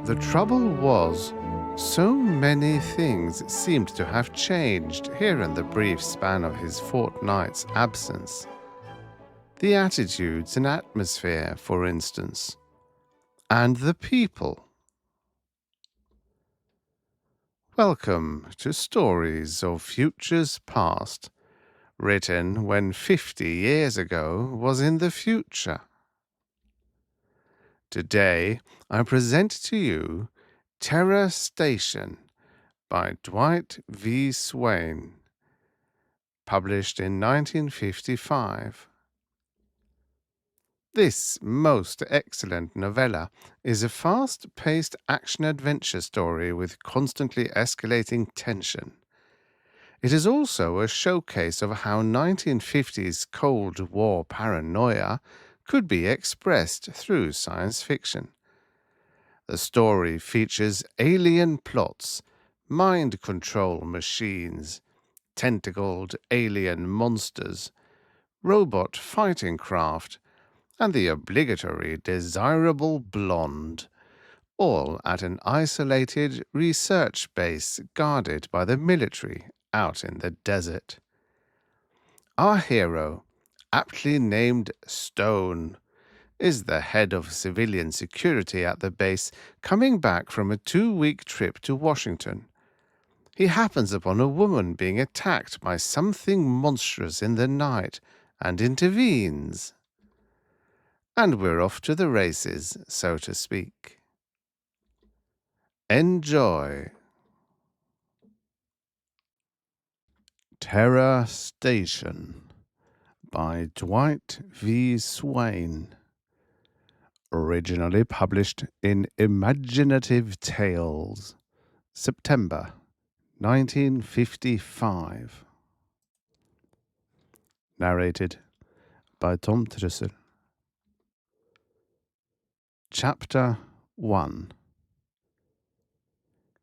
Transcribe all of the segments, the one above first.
The trouble was, so many things seemed to have changed here in the brief span of his fortnight's absence. The attitudes and atmosphere, for instance, and the people. Welcome to Stories of Futures Past, written when 50 years ago was in the future. Today, I present to you Terror Station by Dwight V. Swain, published in 1955. This most excellent novella is a fast-paced action-adventure story with constantly escalating tension. It is also a showcase of how 1950s Cold War paranoia could be expressed through science fiction. The story features alien plots, mind control machines, tentacled alien monsters, robot fighting craft, and the obligatory desirable blonde, all at an isolated research base guarded by the military out in the desert. Our hero, aptly named Stone, is the head of civilian security at the base, coming back from a 2-week trip to Washington. He happens upon a woman being attacked by something monstrous in the night and intervenes. And we're off to the races, so to speak. Enjoy. Terror Station by Dwight V. Swain. Originally published in Imaginative Tales, September 1955. Narrated by Tom Trussell. Chapter 1.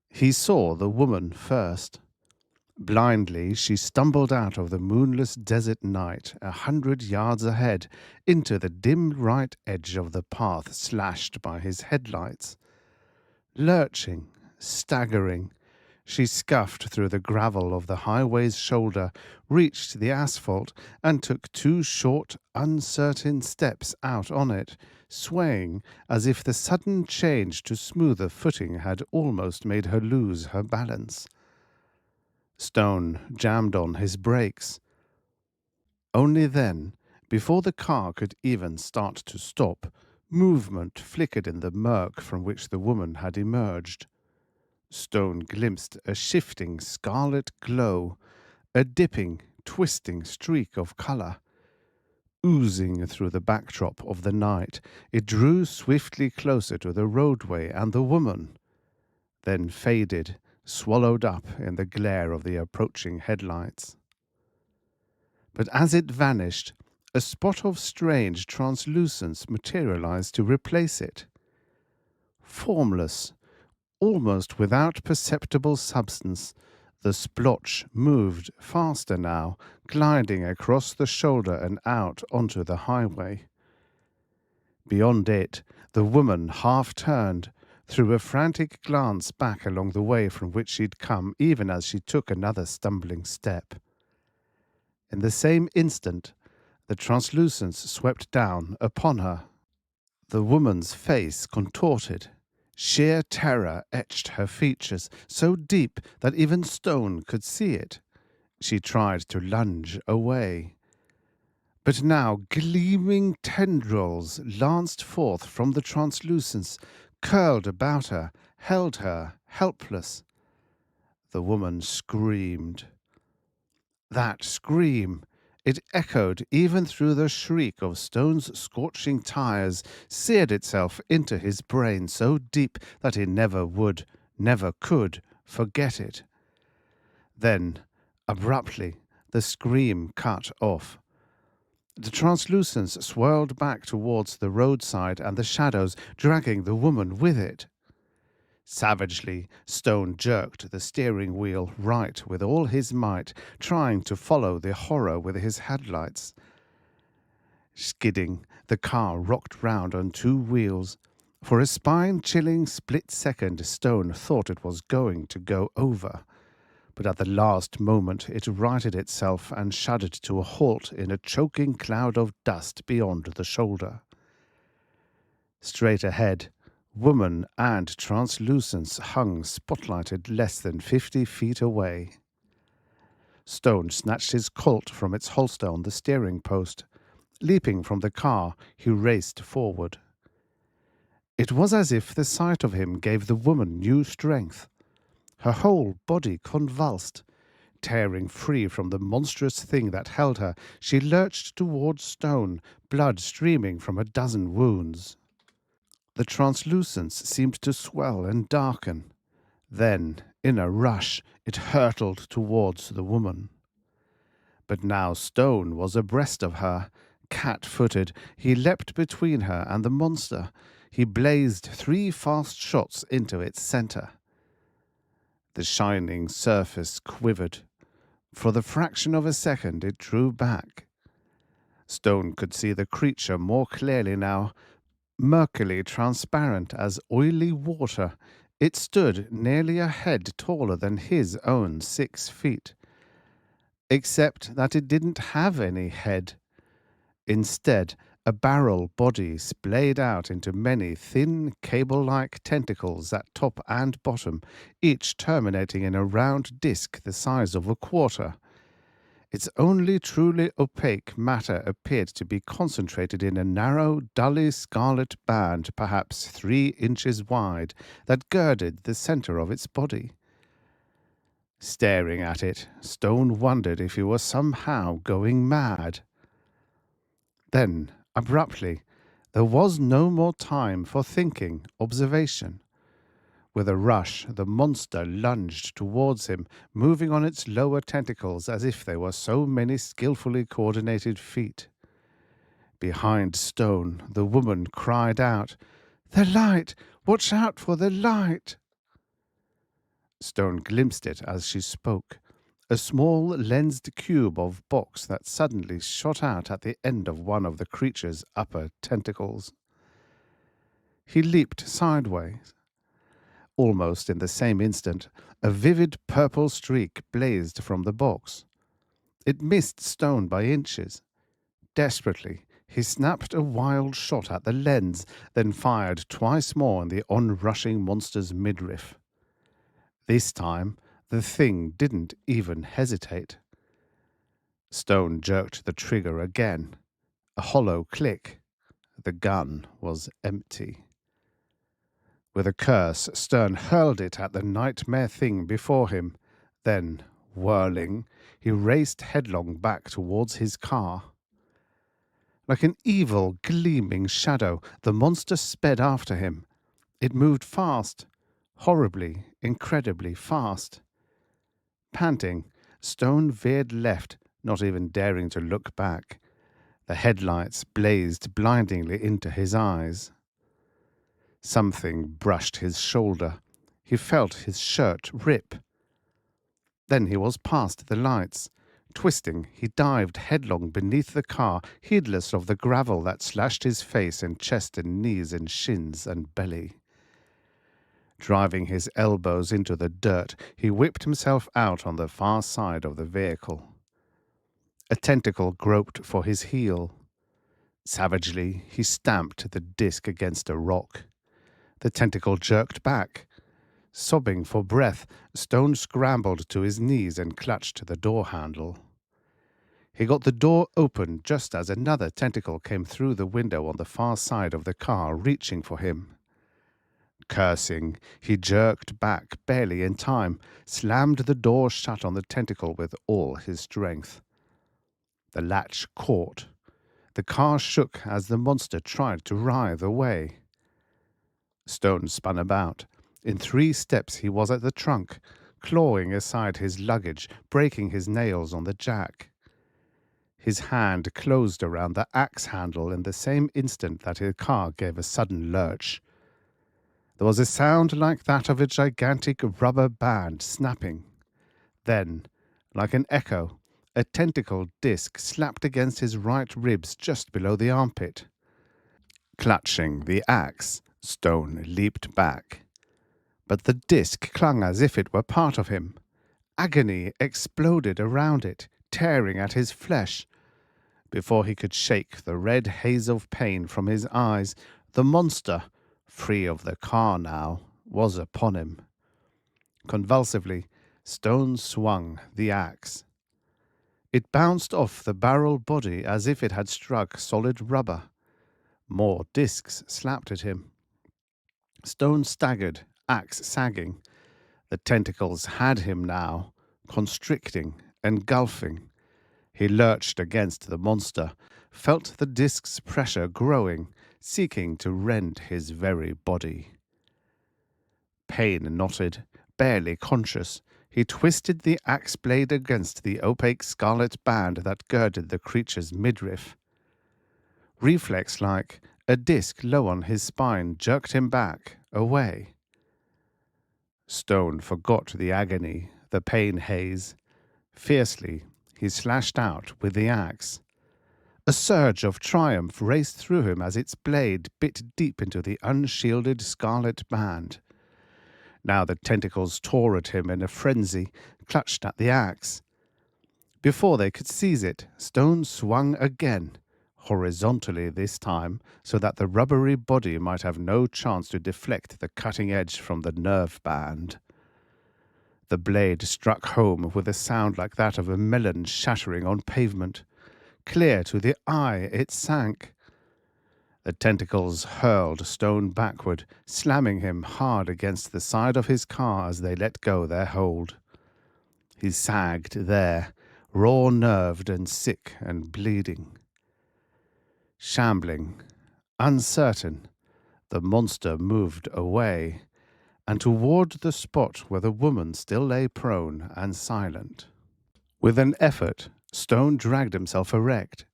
He saw the woman first. Blindly, she stumbled out of the moonless desert night 100 yards ahead into the dim right edge of the path slashed by his headlights. Lurching, staggering, she scuffed through the gravel of the highway's shoulder, reached the asphalt, and took 2 short, uncertain steps out on it, swaying as if the sudden change to smoother footing had almost made her lose her balance. Stone jammed on his brakes. Only then, before the car could even start to stop, movement flickered in the murk from which the woman had emerged. Stone glimpsed a shifting scarlet glow, a dipping, twisting streak of color. Oozing through the backdrop of the night, it drew swiftly closer to the roadway and the woman, then faded, swallowed up in the glare of the approaching headlights. But as it vanished, a spot of strange translucence materialized to replace it. Formless, almost without perceptible substance, the splotch moved faster now, gliding across the shoulder and out onto the highway. Beyond it, the woman half turned, threw a frantic glance back along the way from which she'd come even as she took another stumbling step. In the same instant, the translucence swept down upon her. The woman's face contorted. Sheer terror etched her features, so deep that even Stone could see it. She tried to lunge away. But now gleaming tendrils lanced forth from the translucence, curled about her, held her helpless. The woman screamed. That scream, it echoed even through the shriek of Stone's scorching tires, seared itself into his brain so deep that he never would, never could forget it. Then, abruptly, the scream cut off. The translucence swirled back towards the roadside and the shadows, dragging the woman with it. Savagely, Stone jerked the steering wheel right with all his might, trying to follow the horror with his headlights. Skidding, the car rocked round on 2 wheels. For a spine-chilling split second, Stone thought it was going to go over, but at the last moment it righted itself and shuddered to a halt in a choking cloud of dust beyond the shoulder. Straight ahead, woman and translucence hung spotlighted less than 50 feet away. Stone snatched his Colt from its holster on the steering post. Leaping from the car, he raced forward. It was as if the sight of him gave the woman new strength. Her whole body convulsed. Tearing free from the monstrous thing that held her, she lurched towards Stone, blood streaming from a dozen wounds. The translucence seemed to swell and darken. Then, in a rush, it hurtled towards the woman. But now Stone was abreast of her. Cat-footed, he leapt between her and the monster. He blazed 3 fast shots into its center. The shining surface quivered. For the fraction of a second it drew back. Stone could see the creature more clearly now. Murkily transparent as oily water, it stood nearly a head taller than his own 6 feet. Except that it didn't have any head. Instead, a barrel body splayed out into many thin, cable-like tentacles at top and bottom, each terminating in a round disc the size of a quarter. Its only truly opaque matter appeared to be concentrated in a narrow, dully scarlet band, perhaps 3 inches wide, that girded the center of its body. Staring at it, Stone wondered if he were somehow going mad. Then, abruptly, there was no more time for thinking, observation. With a rush, the monster lunged towards him, moving on its lower tentacles as if they were so many skillfully coordinated feet. Behind Stone, the woman cried out, "The light! Watch out for the light!" Stone glimpsed it as she spoke, a small lensed cube of box that suddenly shot out at the end of one of the creature's upper tentacles. He leaped sideways. Almost in the same instant, a vivid purple streak blazed from the box. It missed Stone by inches. Desperately, he snapped a wild shot at the lens, then fired twice more in the onrushing monster's midriff. This time, the thing didn't even hesitate. Stone jerked the trigger again. A hollow click. The gun was empty. With a curse, Stern hurled it at the nightmare thing before him. Then, whirling, he raced headlong back towards his car. Like an evil, gleaming shadow, the monster sped after him. It moved fast, horribly, incredibly fast. Panting, Stone veered left, not even daring to look back. The headlights blazed blindingly into his eyes. Something brushed his shoulder. He felt his shirt rip. Then he was past the lights. Twisting, he dived headlong beneath the car, heedless of the gravel that slashed his face and chest and knees and shins and belly. Driving his elbows into the dirt, he whipped himself out on the far side of the vehicle. A tentacle groped for his heel. Savagely, he stamped the disc against a rock. The tentacle jerked back. Sobbing for breath, Stone scrambled to his knees and clutched the door handle. He got the door open just as another tentacle came through the window on the far side of the car, reaching for him. Cursing, he jerked back, barely in time, slammed the door shut on the tentacle with all his strength. The latch caught. The car shook as the monster tried to writhe away. Stone spun about. In 3 steps he was at the trunk, clawing aside his luggage, breaking his nails on the jack. His hand closed around the axe handle in the same instant that his car gave a sudden lurch. There was a sound like that of a gigantic rubber band snapping. Then, like an echo, a tentacled disc slapped against his right ribs just below the armpit. Clutching the axe, Stone leaped back, but the disc clung as if it were part of him. Agony exploded around it, tearing at his flesh. Before he could shake the red haze of pain from his eyes, the monster, free of the car now, was upon him. Convulsively, Stone swung the axe. It bounced off the barrel body as if it had struck solid rubber. More discs slapped at him. Stone staggered, axe sagging. The tentacles had him now, constricting, engulfing. He lurched against the monster, felt the disc's pressure growing, seeking to rend his very body. Pain knotted, barely conscious, he twisted the axe blade against the opaque scarlet band that girded the creature's midriff. Reflex-like, a disc low on his spine jerked him back, away. Stone forgot the agony, the pain haze. Fiercely, he slashed out with the axe. A surge of triumph raced through him as its blade bit deep into the unshielded scarlet band. Now the tentacles tore at him in a frenzy, clutched at the axe. Before they could seize it, Stone swung again, horizontally this time, so that the rubbery body might have no chance to deflect the cutting edge from the nerve band. The blade struck home with a sound like that of a melon shattering on pavement. Clear to the eye, it sank. The tentacles hurled Stone backward, slamming him hard against the side of his car as they let go their hold. He sagged there, raw-nerved and sick and bleeding. Shambling, uncertain, the monster moved away, and toward the spot where the woman still lay prone and silent. With an effort, Stone dragged himself erect.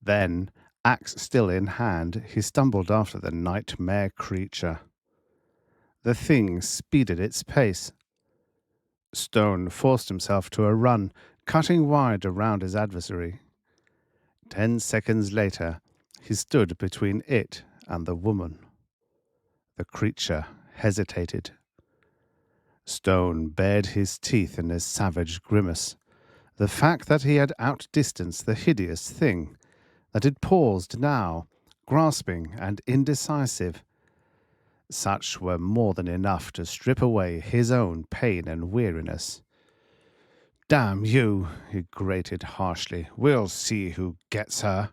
Then, axe still in hand, he stumbled after the nightmare creature. The thing speeded its pace. Stone forced himself to a run, cutting wide around his adversary. 10 seconds later, he stood between it and the woman. The creature hesitated. Stone bared his teeth in a savage grimace. The fact that he had outdistanced the hideous thing, that it paused now, grasping and indecisive, such were more than enough to strip away his own pain and weariness. "Damn you," he grated harshly. "We'll see who gets her."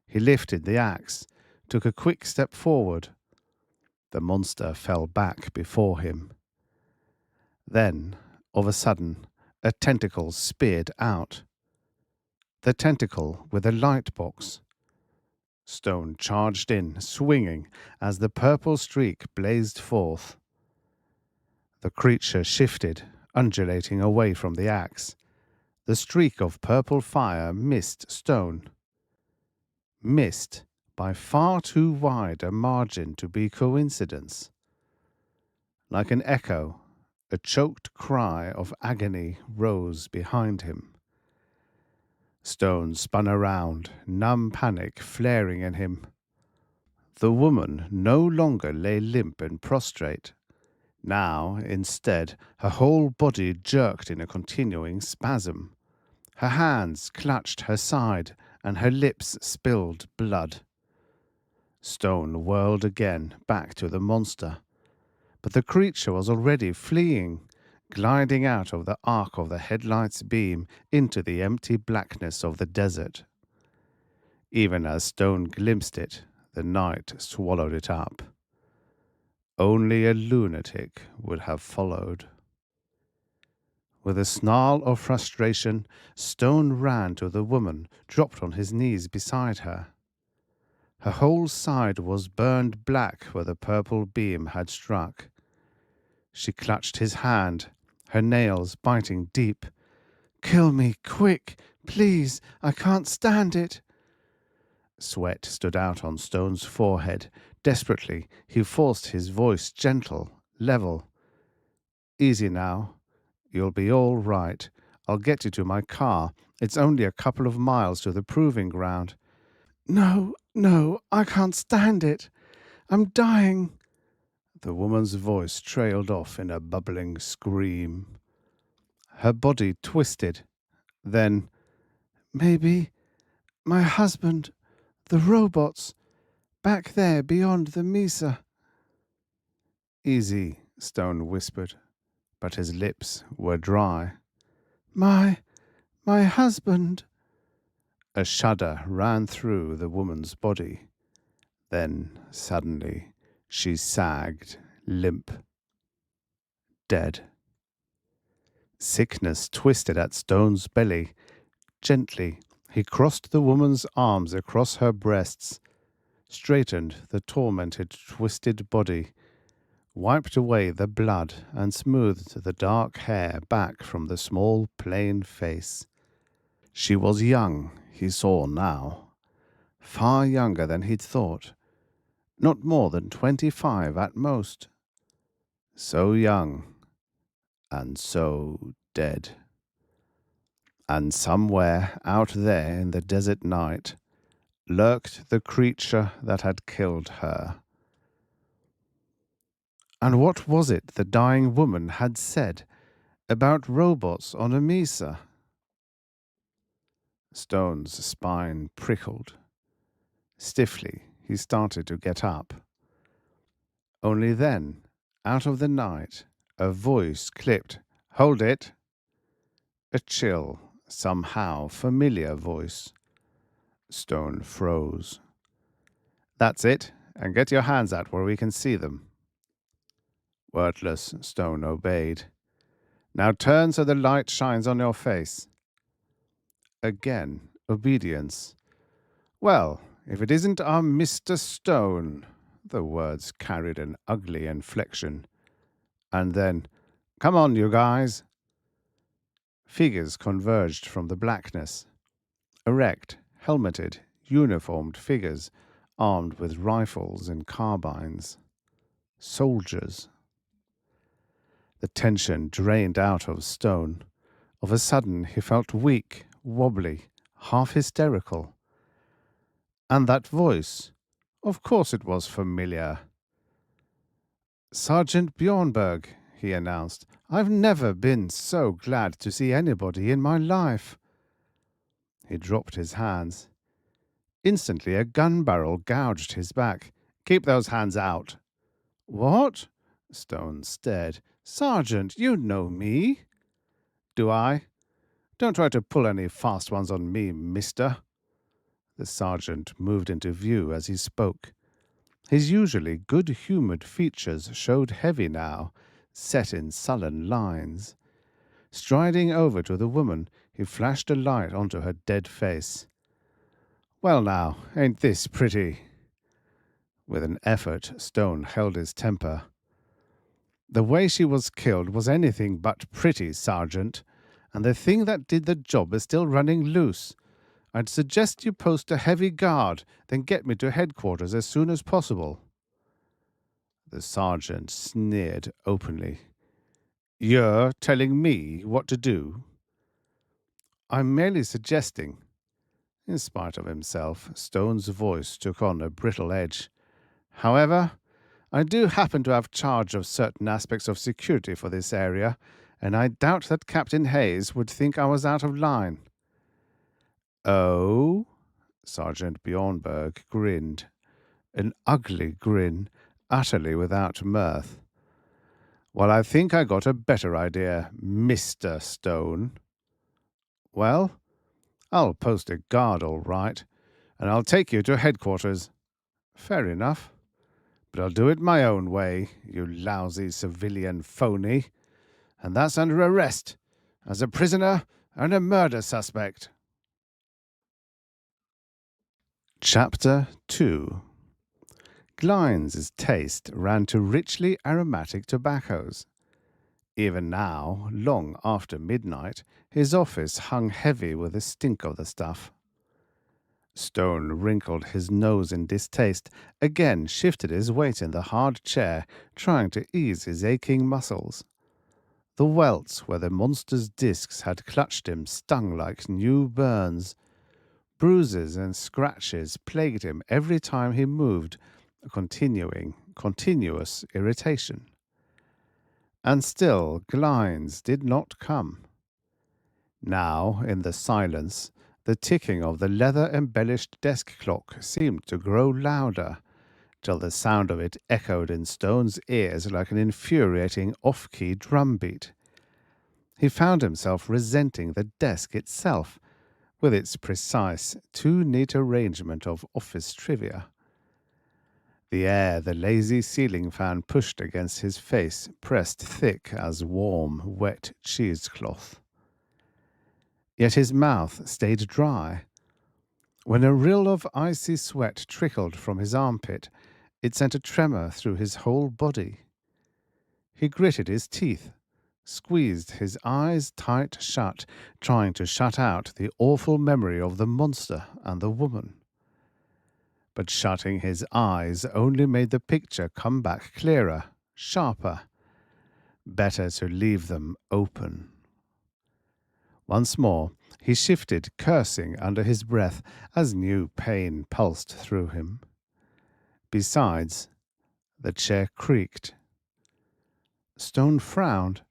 He lifted the axe, took a quick step forward. The monster fell back before him. Then, of a sudden, a tentacle speared out. The tentacle with a light box. Stone charged in, swinging, as the purple streak blazed forth. The creature shifted, undulating away from the axe. The streak of purple fire missed Stone. Missed by far too wide a margin to be coincidence. Like an echo, a choked cry of agony rose behind him. Stone spun around, numb panic flaring in him. The woman no longer lay limp and prostrate. Now, instead, her whole body jerked in a continuing spasm. Her hands clutched her side, and her lips spilled blood. Stone whirled again, back to the monster. But the creature was already fleeing, gliding out of the arc of the headlight's beam into the empty blackness of the desert. Even as Stone glimpsed it, the night swallowed it up. Only a lunatic would have followed. With a snarl of frustration, Stone ran to the woman, dropped on his knees beside her. Her whole side was burned black where the purple beam had struck. She clutched his hand, her nails biting deep. "Kill me, quick, please, I can't stand it." Sweat stood out on Stone's forehead. Desperately, he forced his voice gentle, level. "Easy now. You'll be all right. I'll get you to my car. It's only a couple of miles to the proving ground." No, I can't stand it. I'm dying." The woman's voice trailed off in a bubbling scream. Her body twisted. Then, "Maybe my husband, the robots, back there beyond the mesa." "Easy," Stone whispered, but his lips were dry. My husband." A shudder ran through the woman's body. Then, suddenly, she sagged, limp, dead. Sickness twisted at Stone's belly. Gently, he crossed the woman's arms across her breasts, straightened the tormented, twisted body, wiped away the blood, and smoothed the dark hair back from the small, plain face. She was young, he saw now. Far younger than he'd thought. Not more than 25 at most. So young, and so dead. And somewhere out there in the desert night lurked the creature that had killed her. And what was it the dying woman had said about robots on a mesa? Stone's spine prickled. Stiffly, he started to get up. Only then, out of the night, a voice clipped, "Hold it!" A chill, somehow familiar voice. Stone froze. "That's it, and get your hands out where we can see them." Wordless, Stone obeyed. "Now turn so the light shines on your face." Again, obedience. "Well, if it isn't our Mr. Stone." The words carried an ugly inflection. And then, "Come on, you guys." Figures converged from the blackness. Erect, helmeted, uniformed figures, armed with rifles and carbines. Soldiers. The tension drained out of Stone. Of a sudden, he felt weak, wobbly, half hysterical. And that voice, of course it was familiar. "Sergeant Bjornberg," he announced. "I've never been so glad to see anybody in my life." He dropped his hands. Instantly, a gun barrel gouged his back. "Keep those hands out." "What?" Stone stared. "Sergeant, you know me." "Do I? Don't try to pull any fast ones on me, mister." The sergeant moved into view as he spoke. His usually good-humored features showed heavy now, set in sullen lines. Striding over to the woman, he flashed a light onto her dead face. "Well now, ain't this pretty?" With an effort, Stone held his temper. "The way she was killed was anything but pretty, Sergeant, and the thing that did the job is still running loose. I'd suggest you post a heavy guard, then get me to headquarters as soon as possible." The sergeant sneered openly. "You're telling me what to do?" "I'm merely suggesting." In spite of himself, Stone's voice took on a brittle edge. "However, I do happen to have charge of certain aspects of security for this area, and I doubt that Captain Hayes would think I was out of line." "Oh?" Sergeant Bjornberg grinned. An ugly grin, utterly without mirth. "Well, I think I got a better idea, Mr. Stone." "Well, I'll post a guard all right, and I'll take you to headquarters." "Fair enough. But I'll do it my own way, you lousy civilian phony. And that's under arrest, as a prisoner and a murder suspect." Chapter 2. Glines' taste ran to richly aromatic tobaccos. Even now, long after midnight, his office hung heavy with the stink of the stuff. Stone wrinkled his nose in distaste, again shifted his weight in the hard chair, trying to ease his aching muscles. The welts where the monster's discs had clutched him stung like new burns. Bruises and scratches plagued him every time he moved, continuous irritation. And still Glines did not come. Now, in the silence, the ticking of the leather-embellished desk clock seemed to grow louder, till the sound of it echoed in Stone's ears like an infuriating off-key drumbeat. He found himself resenting the desk itself, with its precise, too neat arrangement of office trivia. The air the lazy ceiling fan pushed against his face pressed thick as warm, wet cheesecloth. Yet his mouth stayed dry. When a rill of icy sweat trickled from his armpit, it sent a tremor through his whole body. He gritted his teeth, squeezed his eyes tight shut, trying to shut out the awful memory of the monster and the woman. But shutting his eyes only made the picture come back clearer, sharper. Better to leave them open. Once more, he shifted, cursing under his breath as new pain pulsed through him. Besides, the chair creaked. Stone frowned.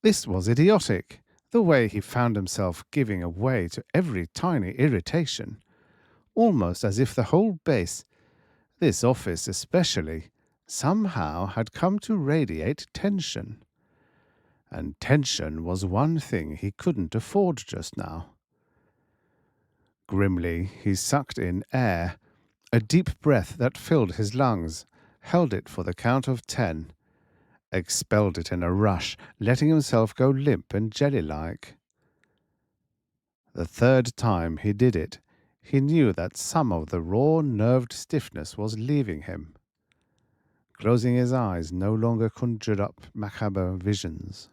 This was idiotic, the way he found himself giving way to every tiny irritation, almost as if the whole base, this office especially, somehow had come to radiate tension. And tension was one thing he couldn't afford just now. Grimly, he sucked in air, a deep breath that filled his lungs, held it for the count of 10, expelled it in a rush, letting himself go limp and jelly-like. The third time he did it, he knew that some of the raw, nerved stiffness was leaving him. Closing his eyes no longer conjured up macabre visions.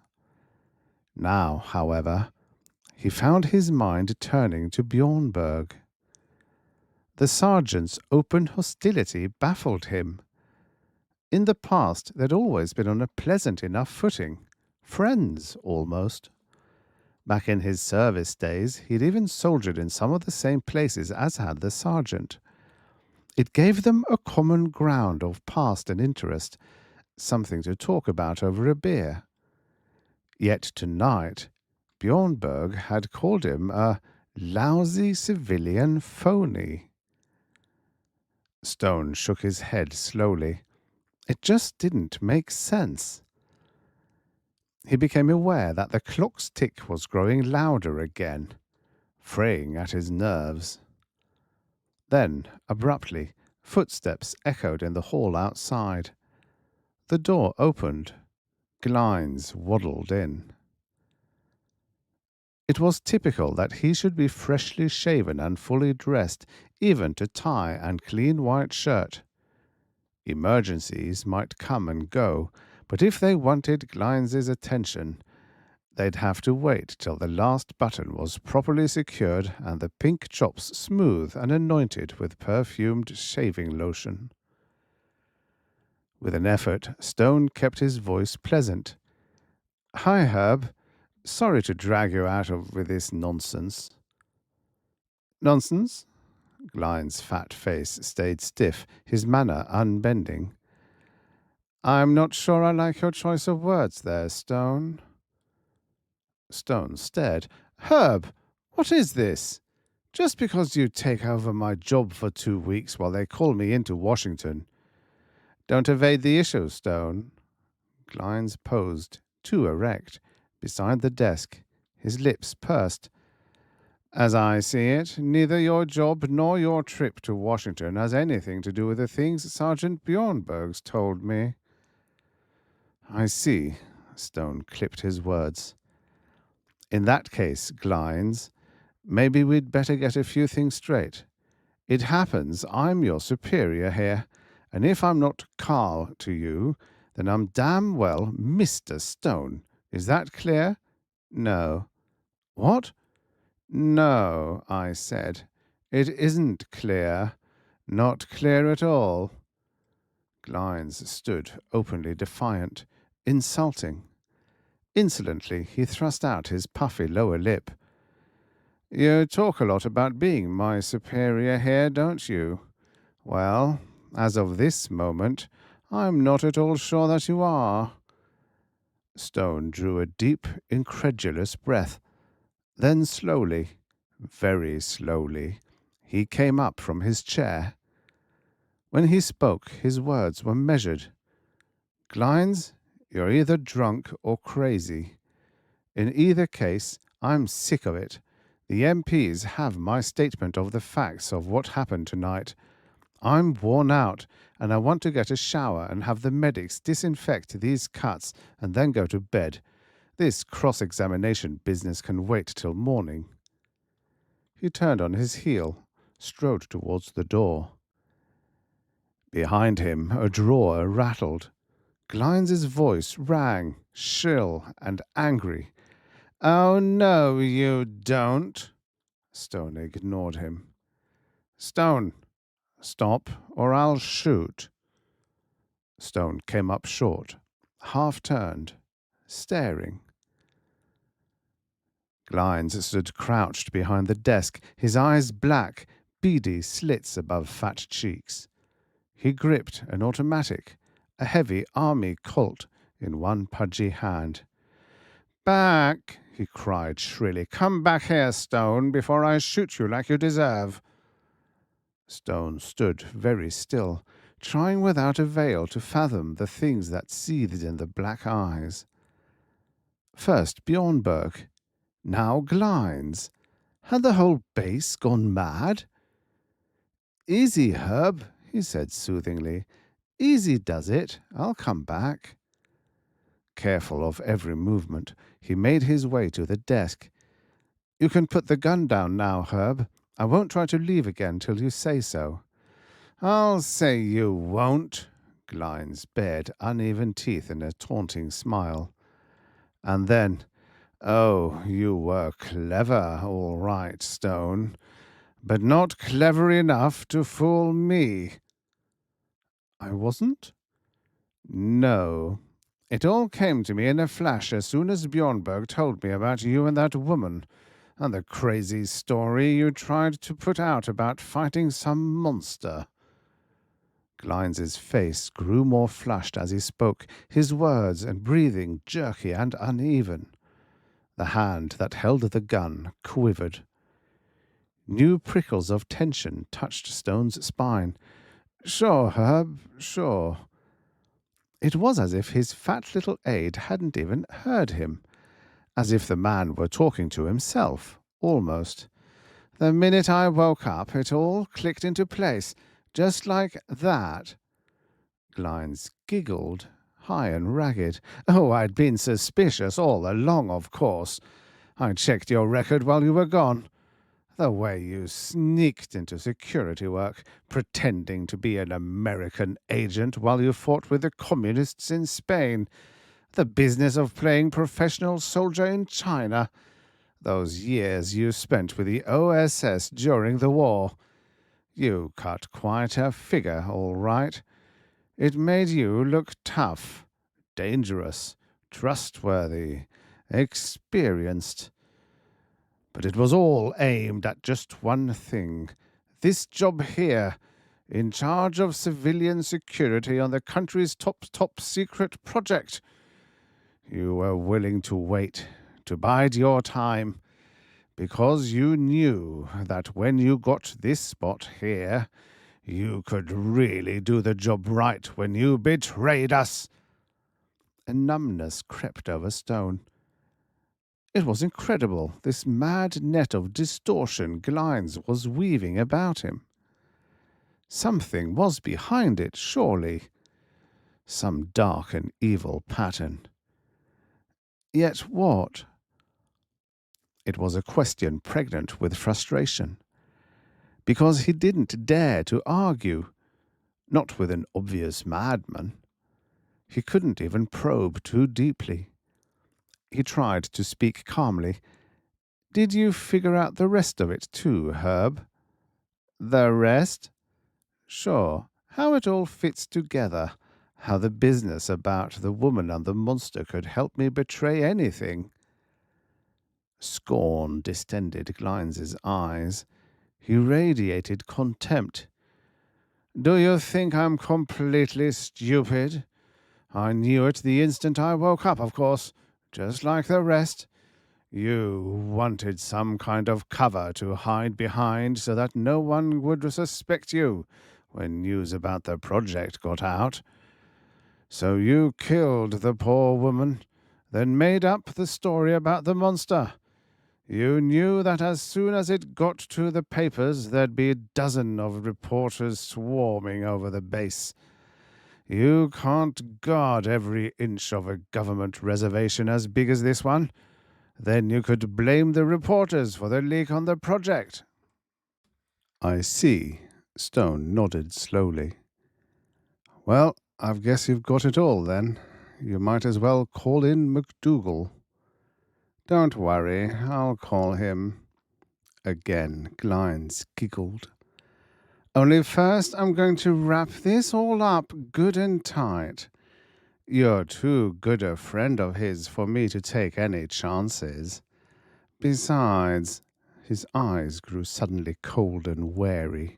Now, however, he found his mind turning to Bjornberg. The sergeant's open hostility baffled him. In the past, they'd always been on a pleasant enough footing, friends almost. Back in his service days, he'd even soldiered in some of the same places as had the sergeant. It gave them a common ground of past and interest, something to talk about over a beer. Yet tonight, Bjornberg had called him a lousy civilian phony. Stone shook his head slowly. It just didn't make sense. He became aware that the clock's tick was growing louder again, fraying at his nerves. Then, abruptly, footsteps echoed in the hall outside. The door opened. Glines waddled in. It was typical that he should be freshly shaven and fully dressed, even to tie and clean white shirt. Emergencies might come and go, but if they wanted Glines' attention, they'd have to wait till the last button was properly secured and the pink chops smooth and anointed with perfumed shaving lotion. With an effort, Stone kept his voice pleasant. "Hi, Herb. Sorry to drag you out with this nonsense." "Nonsense?" Glines' fat face stayed stiff, his manner unbending. "I'm not sure I like your choice of words there, Stone." Stone stared. "Herb, what is this? Just because you take over my job for 2 weeks while they call me into Washington." "Don't evade the issue, Stone." Glines posed, too erect, beside the desk, his lips pursed. "As I see it, neither your job nor your trip to Washington has anything to do with the things Sergeant Bjornberg's told me." "I see," Stone clipped his words. "In that case, Glines, maybe we'd better get a few things straight. It happens I'm your superior here, and if I'm not Carl to you, then I'm damn well Mr. Stone. Is that clear?" "No." "What?" "No," I said. "It isn't clear. Not clear at all." Glines stood openly defiant, insulting. Insolently, he thrust out his puffy lower lip. "You talk a lot about being my superior here, don't you? Well, as of this moment, I'm not at all sure that you are." Stone drew a deep, incredulous breath. Then slowly, very slowly, he came up from his chair. When he spoke, his words were measured. "Glines, you're either drunk or crazy. In either case, I'm sick of it. The MPs have my statement of the facts of what happened tonight. I'm worn out, and I want to get a shower and have the medics disinfect these cuts and then go to bed. This cross-examination business can wait till morning." He turned on his heel, strode towards the door. Behind him, a drawer rattled. Glines' voice rang, shrill and angry. "Oh, no, you don't." Stone ignored him. "Stone, stop, or I'll shoot." Stone came up short, half-turned, staring. Glines stood crouched behind the desk, his eyes black, beady slits above fat cheeks. He gripped an automatic, a heavy army Colt, in one pudgy hand. "Back!" he cried shrilly. "Come back here, Stone, before I shoot you like you deserve." Stone stood very still, trying without avail to fathom the things that seethed in the black eyes. First Bjornberg, now Glines. Had the whole base gone mad? "Easy, Herb," he said soothingly. "Easy does it. I'll come back." Careful of every movement, he made his way to the desk. "You can put the gun down now, Herb. I won't try to leave again till you say so." "I'll say you won't." Glines bared uneven teeth in a taunting smile. And then, "Oh, you were clever, all right, Stone, but not clever enough to fool me." "I wasn't?" "No. It all came to me in a flash as soon as Bjornberg told me about you and that woman, and the crazy story you tried to put out about fighting some monster." Glines' face grew more flushed as he spoke, his words and breathing jerky and uneven. The hand that held the gun quivered. New prickles of tension touched Stone's spine. "Sure, Herb, sure." It was as if his fat little aide hadn't even heard him, as if the man were talking to himself, almost. "The minute I woke up, it all clicked into place, just like that." Glines giggled, high and ragged. "Oh, I'd been suspicious all along, of course. I checked your record while you were gone. The way you sneaked into security work, pretending to be an American agent while you fought with the communists in Spain. The business of playing professional soldier in China. Those years you spent with the OSS during the war. You cut quite a figure, all right. It made you look tough, dangerous, trustworthy, experienced. But it was all aimed at just one thing. This job here, in charge of civilian security on the country's top secret project. You were willing to wait, to bide your time, because you knew that when you got this spot here, you could really do the job right when you betrayed us." A numbness crept over Stone. It was incredible, this mad net of distortion Glines was weaving about him. Something was behind it, surely. Some dark and evil pattern. Yet what? It was a question pregnant with frustration. Because he didn't dare to argue, not with an obvious madman. He couldn't even probe too deeply. He tried to speak calmly. "Did you figure out the rest of it too, Herb?" "The rest?" "Sure. How it all fits together. How the business about the woman and the monster could help me betray anything." Scorn distended Glines' eyes. He radiated contempt. Do you think I'm completely stupid? I knew it the instant I woke up, of course, just like the rest. You wanted some kind of cover to hide behind so that no one would suspect you when news about the project got out. So you killed the poor woman, then made up the story about the monster. You knew that as soon as it got to the papers, there'd be a dozen of reporters swarming over the base. You can't guard every inch of a government reservation as big as this one. Then you could blame the reporters for the leak on the project. I see. Stone nodded slowly. Well, I guess you've got it all then. You might as well call in McDougal. Don't worry, I'll call him. Again, Glines giggled. Only first I'm going to wrap this all up good and tight. You're too good a friend of his for me to take any chances. Besides, his eyes grew suddenly cold and wary.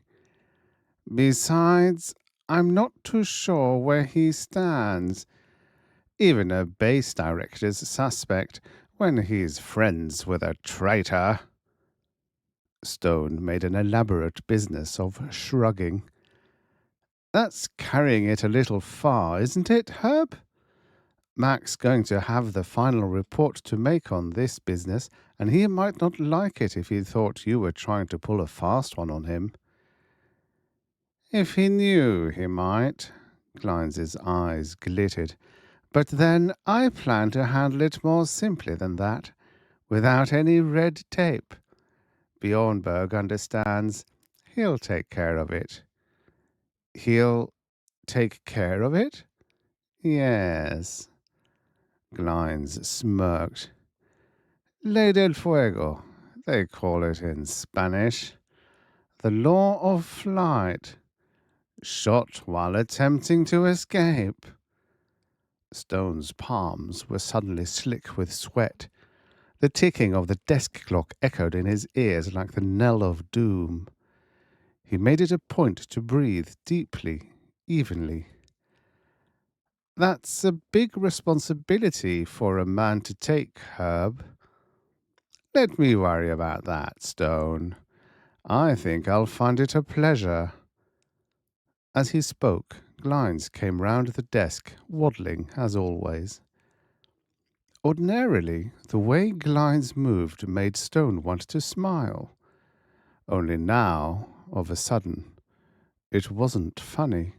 Besides, I'm not too sure where he stands. Even a base director's suspect when he's friends with a traitor. Stone made an elaborate business of shrugging. That's carrying it a little far, isn't it, Herb? Mac's going to have the final report to make on this business, and he might not like it if he thought you were trying to pull a fast one on him. If he knew, he might. Glines' eyes glittered. But then I plan to handle it more simply than that, without any red tape. Bjornberg understands. He'll take care of it. He'll take care of it? Yes. Glines smirked. Ley del fuego, they call it in Spanish. The law of flight. Shot while attempting to escape. Stone's palms were suddenly slick with sweat. The ticking of the desk clock echoed in his ears like the knell of doom. He made it a point to breathe deeply, evenly. That's a big responsibility for a man to take, Herb. Let me worry about that, Stone. I think I'll find it a pleasure. As he spoke, Glines came round the desk, waddling as always. Ordinarily, the way Glines moved made Stone want to smile. Only now, of a sudden, it wasn't funny.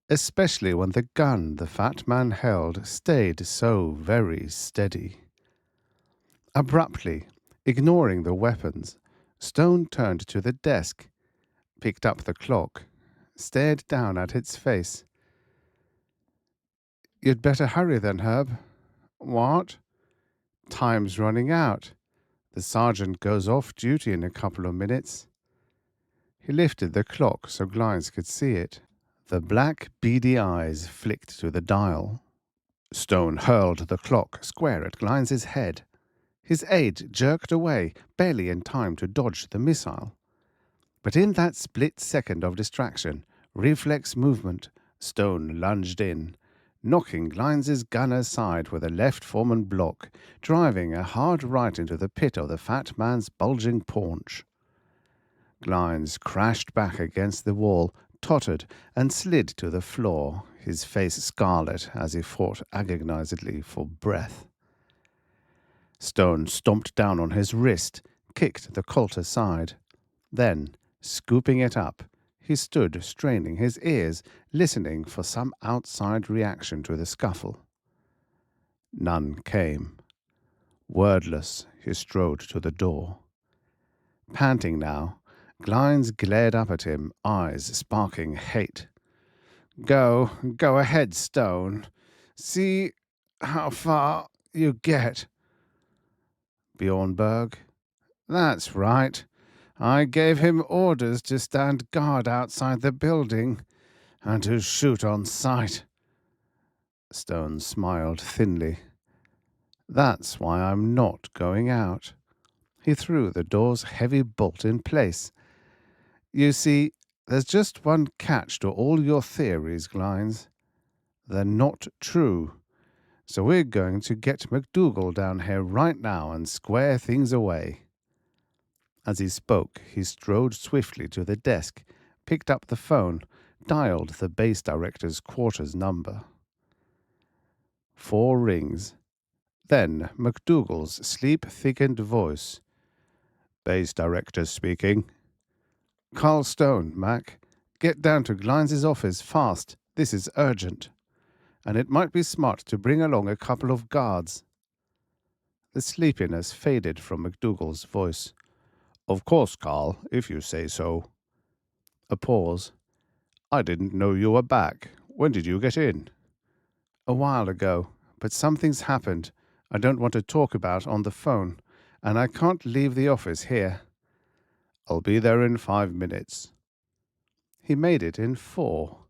Especially when the gun the fat man held stayed so very steady. Abruptly, ignoring the weapons, Stone turned to the desk, picked up the clock, stared down at its face. You'd better hurry then, Herb. What? Time's running out. The sergeant goes off duty in a couple of minutes. He lifted the clock so Glines could see it. The black, beady eyes flicked to the dial. Stone hurled the clock square at Glines' head. His aide jerked away, barely in time to dodge the missile. But in that split second of distraction, reflex movement, Stone lunged in, knocking Glines' gun aside with a left foreman block, driving a hard right into the pit of the fat man's bulging paunch. Glines crashed back against the wall, tottered, and slid to the floor, his face scarlet as he fought agonizedly for breath. Stone stomped down on his wrist, kicked the Colt aside. Then, scooping it up, he stood straining his ears, listening for some outside reaction to the scuffle. None came. Wordless, he strode to the door. Panting now, Glines glared up at him, eyes sparking hate. Go ahead, Stone. See how far you get. Bjornberg. That's right. I gave him orders to stand guard outside the building and to shoot on sight. Stone smiled thinly. That's why I'm not going out. He threw the door's heavy bolt in place. You see, There's just one catch to all your theories, Glines. They're not true. So we're going to get MacDougall down here right now and square things away." As he spoke, he strode swiftly to the desk, picked up the phone, dialed the base director's quarters number. 4 rings. Then MacDougall's sleep-thickened voice. "Base director speaking." "Carl Stone, Mac. Get down to Glines' office fast. This is urgent. And it might be smart to bring along a couple of guards." The sleepiness faded from MacDougall's voice. "Of course, Carl, if you say so." A pause. "I didn't know you were back. When did you get in?" "A while ago, but something's happened I don't want to talk about on the phone, and I can't leave the office here." "I'll be there in 5 minutes." He made it in 4.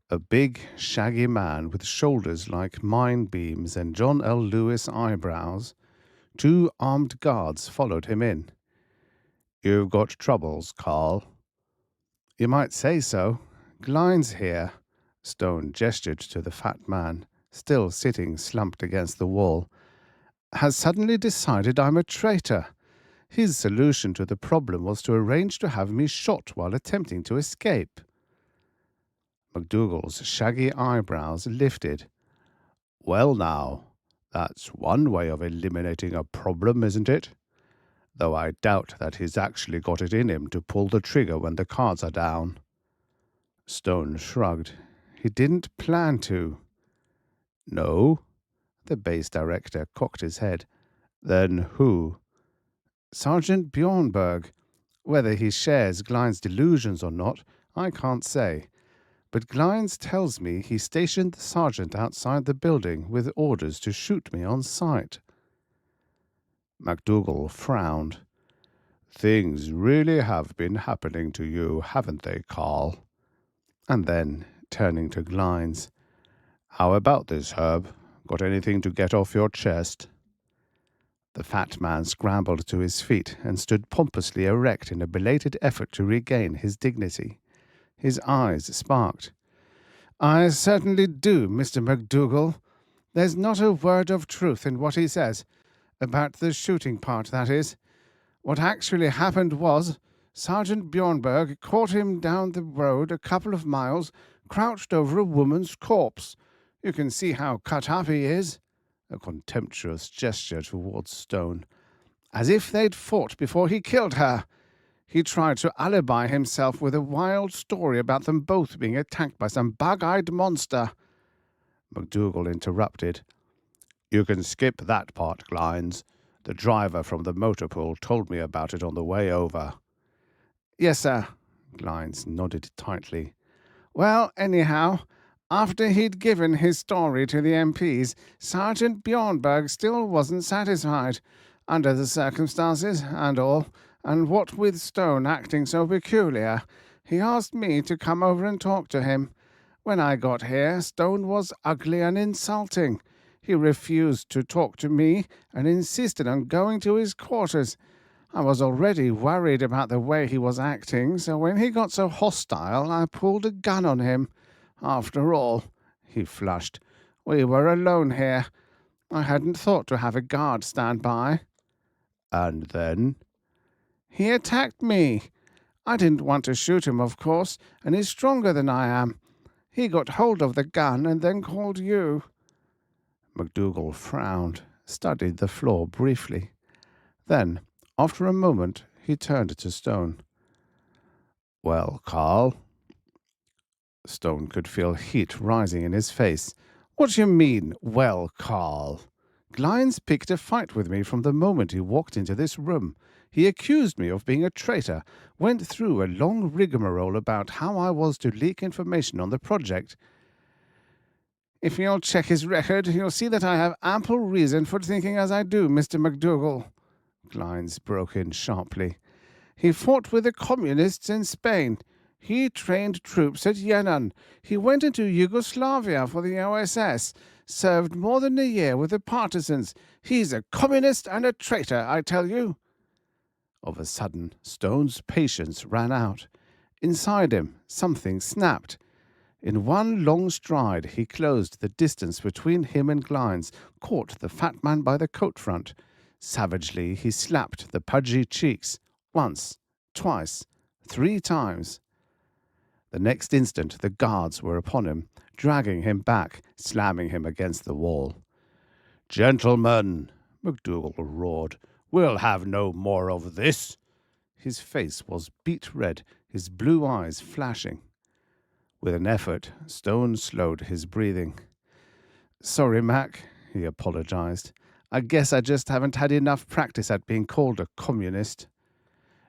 A big, shaggy man with shoulders like mine beams and John L. Lewis eyebrows. 2 armed guards followed him in. "You've got troubles, Carl." "You might say so. Glines here." Stone gestured to the fat man, still sitting slumped against the wall. "Has suddenly decided I'm a traitor. His solution to the problem was to arrange to have me shot while attempting to escape." MacDougall's shaggy eyebrows lifted. "Well now, that's one way of eliminating a problem, isn't it? Though I doubt that he's actually got it in him to pull the trigger when the cards are down." Stone shrugged. "He didn't plan to." "No?" The base director cocked his head. "Then who?" "Sergeant Bjornberg. Whether he shares Glines' delusions or not, I can't say. But Glines tells me he stationed the sergeant outside the building with orders to shoot me on sight." MacDougall frowned. "Things really have been happening to you, haven't they, Carl?" And then, turning to Glines, "How about this, Herb? Got anything to get off your chest?" The fat man scrambled to his feet and stood pompously erect in a belated effort to regain his dignity. His eyes sparked. "I certainly do, Mr. MacDougall. There's not a word of truth in what he says. About the shooting part, that is. What actually happened was, Sergeant Bjornberg caught him down the road a couple of miles, crouched over a woman's corpse. You can see how cut up he is." A contemptuous gesture towards Stone. "As if they'd fought before he killed her. He tried to alibi himself with a wild story about them both being attacked by some bug-eyed monster." MacDougall interrupted. "You can skip that part, Glines. The driver from the motor pool told me about it on the way over." "Yes, sir." Glines nodded tightly. "Well, anyhow, after he'd given his story to the MPs, Sergeant Bjornberg still wasn't satisfied, under the circumstances and all, and what with Stone acting so peculiar, he asked me to come over and talk to him. When I got here, Stone was ugly and insulting. He refused to talk to me and insisted on going to his quarters. I was already worried about the way he was acting, so when he got so hostile, I pulled a gun on him. After all," he flushed, "we were alone here. I hadn't thought to have a guard stand by." "And then?" "He attacked me. I didn't want to shoot him, of course, and he's stronger than I am. He got hold of the gun and then called you." MacDougall frowned, studied the floor briefly. Then, after a moment, he turned to Stone. "Well, Carl?" Stone could feel heat rising in his face. "What do you mean, well, Carl? Glines picked a fight with me from the moment he walked into this room. He accused me of being a traitor, went through a long rigmarole about how I was to leak information on the project. If you'll check his record, you'll see that I have ample reason for thinking as I do, Mr. MacDougall." Glines broke in sharply. "He fought with the communists in Spain. He trained troops at Yemen. He went into Yugoslavia for the OSS, served more than a year with the partisans. He's a communist and a traitor, I tell you." Of a sudden, Stone's patience ran out. Inside him, something snapped. In one long stride, he closed the distance between him and Glines, caught the fat man by the coat front. Savagely, he slapped the pudgy cheeks. Once, twice, 3 times. The next instant, the guards were upon him, dragging him back, slamming him against the wall. "Gentlemen," MacDougall roared, "we'll have no more of this." His face was beet red, his blue eyes flashing. With an effort, Stone slowed his breathing. "Sorry, Mac," he apologized. "I guess I just haven't had enough practice at being called a communist."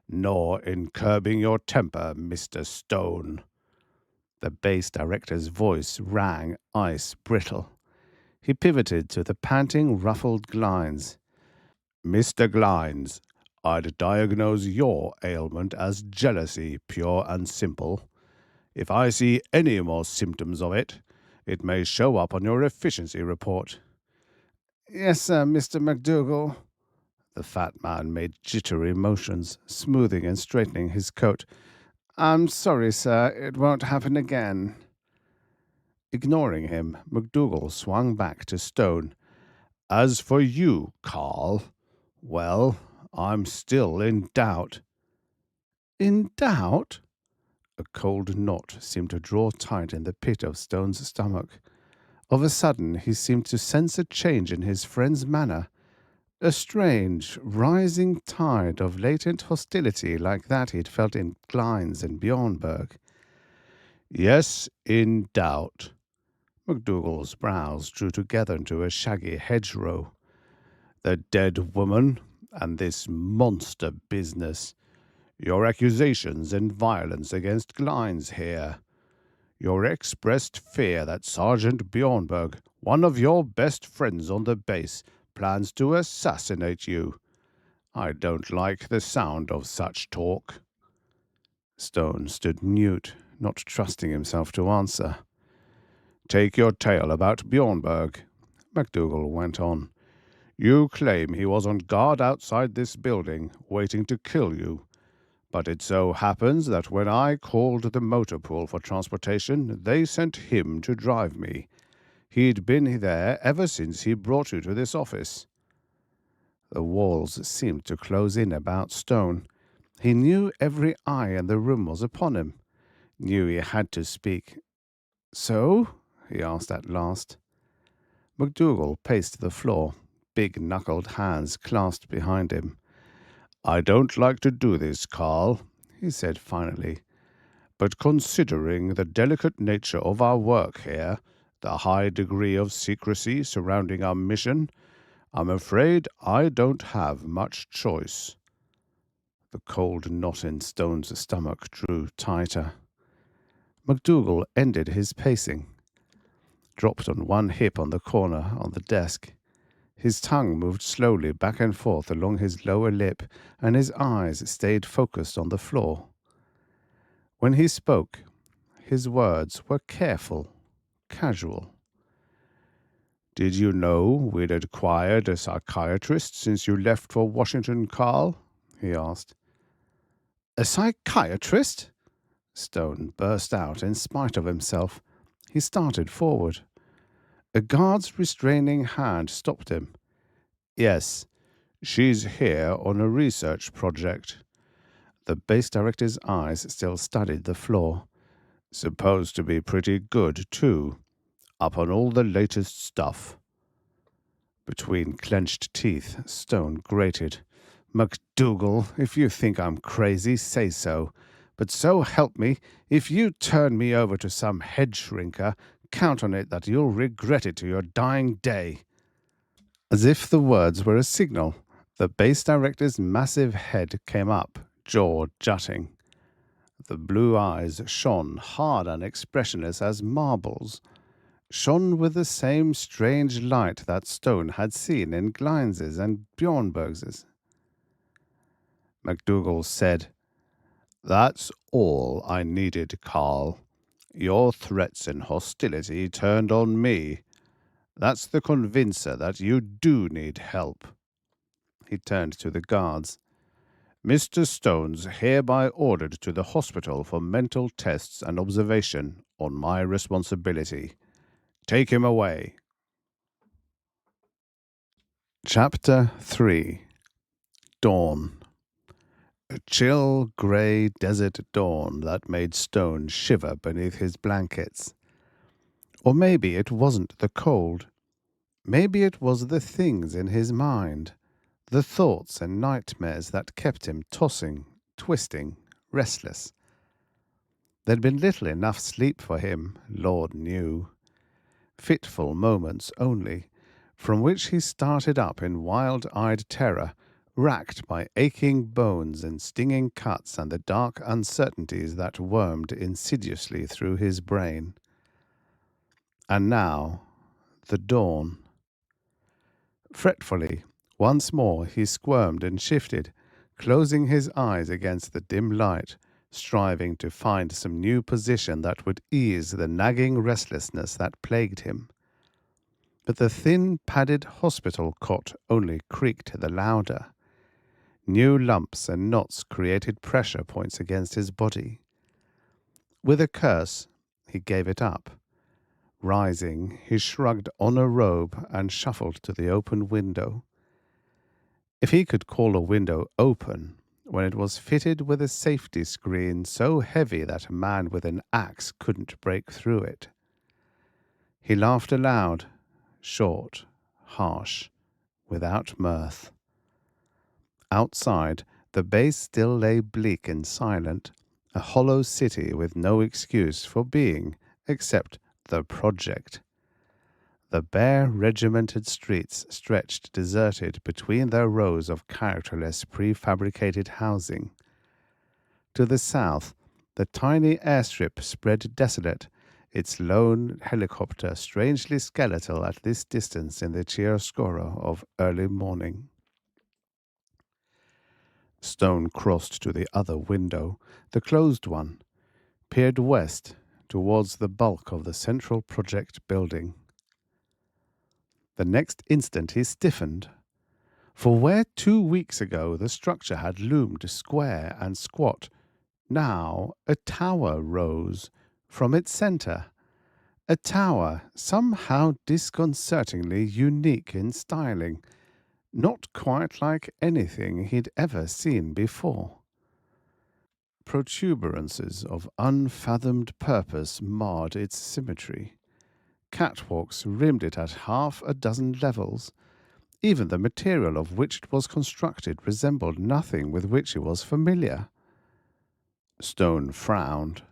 "Nor in curbing your temper, Mr. Stone." The base director's voice rang ice brittle. He pivoted to the panting, ruffled Glines. "Mr. Glines, I'd diagnose your ailment as jealousy, pure and simple. If I see any more symptoms of it, it may show up on your efficiency report." "Yes, sir, Mr. MacDougall." The fat man made jittery motions, smoothing and straightening his coat. "I'm sorry, sir, it won't happen again." Ignoring him, MacDougall swung back to Stone. "As for you, Carl, well, I'm still in doubt." "In doubt?" A cold knot seemed to draw tight in the pit of Stone's stomach. Of a sudden, he seemed to sense a change in his friend's manner, a strange, rising tide of latent hostility like that he'd felt in Glines and Bjornberg. "Yes, in doubt." MacDougall's brows drew together into a shaggy hedgerow. "The dead woman and this monster business. Your accusations and violence against Glines here. Your expressed fear that Sergeant Bjornberg, one of your best friends on the base, plans to assassinate you. I don't like the sound of such talk." Stone stood mute, not trusting himself to answer. "Take your tale about Bjornberg," MacDougall went on. "You claim he was on guard outside this building, waiting to kill you. But it so happens that when I called the motor pool for transportation, they sent him to drive me. He'd been there ever since he brought you to this office." The walls seemed to close in about Stone. He knew every eye in the room was upon him, knew he had to speak. "So?" he asked at last. MacDougall paced the floor, big knuckled hands clasped behind him. "I don't like to do this, Carl," he said finally, "but considering the delicate nature of our work here, the high degree of secrecy surrounding our mission, I'm afraid I don't have much choice." The cold knot in Stone's stomach drew tighter. MacDougall ended his pacing, dropped on one hip on the corner on the desk. His tongue moved slowly back and forth along his lower lip, and his eyes stayed focused on the floor. When he spoke, his words were careful, casual. "Did you know we'd acquired a psychiatrist since you left for Washington, Carl?" he asked. "A psychiatrist?" Stone burst out in spite of himself. He started forward. A guard's restraining hand stopped him. "Yes, she's here on a research project." The base director's eyes still studied the floor. "Supposed to be pretty good, too. Up on all the latest stuff." Between clenched teeth, Stone grated. "MacDougall, if you think I'm crazy, say so. But so help me, if you turn me over to some head shrinker, count on it that you'll regret it to your dying day." As if the words were a signal, the base director's massive head came up, jaw jutting. The blue eyes shone hard and expressionless as marbles, shone with the same strange light that Stone had seen in Glines's and Bjornberg's. MacDougall said, "That's all I needed, Carl. Your threats and hostility turned on me. That's the convincer that you do need help." He turned to the guards. Mr. Stone's hereby ordered to the hospital for mental tests and observation on my responsibility. Take him away. Chapter 3. Dawn. A chill, grey desert dawn that made Stone shiver beneath his blankets. Or maybe it wasn't the cold. Maybe it was the things in his mind, the thoughts and nightmares that kept him tossing, twisting, restless. There'd been little enough sleep for him, Lord knew. Fitful moments only, from which he started up in wild-eyed terror, racked by aching bones and stinging cuts and the dark uncertainties that wormed insidiously through his brain. And now, the dawn. Fretfully, once more he squirmed and shifted, closing his eyes against the dim light, striving to find some new position that would ease the nagging restlessness that plagued him. But the thin, padded hospital cot only creaked the louder. New lumps and knots created pressure points against his body. With a curse, he gave it up. Rising, he shrugged on a robe and shuffled to the open window. If he could call a window open, when it was fitted with a safety screen so heavy that a man with an axe couldn't break through it. He laughed aloud, short, harsh, without mirth. Outside, the base still lay bleak and silent, a hollow city with no excuse for being except the project. The bare, regimented streets stretched deserted between their rows of characterless prefabricated housing. To the south, the tiny airstrip spread desolate, its lone helicopter strangely skeletal at this distance in the chiaroscuro of early morning. Stone crossed to the other window, the closed one, peered west towards the bulk of the central project building. The next instant he stiffened, for where 2 weeks ago the structure had loomed square and squat, now a tower rose from its centre, a tower somehow disconcertingly unique in styling, not quite like anything he'd ever seen before. Protuberances of unfathomed purpose marred its symmetry. Catwalks rimmed it at half a dozen levels. Even the material of which it was constructed resembled nothing with which he was familiar. Stone frowned.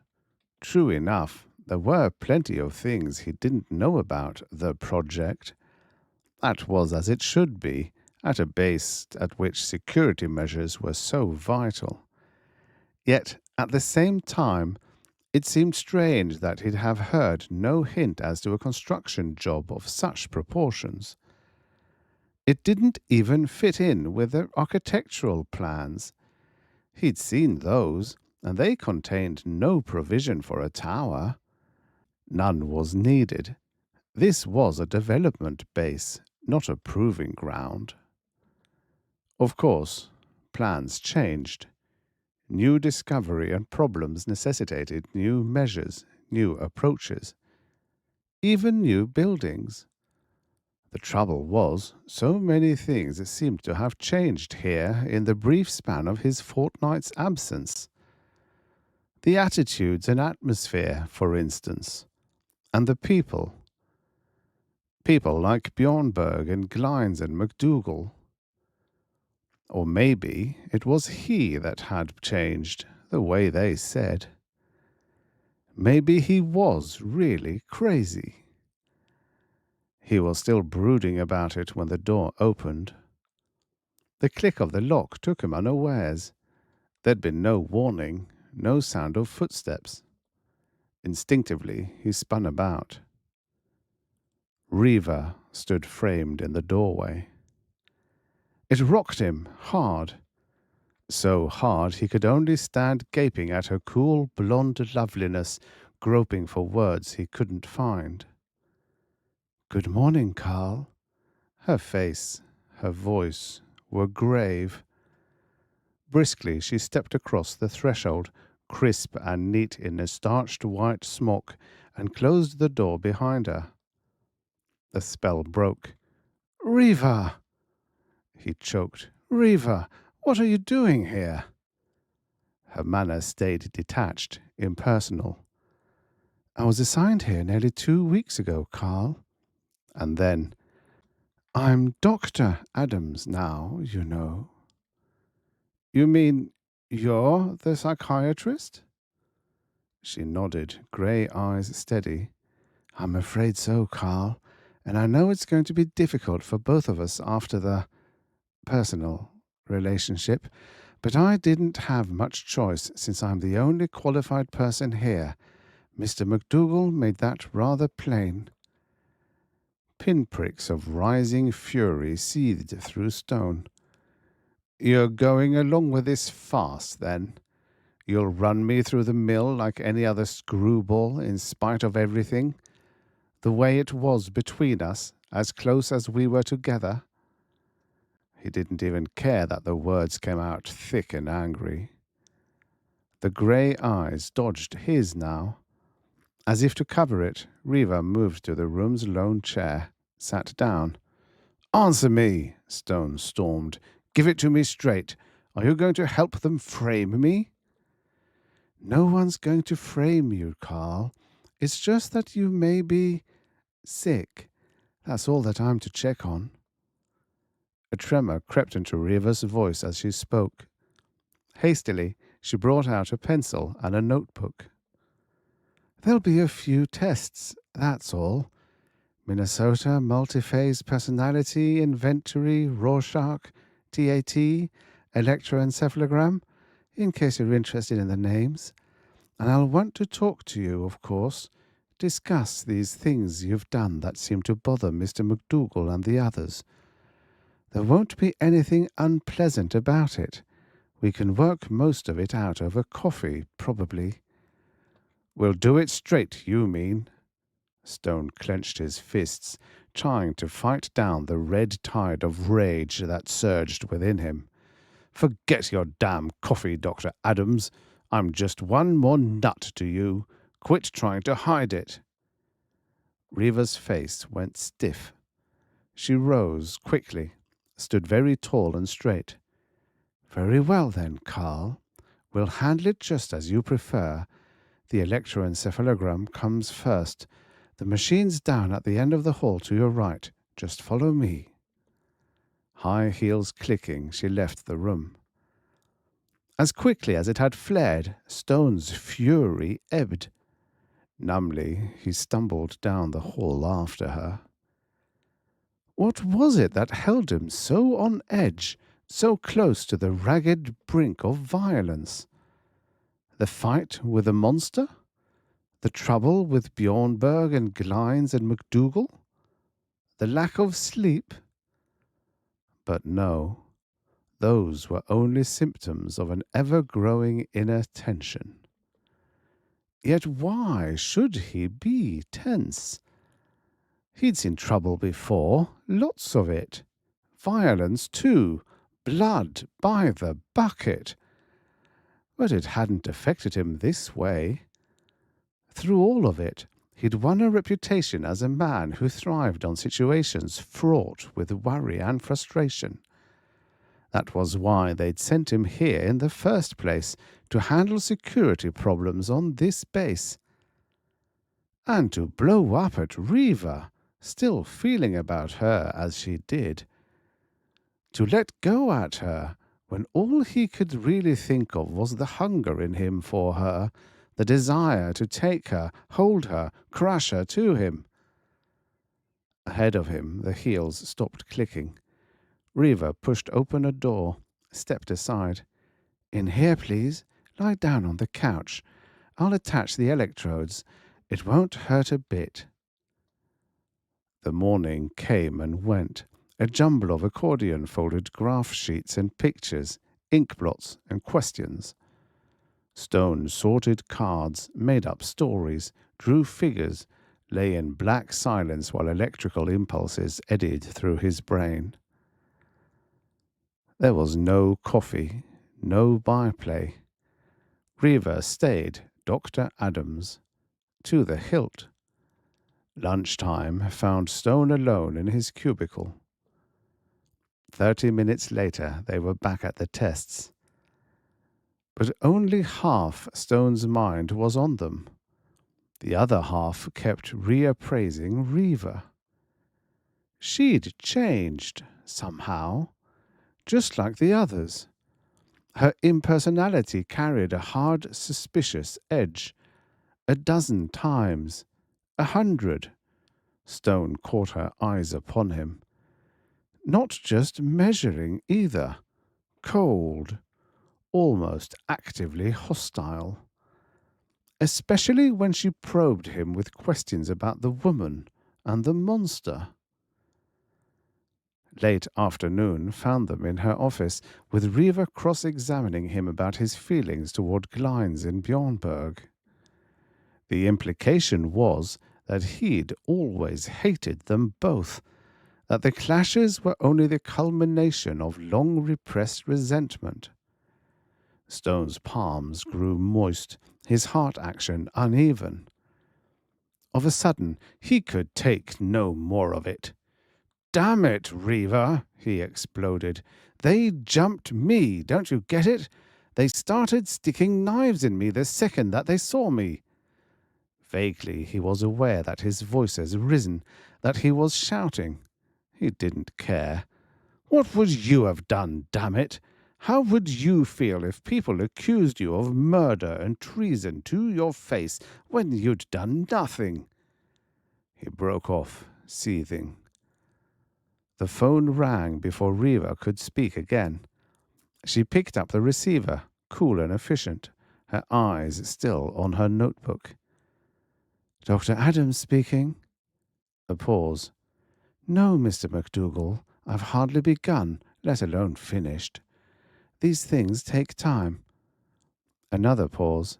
True enough, there were plenty of things he didn't know about the project. That was as it should be, at a base at which security measures were so vital. Yet, at the same time, it seemed strange that he'd have heard no hint as to a construction job of such proportions. It didn't even fit in with the architectural plans. He'd seen those, and they contained no provision for a tower. None was needed. This was a development base, not a proving ground. Of course, plans changed. New discovery and problems necessitated new measures, new approaches, even new buildings. The trouble was, so many things seemed to have changed here in the brief span of his fortnight's absence. The attitudes and atmosphere, for instance, and the people. People like Bjornberg and Glines and MacDougall. Or maybe it was he that had changed, the way they said. Maybe he was really crazy. He was still brooding about it when the door opened. The click of the lock took him unawares. There'd been no warning, no sound of footsteps. Instinctively, he spun about. Reva stood framed in the doorway. It rocked him hard. So hard he could only stand gaping at her cool blonde loveliness, groping for words he couldn't find. "Good morning, Carl." Her face, her voice were grave. Briskly, she stepped across the threshold, crisp and neat in a starched white smock, and closed the door behind her. The spell broke. "Reva!" He choked. "Reva, what are you doing here?" Her manner stayed detached, impersonal. "I was assigned here nearly 2 weeks ago, Carl." And then, "I'm Dr. Adams now, you know." "You mean you're the psychiatrist?" She nodded, grey eyes steady. "I'm afraid so, Carl, and I know it's going to be difficult for both of us after the personal relationship, but I didn't have much choice since I'm the only qualified person here. Mr. McDougall made that rather plain." Pinpricks of rising fury seethed through Stone. "You're going along with this farce, then? You'll run me through the mill like any other screwball in spite of everything? The way it was between us, as close as we were together?" He didn't even care that the words came out thick and angry. The grey eyes dodged his now. As if to cover it, Reva moved to the room's lone chair, sat down. "Answer me," Stone stormed. "Give it to me straight. Are you going to help them frame me?" "No one's going to frame you, Carl. It's just that you may be sick. That's all that I'm to check on." A tremor crept into Reva's voice as she spoke. Hastily, she brought out a pencil and a notebook. "There'll be a few tests, that's all. Minnesota Multiphase Personality Inventory, Rorschach, TAT, electroencephalogram, in case you're interested in the names. And I'll want to talk to you, of course, discuss these things you've done that seem to bother Mr. McDougall and the others. There won't be anything unpleasant about it. We can work most of it out over coffee, probably." "We'll do it straight, you mean?" Stone clenched his fists, trying to fight down the red tide of rage that surged within him. "Forget your damn coffee, Dr. Adams. I'm just one more nut to you. Quit trying to hide it." Reva's face went stiff. She rose quickly, stood very tall and straight. "Very well then, Carl. We'll handle it just as you prefer. The electroencephalogram comes first. The machine's down at the end of the hall to your right. Just follow me." High heels clicking, she left the room. As quickly as it had flared, Stone's fury ebbed. Numbly, he stumbled down the hall after her. What was it that held him so on edge, so close to the ragged brink of violence? The fight with the monster? The trouble with Bjornberg and Glines and McDougall? The lack of sleep? But no, those were only symptoms of an ever-growing inner tension. Yet why should he be tense? He'd seen trouble before, lots of it. Violence, too. Blood by the bucket. But it hadn't affected him this way. Through all of it, he'd won a reputation as a man who thrived on situations fraught with worry and frustration. That was why they'd sent him here in the first place, to handle security problems on this base. And to blow up at Reva, still feeling about her as she did. To let go at her when all he could really think of was the hunger in him for her, the desire to take her, hold her, crush her to him. Ahead of him, the heels stopped clicking. Reva pushed open a door, stepped aside. "In here, please. Lie down on the couch. I'll attach the electrodes. It won't hurt a bit." The morning came and went, a jumble of accordion-folded graph sheets and pictures, ink blots and questions. Stone sorted cards, made up stories, drew figures, lay in black silence while electrical impulses eddied through his brain. There was no coffee, No byplay. Reva stayed Dr. Adams to the hilt. Lunchtime found Stone alone in his cubicle. 30 minutes later, they were back at the tests. But only half Stone's mind was on them. The other half kept reappraising Reva. She'd changed, somehow, just like the others. Her impersonality carried a hard, suspicious edge. 12 times, 100, Stone caught her eyes upon him. Not just measuring either. Cold, almost actively hostile. Especially when she probed him with questions about the woman and the monster. Late afternoon found them in her office, with Reva cross-examining him about his feelings toward Glines in Bjornberg. The implication was that he'd always hated them both, that the clashes were only the culmination of long-repressed resentment. Stone's palms grew moist, his heart action uneven. Of a sudden, he could take no more of it. "Damn it, Reva," he exploded. "They jumped me, don't you get it? They started sticking knives in me the second that they saw me." Vaguely, he was aware that his voice had risen, that he was shouting. He didn't care. What would you have done, damn it? How would you feel if people accused you of murder and treason to your face when you'd done nothing? He broke off, seething. The phone rang before Reva could speak again. She picked up the receiver, cool and efficient, her eyes still on her notebook. "Dr. Adams speaking." A pause. "No, Mr. McDougall, I've hardly begun, let alone finished. These things take time." Another pause.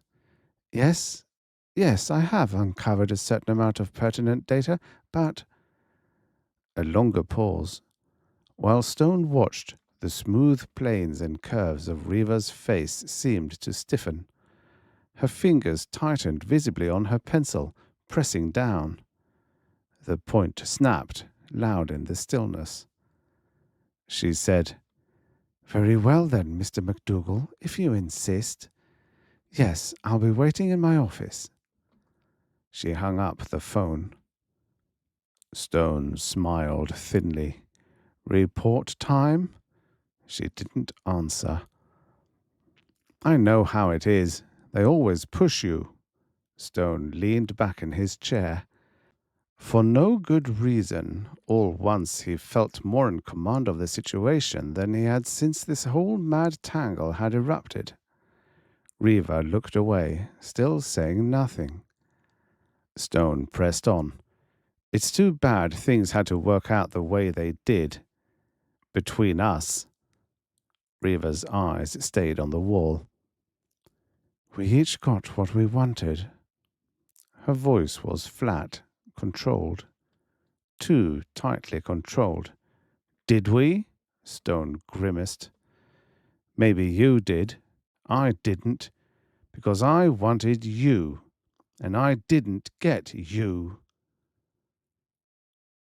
Yes, I have uncovered a certain amount of pertinent data, but..." A longer pause. While Stone watched, the smooth planes and curves of Reva's face seemed to stiffen. Her fingers tightened visibly on her pencil, pressing down. The point snapped, loud in the stillness. She said, "Very well then, Mr. McDougall, if you insist. Yes, I'll be waiting in my office." She hung up the phone. Stone smiled thinly. "Report time?" She didn't answer. "I know how it is. They always push you." Stone leaned back in his chair. For no good reason, all once he felt more in command of the situation than he had since this whole mad tangle had erupted. Reva looked away, still saying nothing. Stone pressed on. "It's too bad things had to work out the way they did. Between us." Reva's eyes stayed on the wall. "We each got what we wanted." Her voice was flat, controlled. Too tightly controlled. "Did we?" Stone grimaced. "Maybe you did. I didn't. Because I wanted you. And I didn't get you."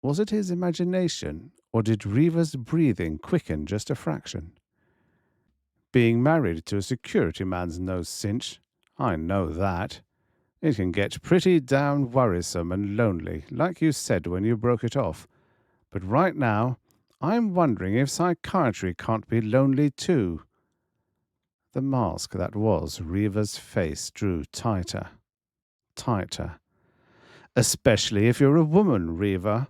Was it his imagination, or did Reva's breathing quicken just a fraction? "Being married to a security man's no cinch. I know that. It can get pretty damn worrisome and lonely, like you said when you broke it off. But right now, I'm wondering if psychiatry can't be lonely too." The mask that was Reva's face drew tighter, tighter. "Especially if you're a woman, Reva.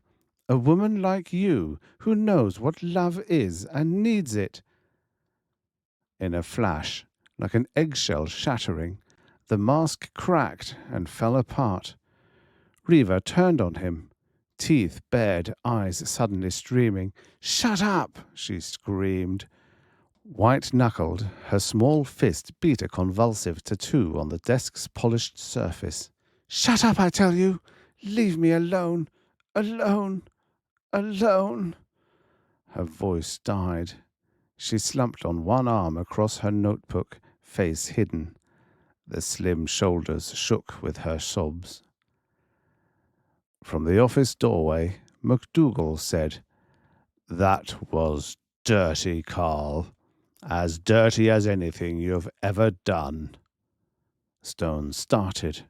A woman like you, who knows what love is and needs it." In a flash, like an eggshell shattering, the mask cracked and fell apart. Reva turned on him, teeth bared, eyes suddenly streaming. "Shut up!" she screamed. White-knuckled, her small fist beat a convulsive tattoo on the desk's polished surface. "Shut up, I tell you! Leave me alone! Alone! Alone!" Her voice died. She slumped on one arm across her notebook, face hidden. The slim shoulders shook with her sobs. From the office doorway, MacDougall said, "That was dirty, Carl. As dirty as anything you've ever done." Stone started.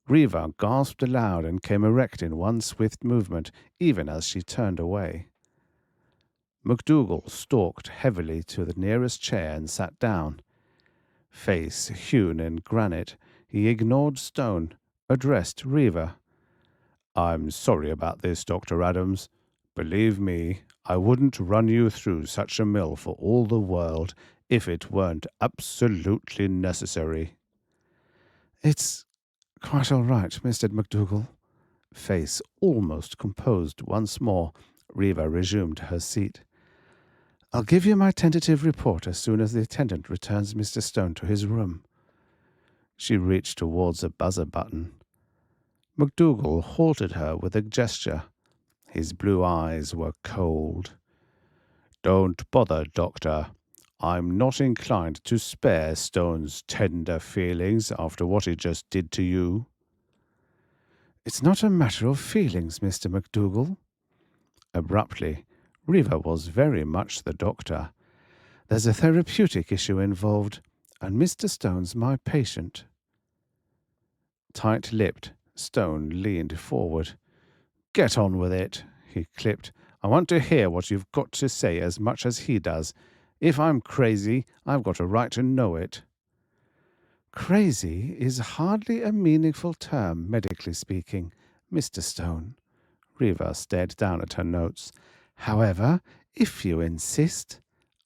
Reva gasped aloud and came erect in one swift movement, even as she turned away. MacDougall stalked heavily to the nearest chair and sat down. Face hewn in granite, he ignored Stone, addressed Reva. "I'm sorry about this, Dr. Adams. Believe me, I wouldn't run you through such a mill for all the world if it weren't absolutely necessary." "It's quite all right, Mr. MacDougall." Face almost composed once more, Reva resumed her seat. "I'll give you my tentative report as soon as the attendant returns Mr. Stone to his room." She reached towards a buzzer button. MacDougall halted her with a gesture. His blue eyes were cold. "Don't bother, Doctor. I'm not inclined to spare Stone's tender feelings after what he just did to you." "It's not a matter of feelings, Mr. MacDougall." Abruptly, Reva was very much the doctor. "There's a therapeutic issue involved, and Mr. Stone's my patient." Tight-lipped, Stone leaned forward. "Get on with it," he clipped. "I want to hear what you've got to say as much as he does. If I'm crazy, I've got a right to know it." "Crazy is hardly a meaningful term, medically speaking, Mr. Stone." Reva stared down at her notes. "However, if you insist—"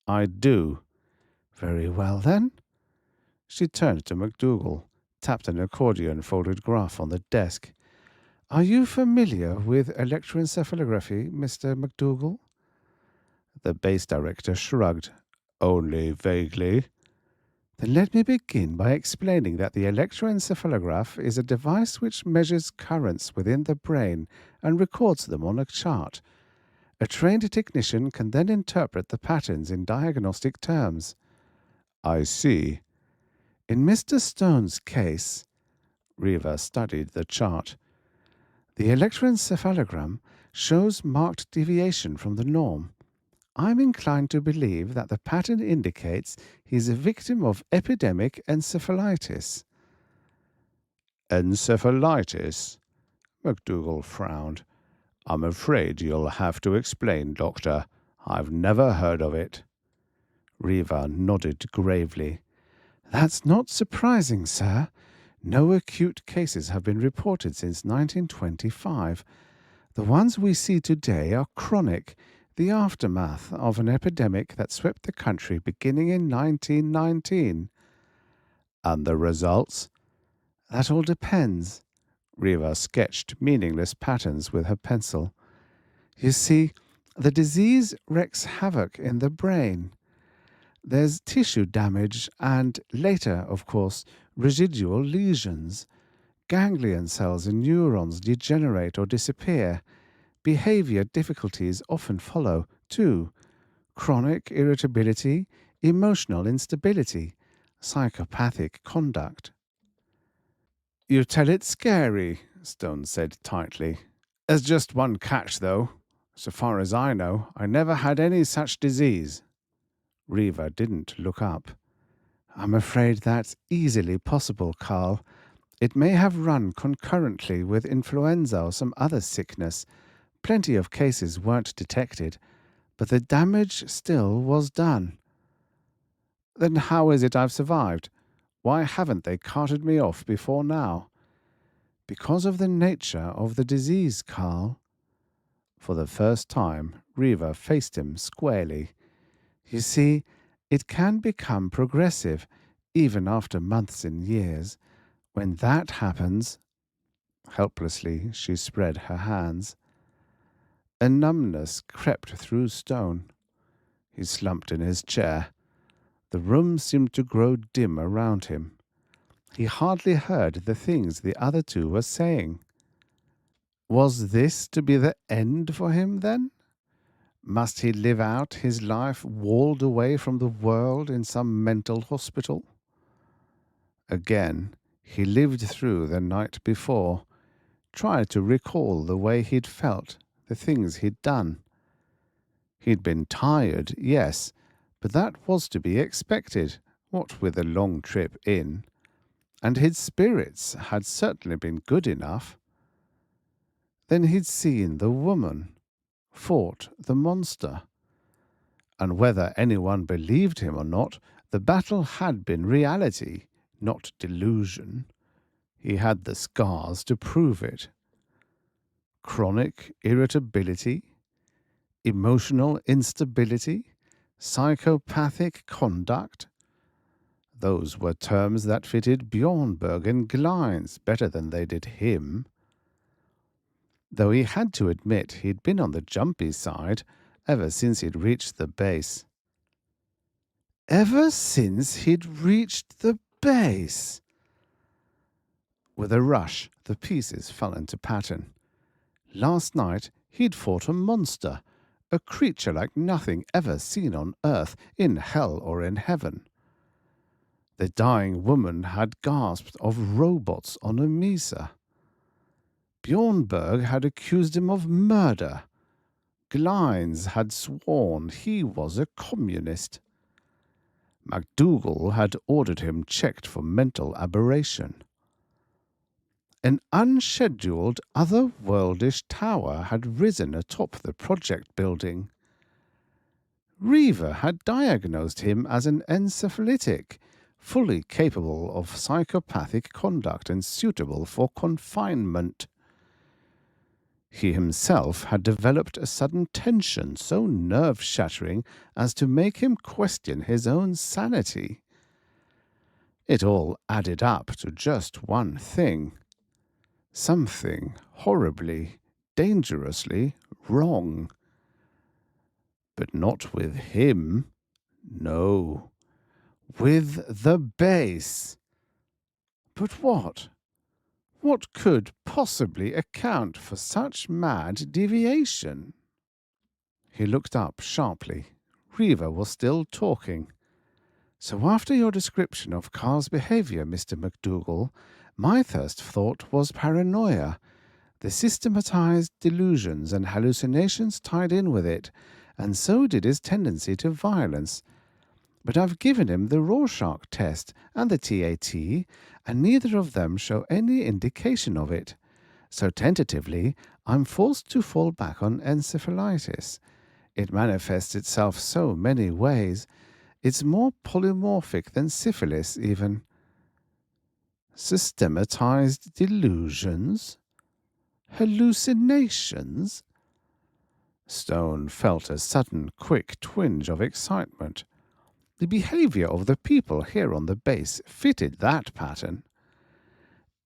"I do." "Very well, then." She turned to MacDougall, tapped an accordion-folded graph on the desk. "Are you familiar with electroencephalography, Mr. MacDougall?" The base director shrugged. "Only vaguely." "Then let me begin by explaining that the electroencephalograph is a device which measures currents within the brain and records them on a chart. A trained technician can then interpret the patterns in diagnostic terms." "I see." "In Mr. Stone's case," Reva studied the chart, "the electroencephalogram shows marked deviation from the norm. I'm inclined to believe that the pattern indicates he's a victim of epidemic encephalitis." "Encephalitis?" MacDougall frowned. "I'm afraid you'll have to explain, Doctor. I've never heard of it." Reva nodded gravely. "That's not surprising, sir. No acute cases have been reported since 1925. The ones we see today are chronic, the aftermath of an epidemic that swept the country beginning in 1919. "And the results?" "That all depends." Reva sketched meaningless patterns with her pencil. "You see, the disease wreaks havoc in the brain. There's tissue damage and, later, of course, residual lesions. Ganglion cells and neurons degenerate or disappear. Behavior difficulties often follow, too. Chronic irritability, emotional instability, psychopathic conduct." "You tell it scary," Stone said tightly. "There's just one catch, though. So far as I know, I never had any such disease." Reva didn't look up. "I'm afraid that's easily possible, Carl. It may have run concurrently with influenza or some other sickness. Plenty of cases weren't detected, but the damage still was done." "Then how is it I've survived? Why haven't they carted me off before now?" "Because of the nature of the disease, Carl." For the first time, Reva faced him squarely. "You see, it can become progressive, even after months and years. When that happens—" Helplessly, she spread her hands. A numbness crept through Stone. He slumped in his chair. The room seemed to grow dim around him. He hardly heard the things the other two were saying. Was this to be the end for him, then? Must he live out his life walled away from the world in some mental hospital? Again, he lived through the night before, tried to recall the way he'd felt, the things he'd done. He'd been tired, yes, but that was to be expected, what with a long trip in, and his spirits had certainly been good enough. Then he'd seen the woman, fought the monster. And whether anyone believed him or not, the battle had been reality, not delusion. He had the scars to prove it. Chronic irritability, emotional instability, psychopathic conduct. Those were terms that fitted Bjornberg and Glines better than they did him. Though he had to admit he'd been on the jumpy side ever since he'd reached the base. Ever since he'd reached the base. With a rush, the pieces fell into pattern. Last night, he'd fought a monster, a creature like nothing ever seen on earth, in hell or in heaven. The dying woman had gasped of robots on a Mesa. Bjornberg had accused him of murder. Glines had sworn he was a communist. MacDougall had ordered him checked for mental aberration. An unscheduled, otherworldish tower had risen atop the project building. Reaver had diagnosed him as an encephalitic, fully capable of psychopathic conduct and suitable for confinement. He himself had developed a sudden tension so nerve-shattering as to make him question his own sanity. It all added up to just one thing. Something horribly, dangerously wrong. But not with him. No. With the base. But what? What could possibly account for such mad deviation? He looked up sharply. Reaver was still talking. So after your description of Carl's behavior, Mr. MacDougall, my first thought was paranoia, the systematized delusions and hallucinations tied in with it, and so did his tendency to violence. But I've given him the Rorschach test and the TAT, and neither of them show any indication of it. So tentatively, I'm forced to fall back on encephalitis. It manifests itself so many ways. It's more polymorphic than syphilis, even. Systematized delusions? Hallucinations? Stone felt a sudden, quick twinge of excitement. The behavior of the people here on the base fitted that pattern.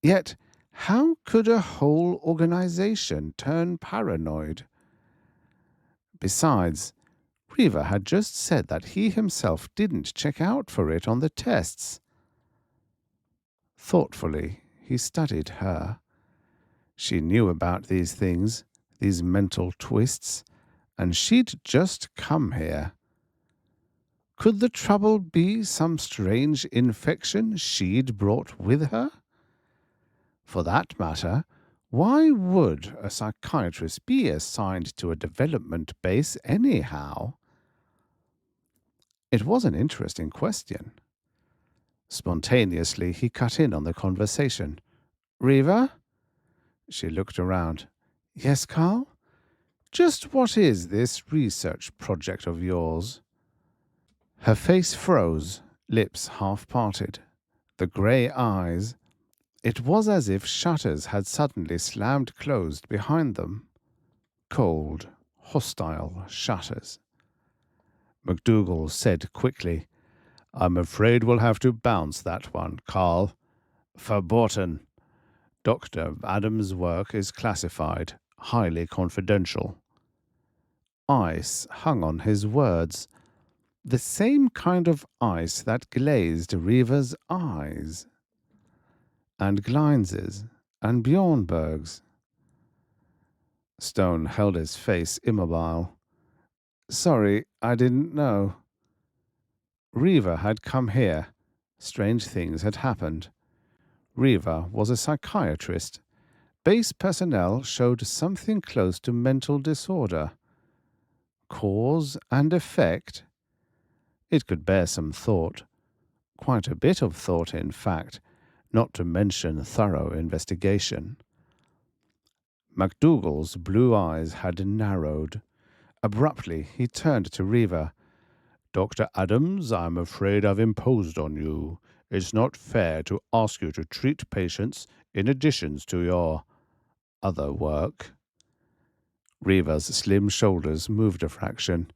Yet, how could a whole organization turn paranoid? Besides, Reaver had just said that he himself didn't check out for it on the tests. Thoughtfully, he studied her. She knew about these things, these mental twists, and she'd just come here. Could the trouble be some strange infection she'd brought with her? For that matter, why would a psychiatrist be assigned to a development base anyhow? It was an interesting question. Spontaneously, he cut in on the conversation. Reaver? She looked around. Yes, Carl? Just what is this research project of yours? Her face froze, lips half parted. The grey eyes. It was as if shutters had suddenly slammed closed behind them. Cold, hostile shutters. MacDougall said quickly, I'm afraid we'll have to bounce that one, Carl. Verboten. Dr. Adams' work is classified, highly confidential. Ice hung on his words. The same kind of ice that glazed Reaver's eyes. And Glines's, and Bjornberg's. Stone held his face immobile. Sorry, I didn't know. Reva had come here. Strange things had happened. Reva was a psychiatrist. Base personnel showed something close to mental disorder. Cause and effect? It could bear some thought. Quite a bit of thought, in fact, not to mention thorough investigation. MacDougall's blue eyes had narrowed. Abruptly, he turned to Reva. Dr. Adams, I'm afraid I've imposed on you. It's not fair to ask you to treat patients in addition to your other work. Reva's slim shoulders moved a fraction.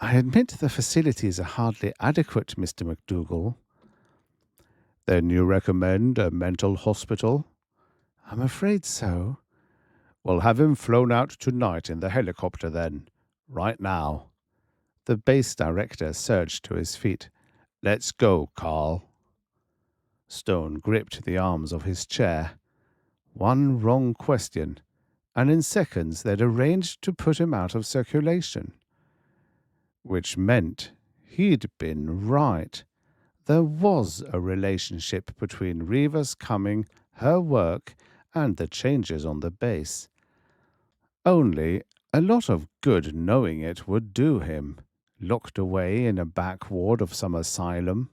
I admit the facilities are hardly adequate, Mr. MacDougall. Then you recommend a mental hospital? I'm afraid so. We'll have him flown out tonight in the helicopter then. Right now. The base director surged to his feet. Let's go, Carl. Stone gripped the arms of his chair. One wrong question, and in seconds they'd arranged to put him out of circulation. Which meant he'd been right. There was a relationship between Reva's coming, her work, and the changes on the base. Only a lot of good knowing it would do him, locked away in a back ward of some asylum.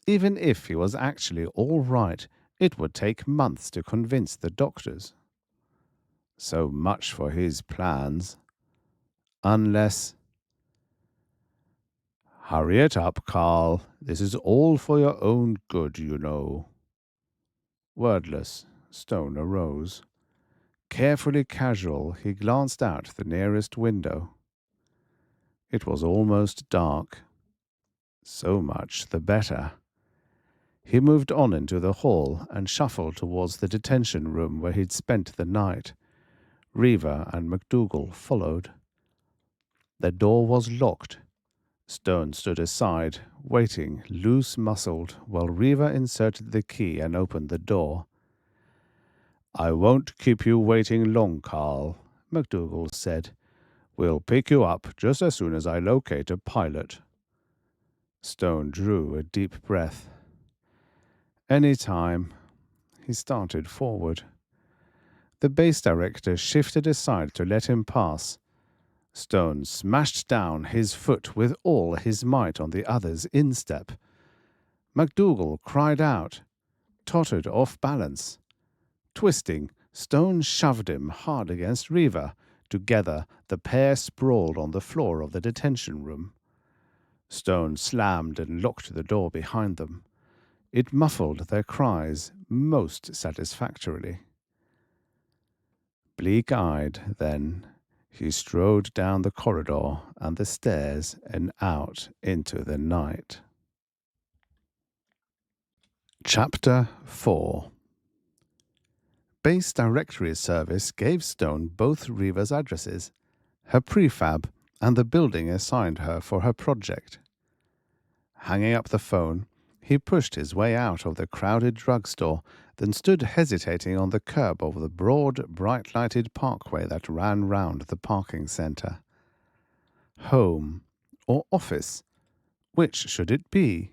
Even if he was actually all right, it would take months to convince the doctors. So much for his plans. Unless... Hurry it up, Carl. This is all for your own good, you know. Wordless, Stone arose. Carefully casual, he glanced out the nearest window. It was almost dark. So much the better. He moved on into the hall and shuffled towards the detention room where he'd spent the night. Reva and MacDougall followed. The door was locked. Stone stood aside, waiting, loose-muscled, while Reva inserted the key and opened the door. I won't keep you waiting long, Carl, MacDougall said. We'll pick you up just as soon as I locate a pilot. Stone drew a deep breath. Any time. He started forward. The base director shifted aside to let him pass. Stone smashed down his foot with all his might on the other's instep. MacDougall cried out, tottered off balance. Twisting, Stone shoved him hard against Reva. Together, the pair sprawled on the floor of the detention room. Stone slammed and locked the door behind them. It muffled their cries most satisfactorily. Bleak-eyed, then, he strode down the corridor and the stairs and out into the night. Chapter 4. Base Directory Service gave Stone both Reva's addresses, her prefab, and the building assigned her for her project. Hanging up the phone, he pushed his way out of the crowded drugstore, then stood hesitating on the curb of the broad, bright-lighted parkway that ran round the parking centre. Home or office? Which should it be?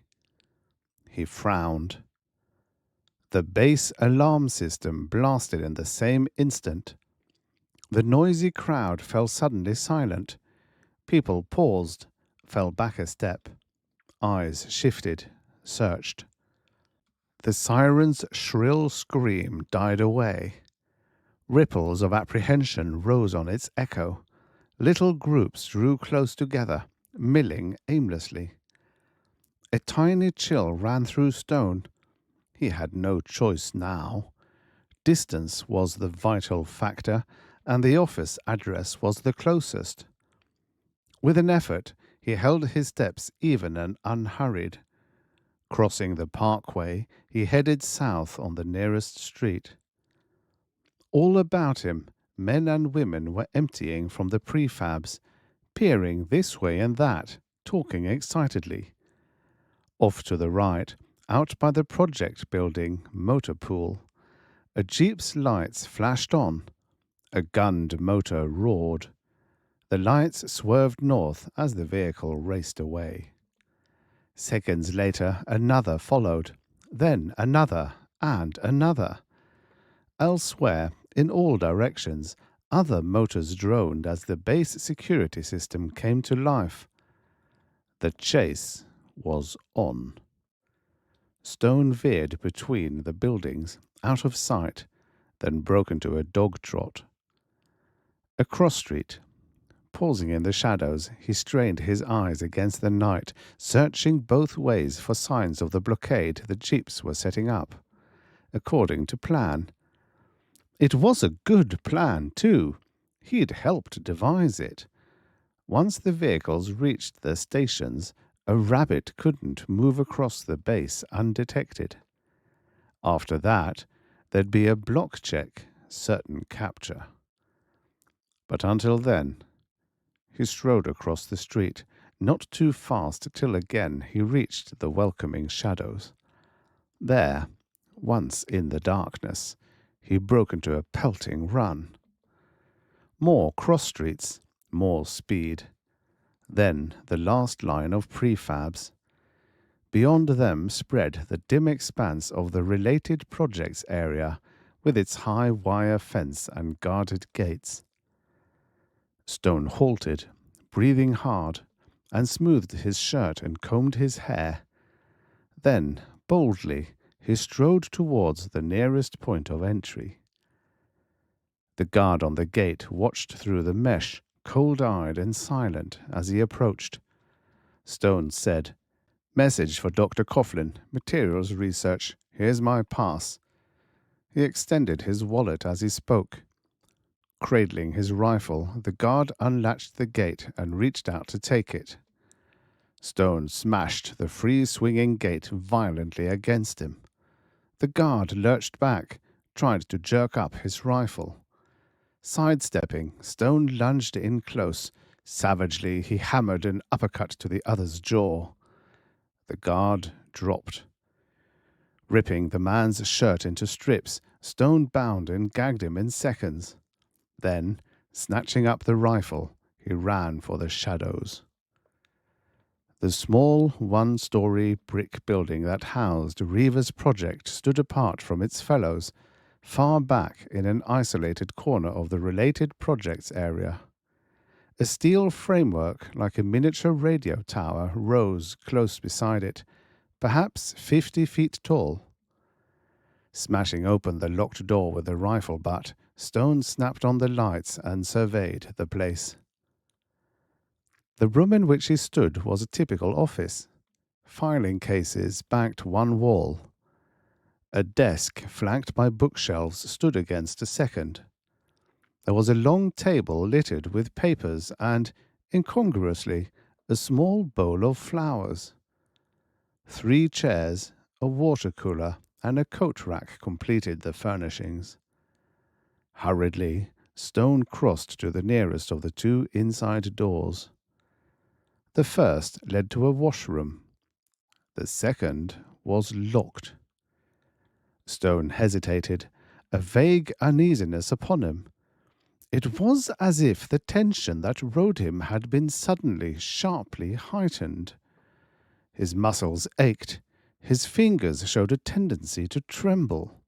He frowned. The base alarm system blasted in the same instant. The noisy crowd fell suddenly silent. People paused, fell back a step. Eyes shifted, searched. The siren's shrill scream died away. Ripples of apprehension rose on its echo. Little groups drew close together, milling aimlessly. A tiny chill ran through Stone. He had no choice now. Distance was the vital factor, and the office address was the closest. With an effort, he held his steps even and unhurried. Crossing the parkway, he headed south on the nearest street. All about him, men and women were emptying from the prefabs, peering this way and that, talking excitedly. Off to the right, out by the project building motor pool, a jeep's lights flashed on. A gunned motor roared. The lights swerved north as the vehicle raced away. Seconds later, another followed, then another and another. Elsewhere, in all directions, other motors droned as the base security system came to life. The chase was on. Stone veered between the buildings, out of sight, then broke into a dog trot. A cross street. Pausing in the shadows, he strained his eyes against the night, searching both ways for signs of the blockade the jeeps were setting up. According to plan. It was a good plan, too. He'd helped devise it. Once the vehicles reached their stations, a rabbit couldn't move across the base undetected. After that, there'd be a block check, certain capture. But until then, he strode across the street, not too fast till again he reached the welcoming shadows. There, once in the darkness, he broke into a pelting run. More cross streets, more speed. Then the last line of prefabs. Beyond them spread the dim expanse of the related projects area with its high wire fence and guarded gates. Stone halted, breathing hard, and smoothed his shirt and combed his hair. Then, boldly, he strode towards the nearest point of entry. The guard on the gate watched through the mesh, cold-eyed and silent, as he approached. Stone said, "Message for Dr. Coughlin, materials research. Here's my pass." He extended his wallet as he spoke. Cradling his rifle, the guard unlatched the gate and reached out to take it. Stone smashed the free-swinging gate violently against him. The guard lurched back, tried to jerk up his rifle. Sidestepping, Stone lunged in close. Savagely, he hammered an uppercut to the other's jaw. The guard dropped. Ripping the man's shirt into strips, Stone bound and gagged him in seconds. Then, snatching up the rifle, he ran for the shadows. The small, one-story brick building that housed Reaver's project stood apart from its fellows, far back in an isolated corner of the related projects area. A steel framework like a miniature radio tower rose close beside it, perhaps 50 feet tall. Smashing open the locked door with a rifle butt, Stone snapped on the lights and surveyed the place. The room in which he stood was a typical office. Filing cases banked one wall. A desk flanked by bookshelves stood against a second. There was a long table littered with papers and, incongruously, a small bowl of flowers. 3 chairs, a water cooler, and a coat rack completed the furnishings. Hurriedly, Stone crossed to the nearest of the 2 inside doors. The first led to a washroom. The second was locked. Stone hesitated, a vague uneasiness upon him. It was as if the tension that rode him had been suddenly, sharply heightened. His muscles ached. His fingers showed a tendency to tremble.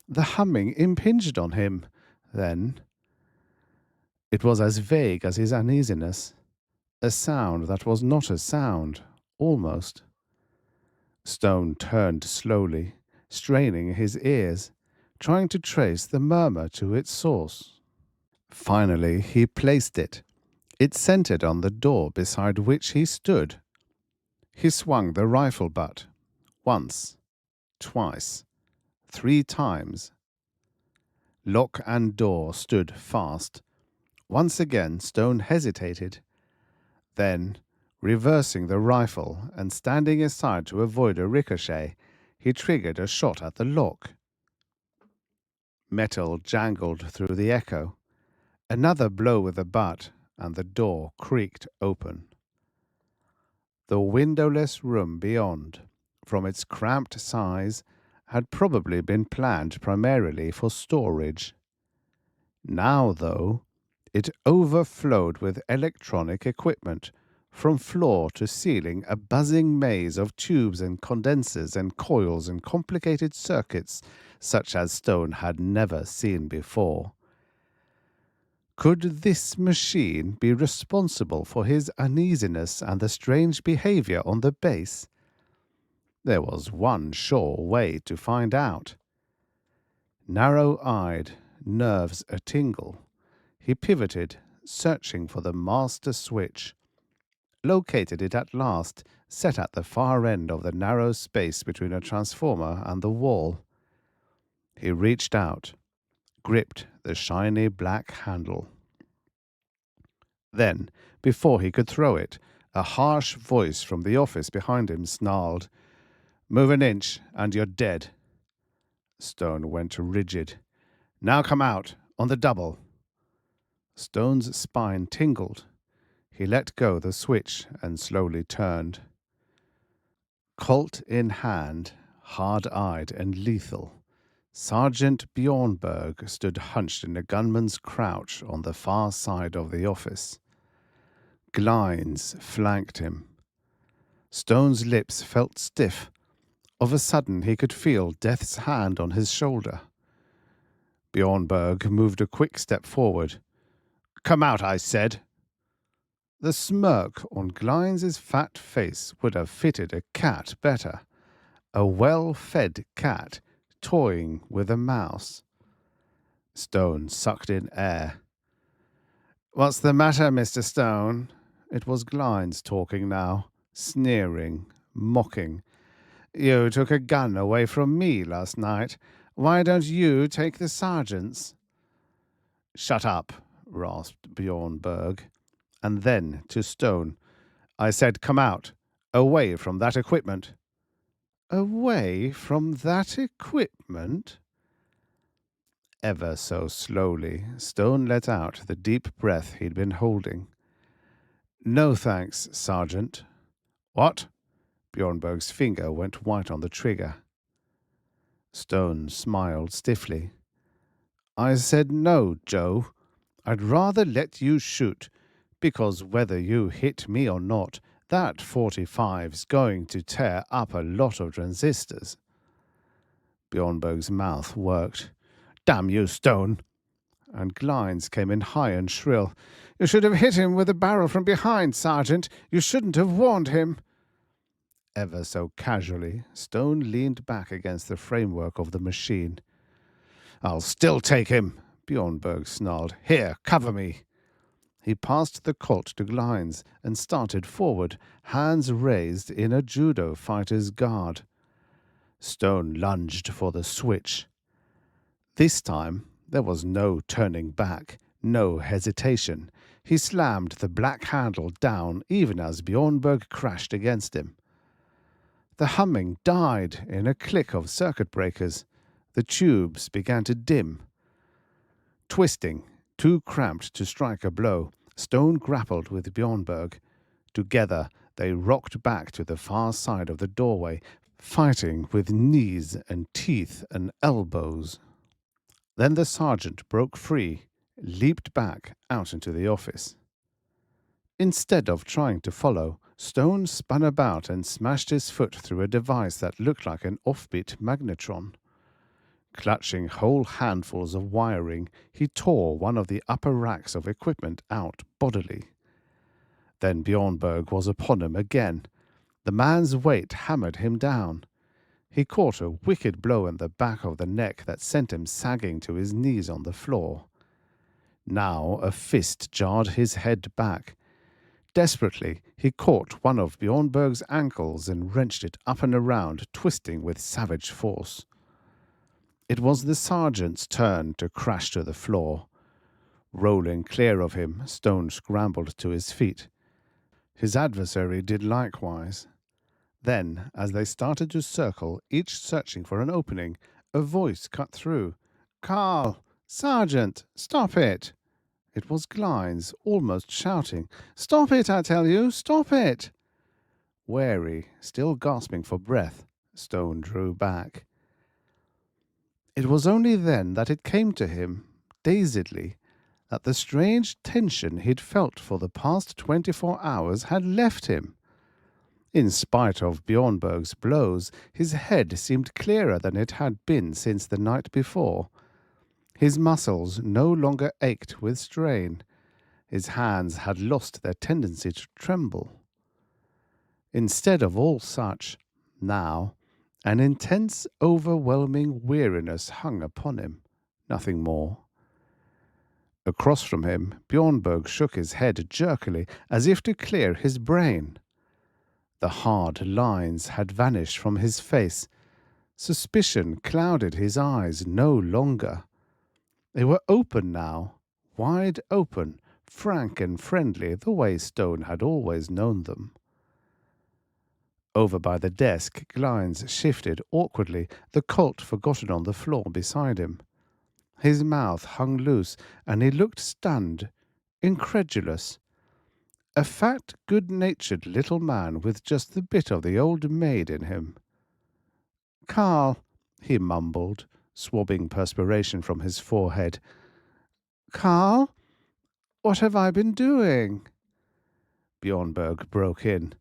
The humming impinged on him. Then, it was as vague as his uneasiness. A sound that was not a sound, almost. Stone turned slowly, straining his ears, trying to trace the murmur to its source. Finally, he placed it. It centered on the door beside which he stood. He swung the rifle butt. Once, twice, 3 times. Lock and door stood fast. Once again, Stone hesitated. Then, reversing the rifle and standing aside to avoid a ricochet, he triggered a shot at the lock. Metal jangled through the echo. Another blow with the butt, and the door creaked open. The windowless room beyond, from its cramped size, had probably been planned primarily for storage. Now, though, It overflowed with electronic equipment. From floor to ceiling, a buzzing maze of tubes and condensers and coils and complicated circuits such as Stone had never seen before. Could this machine be responsible for his uneasiness and the strange behavior on the base? There was one sure way to find out. Narrow-eyed, nerves a-tingle, he pivoted, searching for the master switch. Located it at last, set at the far end of the narrow space between a transformer and the wall. He reached out, gripped the shiny black handle. Then, before he could throw it, a harsh voice from the office behind him snarled, "Move an inch, and you're dead." Stone went rigid. "Now come out, on the double." Stone's spine tingled. He let go the switch and slowly turned. Colt in hand, hard-eyed and lethal, Sergeant Bjornberg stood hunched in a gunman's crouch on the far side of the office. Glines flanked him. Stone's lips felt stiff. Of a sudden he could feel Death's hand on his shoulder. Bjornberg moved a quick step forward. "Come out, I said." The smirk on Glines' fat face would have fitted a cat better. A well-fed cat toying with a mouse. Stone sucked in air. "What's the matter, Mr. Stone?" It was Glines talking now, sneering, mocking. "You took a gun away from me last night. Why don't you take the sergeant's?" "Shut up," rasped Bjornberg. And then, to Stone, "I said come out, away from that equipment." "Away from that equipment?" Ever so slowly, Stone let out the deep breath he'd been holding. "No thanks, Sergeant." "What?" Bjornberg's finger went white on the trigger. Stone smiled stiffly. "I said no, Joe. I'd rather let you shoot, because whether you hit me or not, that 45's going to tear up a lot of transistors." Bjornberg's mouth worked. "Damn you, Stone!" And Glines came in high and shrill. "You should have hit him with a barrel from behind, Sergeant. You shouldn't have warned him." Ever so casually, Stone leaned back against the framework of the machine. "I'll still take him," Bjornberg snarled. "Here, cover me." He passed the Colt to Glines and started forward, hands raised in a judo fighter's guard. Stone lunged for the switch. This time, there was no turning back, no hesitation. He slammed the black handle down even as Bjornberg crashed against him. The humming died in a click of circuit breakers. The tubes began to dim. Twisting, too cramped to strike a blow, Stone grappled with Bjornberg. Together, they rocked back to the far side of the doorway, fighting with knees and teeth and elbows. Then the sergeant broke free, leaped back out into the office. Instead of trying to follow, Stone spun about and smashed his foot through a device that looked like an offbeat magnetron. Clutching whole handfuls of wiring, he tore one of the upper racks of equipment out bodily. Then Bjornberg was upon him again. The man's weight hammered him down. He caught a wicked blow in the back of the neck that sent him sagging to his knees on the floor. Now a fist jarred his head back. Desperately, he caught one of Bjornberg's ankles and wrenched it up and around, twisting with savage force. It was the sergeant's turn to crash to the floor. Rolling clear of him, Stone scrambled to his feet. His adversary did likewise. Then, as they started to circle, each searching for an opening, a voice cut through. "Carl! Sergeant! Stop it!" It was Glines, almost shouting. "Stop it, I tell you! Stop it!" Wary, still gasping for breath, Stone drew back. It was only then that it came to him, dazedly, that the strange tension he'd felt for the past 24 hours had left him. In spite of Bjornberg's blows, his head seemed clearer than it had been since the night before. His muscles no longer ached with strain. His hands had lost their tendency to tremble. Instead of all such, now, an intense, overwhelming weariness hung upon him, nothing more. Across from him, Bjornberg shook his head jerkily, as if to clear his brain. The hard lines had vanished from his face. Suspicion clouded his eyes no longer. They were open now, wide open, frank and friendly, the way Stone had always known them. Over by the desk, Glines shifted awkwardly, the Colt forgotten on the floor beside him. His mouth hung loose, and he looked stunned, incredulous. A fat, good-natured little man with just the bit of the old maid in him. "Carl," he mumbled, swabbing perspiration from his forehead. "Carl, what have I been doing?" Bjornberg broke in.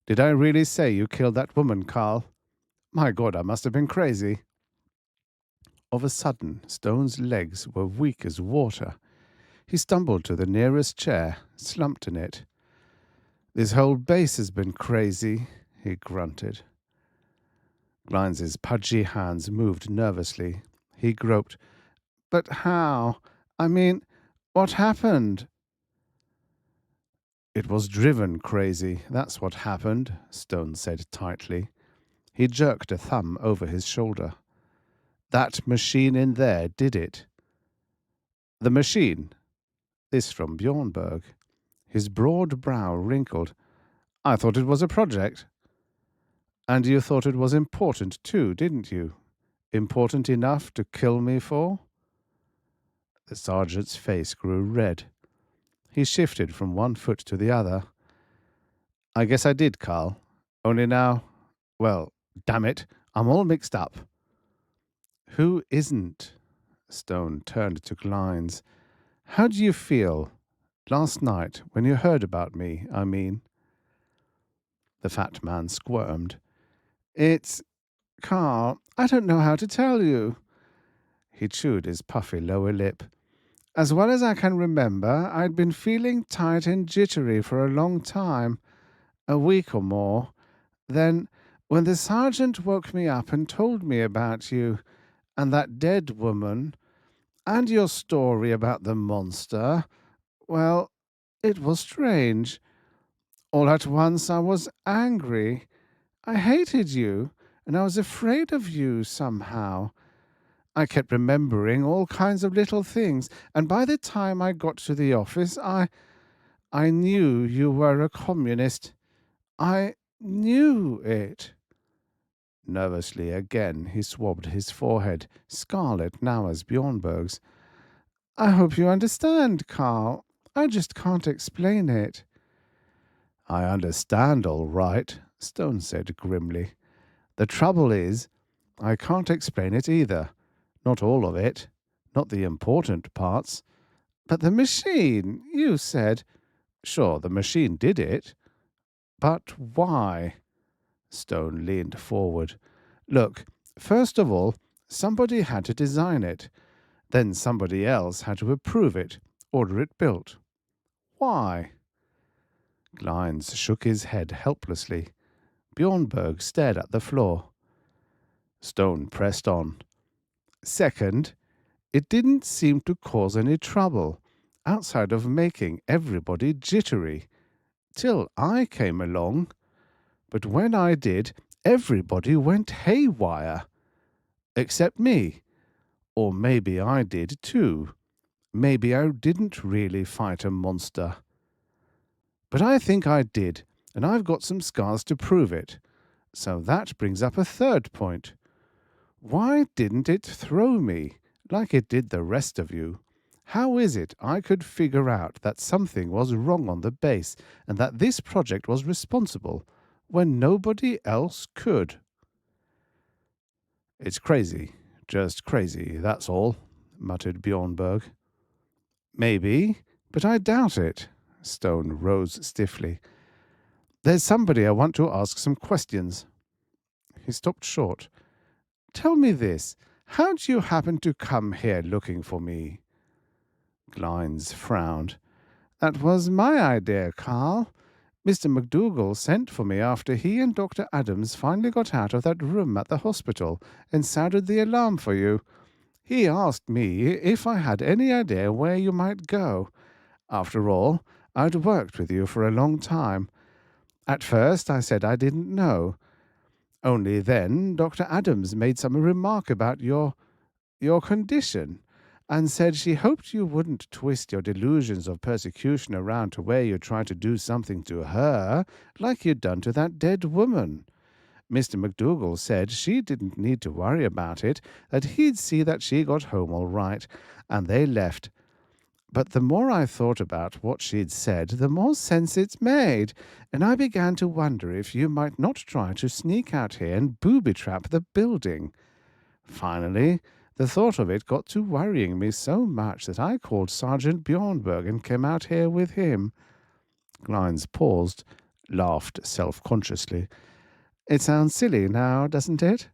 "Did I really say you killed that woman, Carl? My God, I must have been crazy." Of a sudden, Stone's legs were weak as water. He stumbled to the nearest chair, slumped in it. "This whole base has been crazy," he grunted. Glines's pudgy hands moved nervously. He groped. "But how? I mean, what happened?" "It was driven crazy, that's what happened," Stone said tightly. He jerked a thumb over his shoulder. "That machine in there did it." "The machine?" This from Bjornberg. His broad brow wrinkled. "I thought it was a project." "And you thought it was important too, didn't you? Important enough to kill me for?" The sergeant's face grew red. He shifted from one foot to the other. "I guess I did, Carl. Only now, well, damn it, I'm all mixed up." "Who isn't?" Stone turned to Glines. "How do you feel? Last night, when you heard about me, I mean." The fat man squirmed. "It's... Carl, I don't know how to tell you." He chewed his puffy lower lip. "As well as I can remember, I'd been feeling tight and jittery for a long time, a week or more. Then, when the sergeant woke me up and told me about you, and that dead woman, and your story about the monster, well, it was strange. All at once I was angry. I hated you, and I was afraid of you somehow. I kept remembering all kinds of little things, and by the time I got to the office, I knew you were a communist. I knew it." Nervously again, he swabbed his forehead, scarlet now as Bjornberg's. "I hope you understand, Carl. I just can't explain it." "I understand all right," Stone said grimly. "The trouble is, I can't explain it either. Not all of it. Not the important parts. But the machine, you said—" "Sure, the machine did it. But why?" Stone leaned forward. "Look, first of all, somebody had to design it. Then somebody else had to approve it, order it built. Why?" Glines shook his head helplessly. Bjornberg stared at the floor. Stone pressed on. "Second, it didn't seem to cause any trouble, outside of making everybody jittery, till I came along. But when I did, everybody went haywire. Except me. Or maybe I did too. Maybe I didn't really fight a monster. But I think I did, and I've got some scars to prove it. So that brings up a third point. Why didn't it throw me, like it did the rest of you? How is it I could figure out that something was wrong on the base and that this project was responsible when nobody else could?" "It's crazy, just crazy, that's all," muttered Bjornberg. Maybe, but I doubt it. Stone rose stiffly. There's somebody I want to ask some questions. He stopped short. Tell me this. How'd you happen to come here looking for me? Glines frowned. That was my idea, Carl. Mr. McDougall sent for me after he and Dr. Adams finally got out of that room at the hospital and sounded the alarm for you. He asked me if I had any idea where you might go. After all, I'd worked with you for a long time. At first I said I didn't know. Only then Dr. Adams made some remark about your condition, and said she hoped you wouldn't twist your delusions of persecution around to where you try to do something to her, like you'd done to that dead woman. Mr. McDougall said she didn't need to worry about it, that he'd see that she got home all right, and they left. But the more I thought about what she'd said, the more sense it's made, and I began to wonder if you might not try to sneak out here and booby-trap the building. Finally, the thought of it got to worrying me so much that I called Sergeant Bjornberg and came out here with him. Glines paused, laughed self-consciously. It sounds silly now, doesn't it?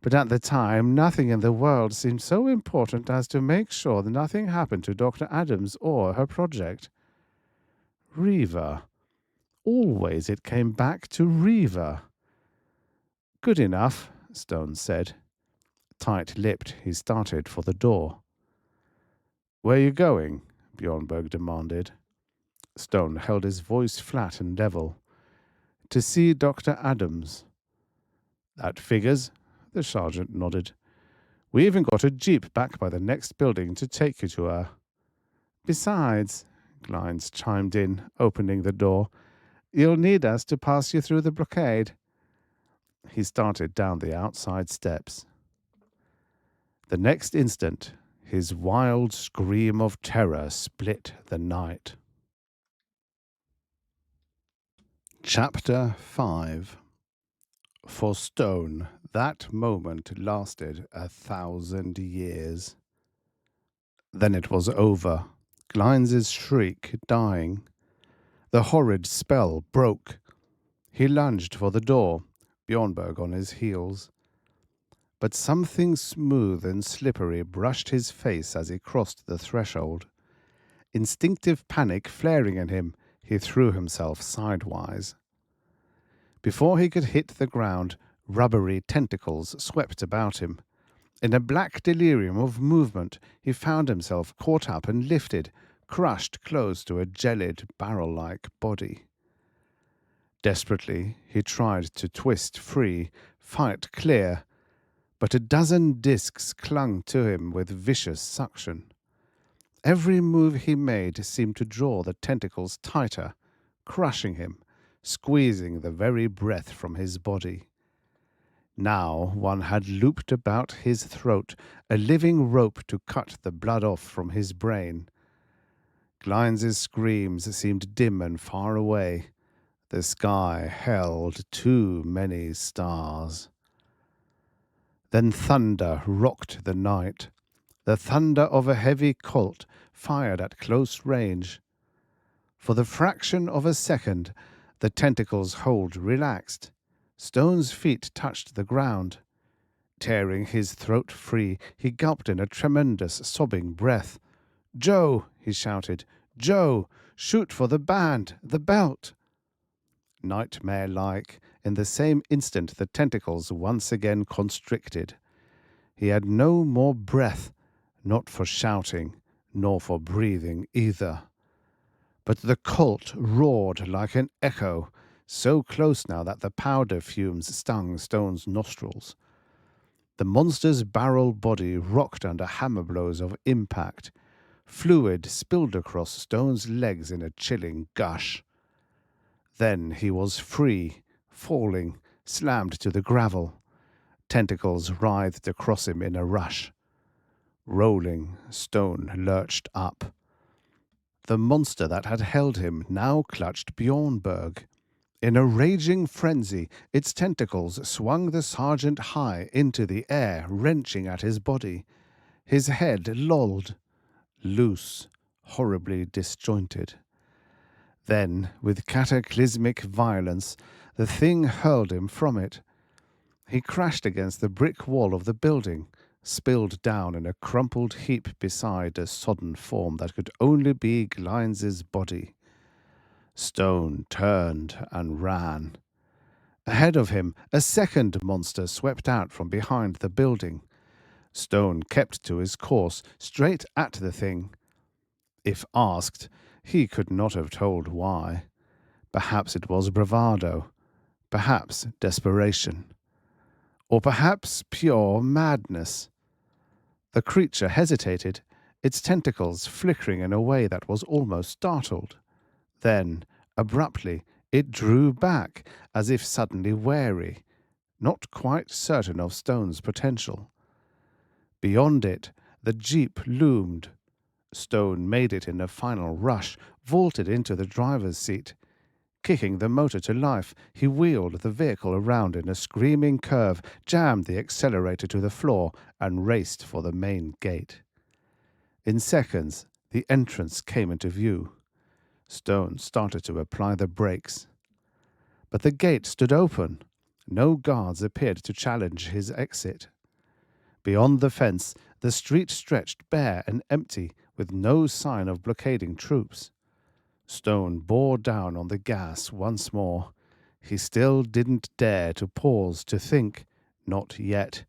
But at the time, nothing in the world seemed so important as to make sure that nothing happened to Dr. Adams or her project. Reva. Always it came back to Reva. Good enough, Stone said. Tight-lipped, he started for the door. Where are you going? Bjornberg demanded. Stone held his voice flat and level. To see Dr. Adams. That figures, the sergeant nodded. We even got a jeep back by the next building to take you to her. Besides, Glines chimed in, opening the door, you'll need us to pass you through the blockade. He started down the outside steps. The next instant, his wild scream of terror split the night. Chapter 5. For Stone, that moment lasted 1,000 years. Then it was over. Glines' shriek dying. The horrid spell broke. He lunged for the door, Bjornberg on his heels. But something smooth and slippery brushed his face as he crossed the threshold. Instinctive panic flaring in him, he threw himself sidewise. Before he could hit the ground, rubbery tentacles swept about him. In a black delirium of movement, he found himself caught up and lifted, crushed close to a gelid, barrel-like body. Desperately, he tried to twist free, fight clear, but a dozen discs clung to him with vicious suction. Every move he made seemed to draw the tentacles tighter, crushing him, squeezing the very breath from his body. Now one had looped about his throat, a living rope to cut the blood off from his brain. Glines' screams seemed dim and far away. The sky held too many stars. Then thunder rocked the night, the thunder of a heavy Colt fired at close range. For the fraction of a second, the tentacles' hold relaxed. Stone's feet touched the ground. Tearing his throat free, he gulped in a tremendous, sobbing breath. "Joe!" he shouted. "Joe! Shoot for the band! The belt!" Nightmare-like, in the same instant the tentacles once again constricted. He had no more breath, not for shouting, nor for breathing either. But the Colt roared like an echo, so close now that the powder fumes stung Stone's nostrils. The monster's barrel body rocked under hammer blows of impact. Fluid spilled across Stone's legs in a chilling gush. Then he was free, falling, slammed to the gravel. Tentacles writhed across him in a rush. Rolling, Stone lurched up. The monster that had held him now clutched Bjornberg. In a raging frenzy, its tentacles swung the sergeant high into the air, wrenching at his body. His head lolled, loose, horribly disjointed. Then, with cataclysmic violence, the thing hurled him from it. He crashed against the brick wall of the building, spilled down in a crumpled heap beside a sodden form that could only be Glynes's body. Stone turned and ran. Ahead of him, a second monster swept out from behind the building. Stone kept to his course, straight at the thing. If asked, he could not have told why. Perhaps it was bravado, perhaps desperation, or perhaps pure madness. The creature hesitated, its tentacles flickering in a way that was almost startled. Then, abruptly, it drew back, as if suddenly wary, not quite certain of Stone's potential. Beyond it, the jeep loomed. Stone made it in a final rush, vaulted into the driver's seat. Kicking the motor to life, he wheeled the vehicle around in a screaming curve, jammed the accelerator to the floor, and raced for the main gate. In seconds, the entrance came into view. Stone started to apply the brakes. But the gate stood open. No guards appeared to challenge his exit. Beyond the fence, the street stretched bare and empty, with no sign of blockading troops. Stone bore down on the gas once more. He still didn't dare to pause to think. Not yet.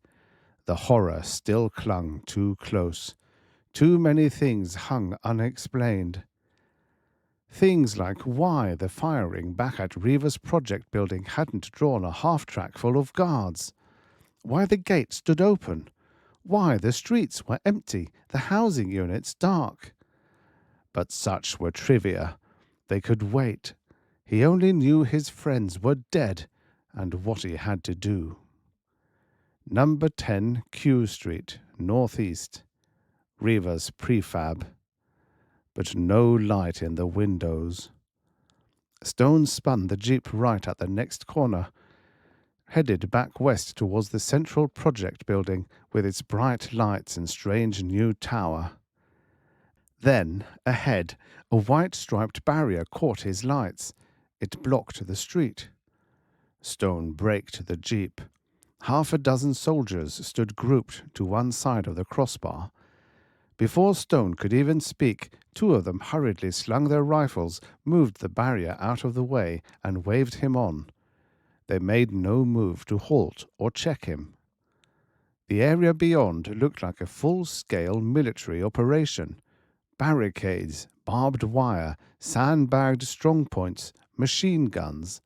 The horror still clung too close. Too many things hung unexplained. Things like why the firing back at Reaver's project building hadn't drawn a half-track full of guards. Why the gate stood open. Why the streets were empty, the housing units dark. But such were trivia. They could wait. He only knew his friends were dead and what he had to do. Number 10 Q Street, northeast. Reaver's prefab. But no light in the windows. Stone spun the jeep right at the next corner, headed back west towards the central project building with its bright lights and strange new tower. Then, ahead, a white-striped barrier caught his lights. It blocked the street. Stone braked the jeep. Half a dozen soldiers stood grouped to one side of the crossbar. Before Stone could even speak, two of them hurriedly slung their rifles, moved the barrier out of the way, and waved him on. They made no move to halt or check him. The area beyond looked like a full-scale military operation. Barricades, barbed wire, sandbagged strongpoints, machine guns.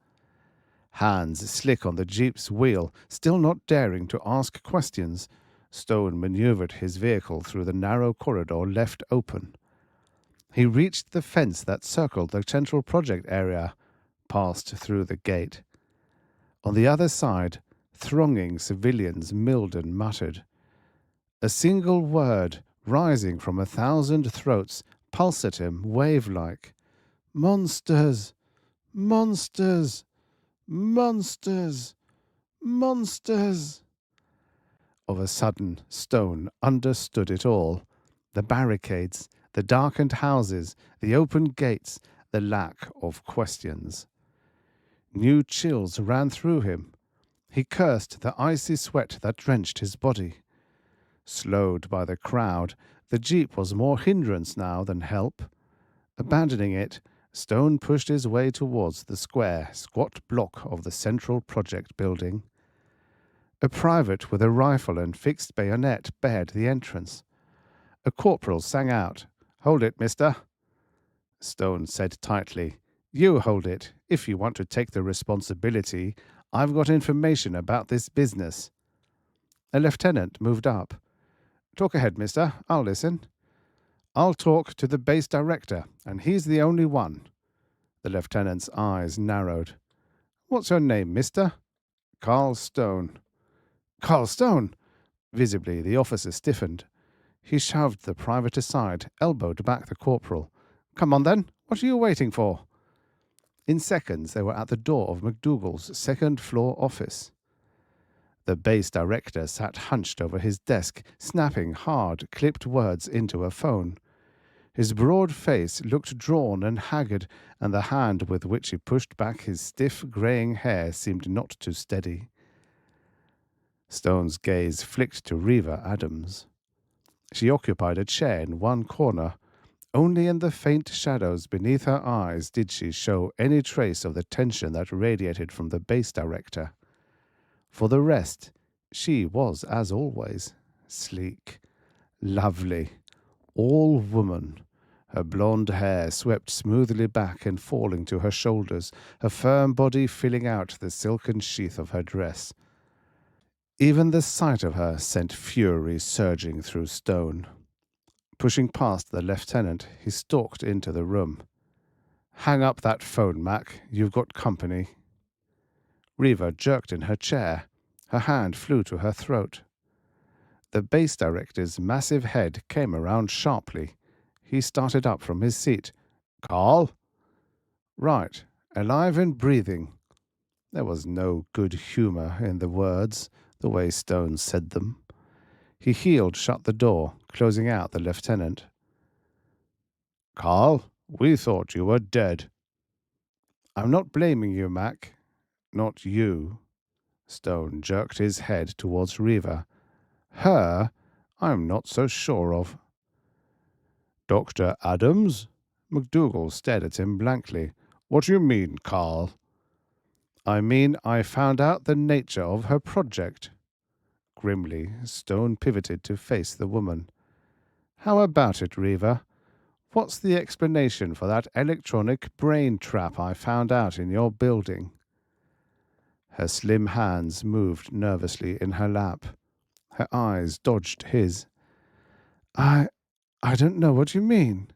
Hands slick on the jeep's wheel, still not daring to ask questions, Stone maneuvered his vehicle through the narrow corridor left open. He reached the fence that circled the central project area, passed through the gate. On the other side, thronging civilians milled and muttered. A single word, rising from 1,000 throats, pulsed at him wave-like. Monsters! Monsters! Monsters! Monsters! Of a sudden, Stone understood it all. The barricades, the darkened houses, the open gates, the lack of questions. New chills ran through him. He cursed the icy sweat that drenched his body. Slowed by the crowd, the jeep was more hindrance now than help. Abandoning it, Stone pushed his way towards the square, squat block of the central project building. A private with a rifle and fixed bayonet barred the entrance. A corporal sang out, "Hold it, mister." Stone said tightly, "You hold it, if you want to take the responsibility. I've got information about this business." A lieutenant moved up. "Talk ahead, mister. I'll listen." "I'll talk to the base director, and he's the only one." The lieutenant's eyes narrowed. "What's your name, mister?" "Carl Stone." "Carl Stone!" Visibly, the officer stiffened. He shoved the private aside, elbowed back the corporal. "Come on, then. What are you waiting for?" In seconds, they were at the door of McDougal's second-floor office. The base director sat hunched over his desk, snapping hard, clipped words into a phone. His broad face looked drawn and haggard, and the hand with which he pushed back his stiff, greying hair seemed not too steady. Stone's gaze flicked to Reva Adams. She occupied a chair in one corner. Only in the faint shadows beneath her eyes did she show any trace of the tension that radiated from the base director. For the rest, she was, as always, sleek, lovely, all woman. Her blonde hair swept smoothly back and falling to her shoulders, her firm body filling out the silken sheath of her dress. Even the sight of her sent fury surging through Stone. Pushing past the lieutenant, he stalked into the room. "Hang up that phone, Mac. You've got company." Reva jerked in her chair. Her hand flew to her throat. The base director's massive head came around sharply. He started up from his seat. "Carl?" "Right. Alive and breathing." There was no good humour in the words, the way Stone said them. He heeled shut the door, closing out the lieutenant. "Carl, we thought you were dead." "I'm not blaming you, Mac. Not you." Stone jerked his head towards Reva. "Her, I'm not so sure of." "Dr. Adams?" McDougal stared at him blankly. "What do you mean, Carl?" "I mean I found out the nature of her project." Grimly, Stone pivoted to face the woman. "How about it, Reva? What's the explanation for that electronic brain trap I found out in your building?" Her slim hands moved nervously in her lap. Her eyes dodged his. I don't know what you mean."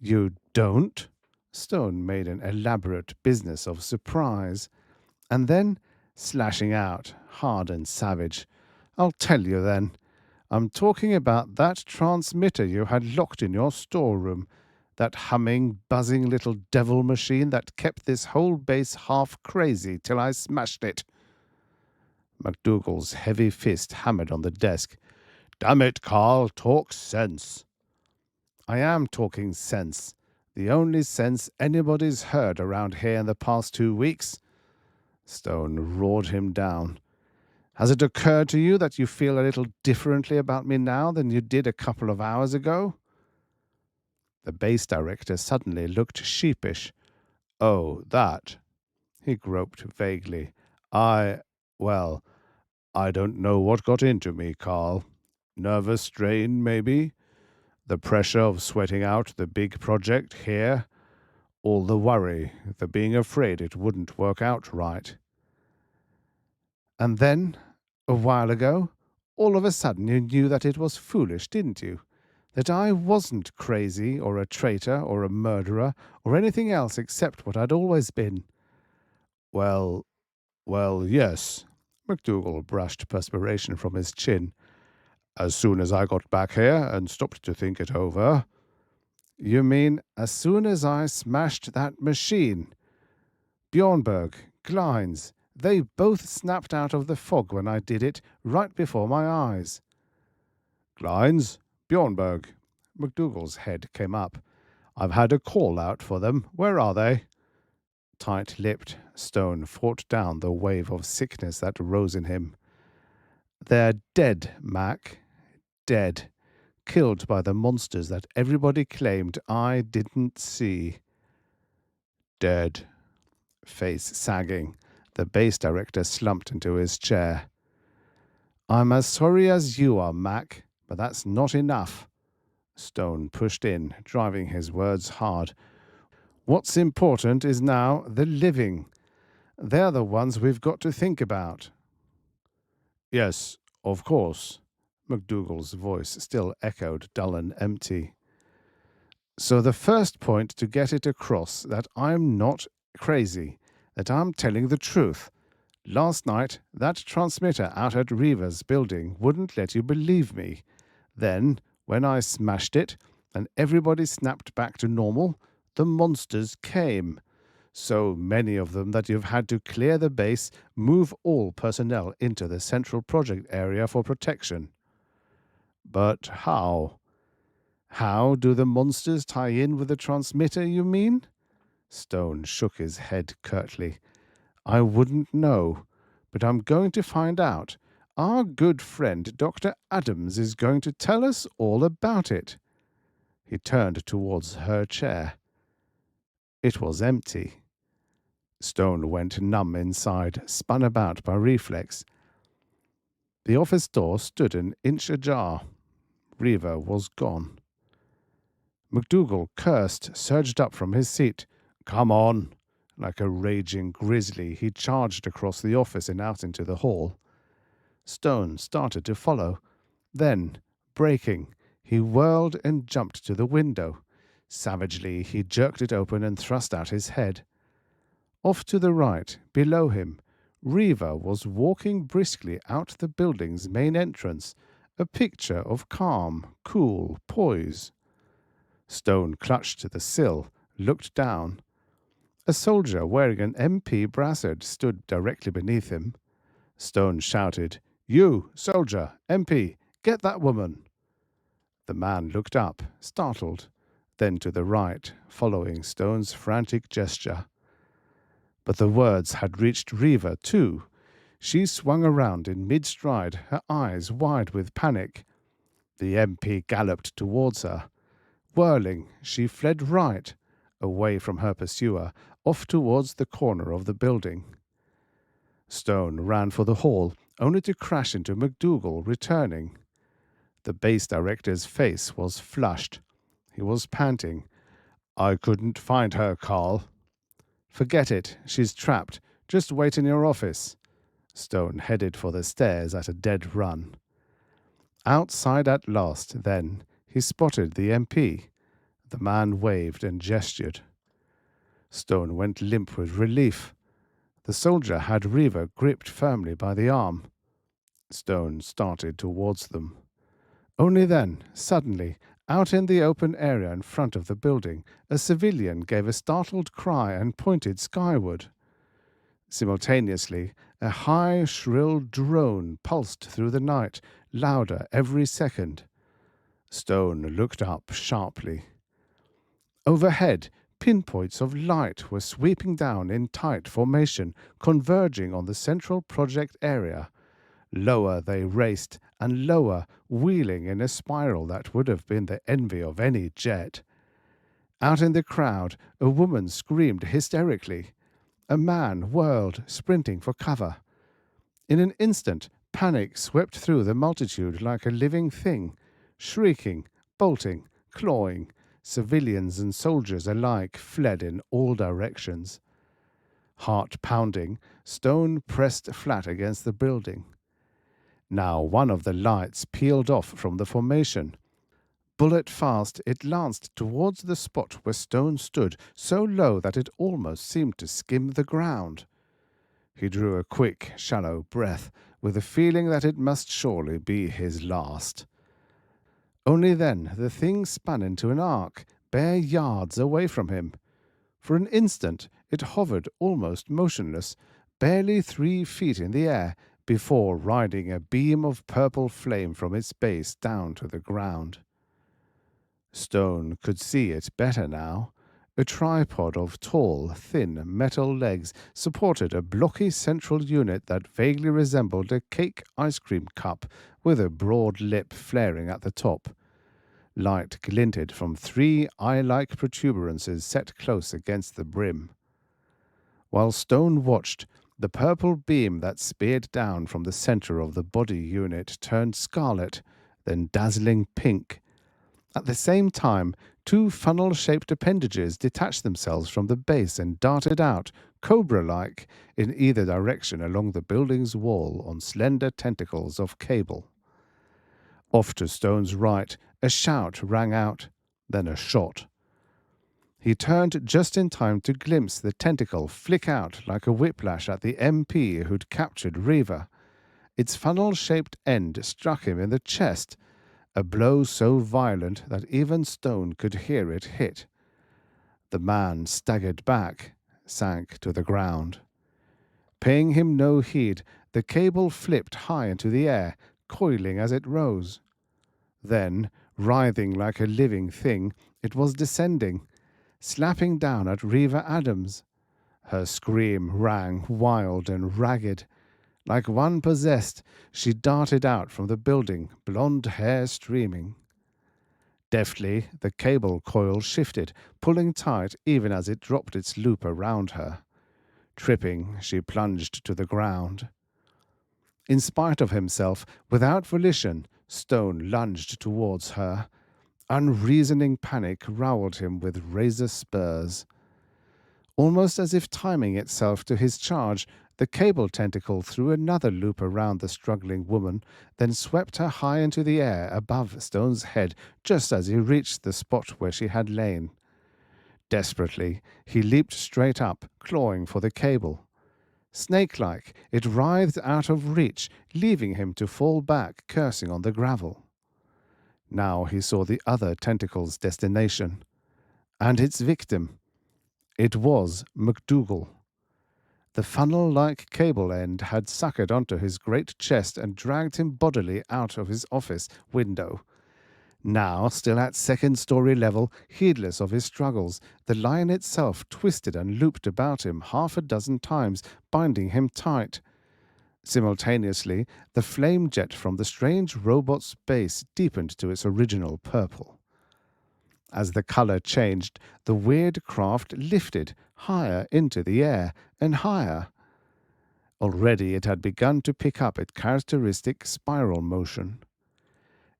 "You don't?" Stone made an elaborate business of surprise. And then, slashing out, hard and savage, "I'll tell you then. I'm talking about that transmitter you had locked in your storeroom, that humming, buzzing little devil machine that kept this whole base half crazy till I smashed it." McDougal's heavy fist hammered on the desk. "Damn it, Carl, talk sense." "I am talking sense. The only sense anybody's heard around here in the past 2 weeks." Stone roared him down. "Has it occurred to you that you feel a little differently about me now than you did a couple of hours ago?" The base director suddenly looked sheepish. "Oh, that." He groped vaguely. Well, I don't know what got into me, Carl. Nervous strain, maybe? The pressure of sweating out the big project here? All the worry, the being afraid it wouldn't work out right. And then, a while ago, all of a sudden you knew that it was foolish, didn't you? That I wasn't crazy or a traitor or a murderer or anything else except what I'd always been." Well, yes." McDougal brushed perspiration from his chin. "As soon as I got back here and stopped to think it over." "You mean as soon as I smashed that machine? Bjornberg, Glines, they both snapped out of the fog when I did it, right before my eyes." "Glines? Bjornberg?" McDougal's head came up. "I've had a call out for them. Where are they?" Tight-lipped, Stone fought down the wave of sickness that rose in him. "They're dead, Mac. Dead. Killed by the monsters that everybody claimed I didn't see." "Dead." Face sagging, the base director slumped into his chair. "I'm as sorry as you are, Mac, but that's not enough." Stone pushed in, driving his words hard. "What's important is now the living. They're the ones we've got to think about." "Yes, of course." McDougal's voice still echoed dull and empty. "So the first point to get it across that I'm not crazy, that I'm telling the truth. Last night, that transmitter out at Reva's building wouldn't let you believe me. Then, when I smashed it, and everybody snapped back to normal, the monsters came. So many of them that you've had to clear the base, move all personnel into the central project area for protection." "But how?" How do the monsters tie in with the transmitter, you mean? Stone shook his head curtly. I wouldn't know, but I'm going to find out. Our good friend Dr. Adams is going to tell us all about it. He turned towards her chair. It was empty. Stone went numb inside, spun about by reflex. The office door stood an inch ajar. Reaver was gone. MacDougall cursed, surged up from his seat. Come on! Like a raging grizzly, he charged across the office and out into the hall. Stone started to follow. Then, braking, he whirled and jumped to the window. Savagely, he jerked it open and thrust out his head. Off to the right, below him, Reaver was walking briskly out the building's main entrance, a picture of calm, cool poise. Stone clutched to the sill, looked down. A soldier wearing an MP brassard stood directly beneath him. Stone shouted, You, soldier, MP, get that woman. The man looked up, startled, then to the right, following Stone's frantic gesture. But the words had reached Reaver, too. She swung around in mid-stride, her eyes wide with panic. The MP galloped towards her. Whirling, she fled right, away from her pursuer, off towards the corner of the building. Stone ran for the hall, only to crash into MacDougall, returning. The base director's face was flushed. He was panting. I couldn't find her, Carl. Forget it. She's trapped. Just wait in your office. Stone headed for the stairs at a dead run. Outside at last, then, he spotted the MP. The man waved and gestured. Stone went limp with relief. The soldier had Reaver gripped firmly by the arm. Stone started towards them. Only then, suddenly, out in the open area in front of the building, a civilian gave a startled cry and pointed skyward. Simultaneously, a high, shrill drone pulsed through the night, louder every second. Stone looked up sharply. Overhead, pinpoints of light were sweeping down in tight formation, converging on the central project area. Lower they raced, and lower, wheeling in a spiral that would have been the envy of any jet. Out in the crowd, a woman screamed hysterically. A man whirled, sprinting for cover. In an instant, panic swept through the multitude like a living thing, shrieking, bolting, clawing. Civilians and soldiers alike fled in all directions. Heart pounding, Stone pressed flat against the building. Now one of the lights peeled off from the formation. Bullet fast, it lanced towards the spot where Stone stood, so low that it almost seemed to skim the ground. He drew a quick, shallow breath, with a feeling that it must surely be his last. Only then the thing spun into an arc, bare yards away from him. For an instant it hovered almost motionless, barely 3 feet in the air, before riding a beam of purple flame from its base down to the ground. Stone could see it better now. A tripod of tall, thin metal legs supported a blocky central unit that vaguely resembled a cake ice cream cup with a broad lip flaring at the top. Light glinted from 3 eye-like protuberances set close against the brim. While Stone watched, the purple beam that speared down from the center of the body unit turned scarlet, then dazzling pink. At the same time, 2 funnel-shaped appendages detached themselves from the base and darted out, cobra-like, in either direction along the building's wall on slender tentacles of cable. Off to Stone's right, a shout rang out, then a shot. He turned just in time to glimpse the tentacle flick out like a whiplash at the MP who'd captured Reaver. Its funnel-shaped end struck him in the chest, a blow so violent that even Stone could hear it hit. The man staggered back, sank to the ground. Paying him no heed, the cable flipped high into the air, coiling as it rose. Then, writhing like a living thing, it was descending, slapping down at Reva Adams. Her scream rang wild and ragged. Like one possessed, she darted out from the building, blonde hair streaming. Deftly, the cable coil shifted, pulling tight even as it dropped its loop around her. Tripping, she plunged to the ground. In spite of himself, without volition, Stone lunged towards her. Unreasoning panic rowelled him with razor spurs. Almost as if timing itself to his charge, the cable tentacle threw another loop around the struggling woman, then swept her high into the air above Stone's head just as he reached the spot where she had lain. Desperately, he leaped straight up, clawing for the cable. Snake-like, it writhed out of reach, leaving him to fall back, cursing on the gravel. Now he saw the other tentacle's destination, and its victim. It was MacDougall. The funnel-like cable end had suckered onto his great chest and dragged him bodily out of his office window. Now, still at second-story level, heedless of his struggles, the line itself twisted and looped about him half a dozen times, binding him tight. Simultaneously, the flame jet from the strange robot's base deepened to its original purple. As the color changed, the weird craft lifted higher into the air and higher. Already it had begun to pick up its characteristic spiral motion.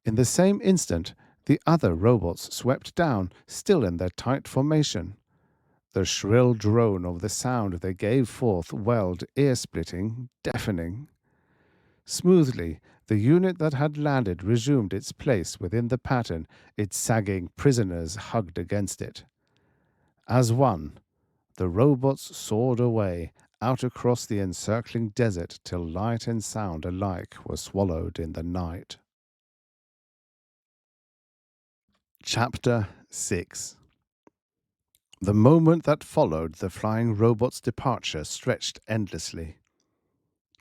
In the same instant, the other robots swept down, still in their tight formation. The shrill drone of the sound they gave forth welled ear-splitting, deafening. Smoothly, the unit that had landed resumed its place within the pattern, its sagging prisoners hugged against it. As one, the robots soared away, out across the encircling desert till light and sound alike were swallowed in the night. Chapter 6. The moment that followed the flying robot's departure stretched endlessly.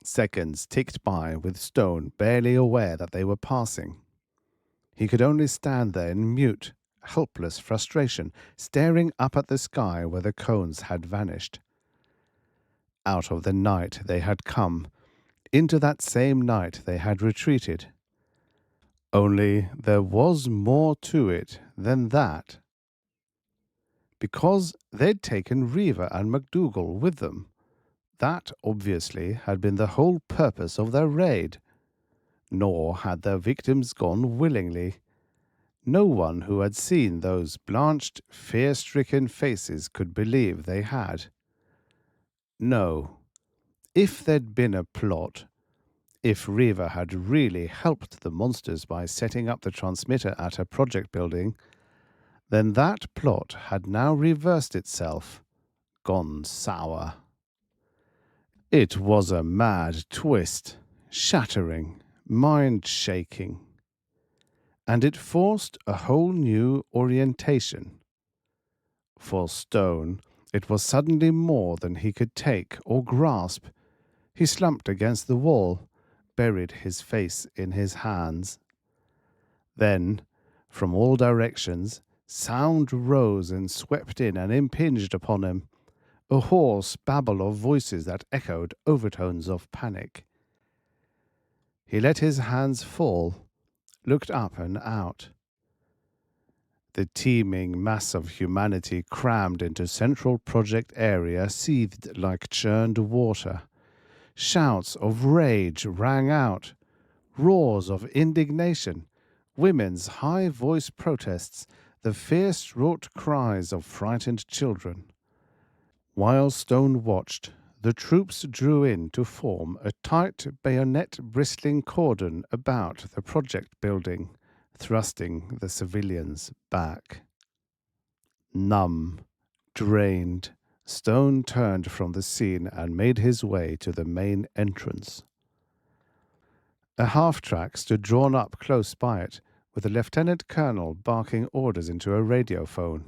Seconds ticked by with Stone barely aware that they were passing. He could only stand there in mute, helpless frustration, staring up at the sky where the cones had vanished. Out of the night they had come, into that same night they had retreated. Only there was more to it than that. Because they'd taken Reva and MacDougall with them. That, obviously, had been the whole purpose of their raid. Nor had their victims gone willingly. No one who had seen those blanched, fear-stricken faces could believe they had. No. If there'd been a plot, if Reva had really helped the monsters by setting up the transmitter at her project building, then that plot had now reversed itself, gone sour. It was a mad twist, shattering, mind-shaking. And it forced a whole new orientation. For Stone, it was suddenly more than he could take or grasp. He slumped against the wall, buried his face in his hands. Then, from all directions, sound rose and swept in and impinged upon him, a hoarse babble of voices that echoed overtones of panic. He let his hands fall, looked up and out. The teeming mass of humanity crammed into Central Project area seethed like churned water. Shouts of rage rang out, roars of indignation, women's high-voiced protests, the fierce-wrought cries of frightened children. While Stone watched, the troops drew in to form a tight bayonet-bristling cordon about the project building, thrusting the civilians back. Numb, drained, Stone turned from the scene and made his way to the main entrance. A half-track stood drawn up close by it, with a lieutenant colonel barking orders into a radiophone.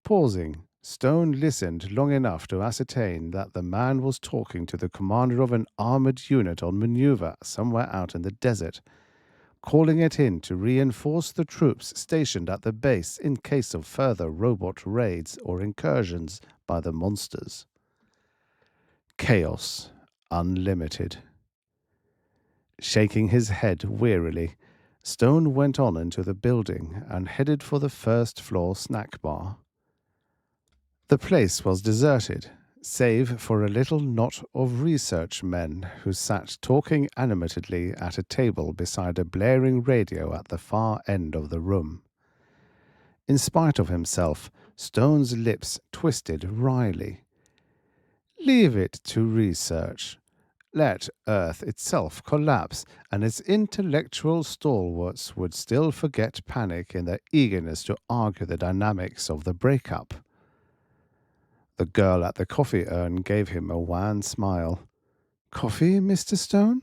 Pausing, Stone listened long enough to ascertain that the man was talking to the commander of an armored unit on maneuver somewhere out in the desert. calling it in to reinforce the troops stationed at the base in case of further robot raids or incursions by the monsters. Chaos unlimited. Shaking his head wearily, Stone went on into the building and headed for the first-floor snack bar. The place was deserted, save for a little knot of research men who sat talking animatedly at a table beside a blaring radio at the far end of the room. In spite of himself, Stone's lips twisted wryly. Leave it to research. Let Earth itself collapse, and its intellectual stalwarts would still forget panic in their eagerness to argue the dynamics of the breakup. The girl at the coffee urn gave him a wan smile. "Coffee, Mr. Stone?"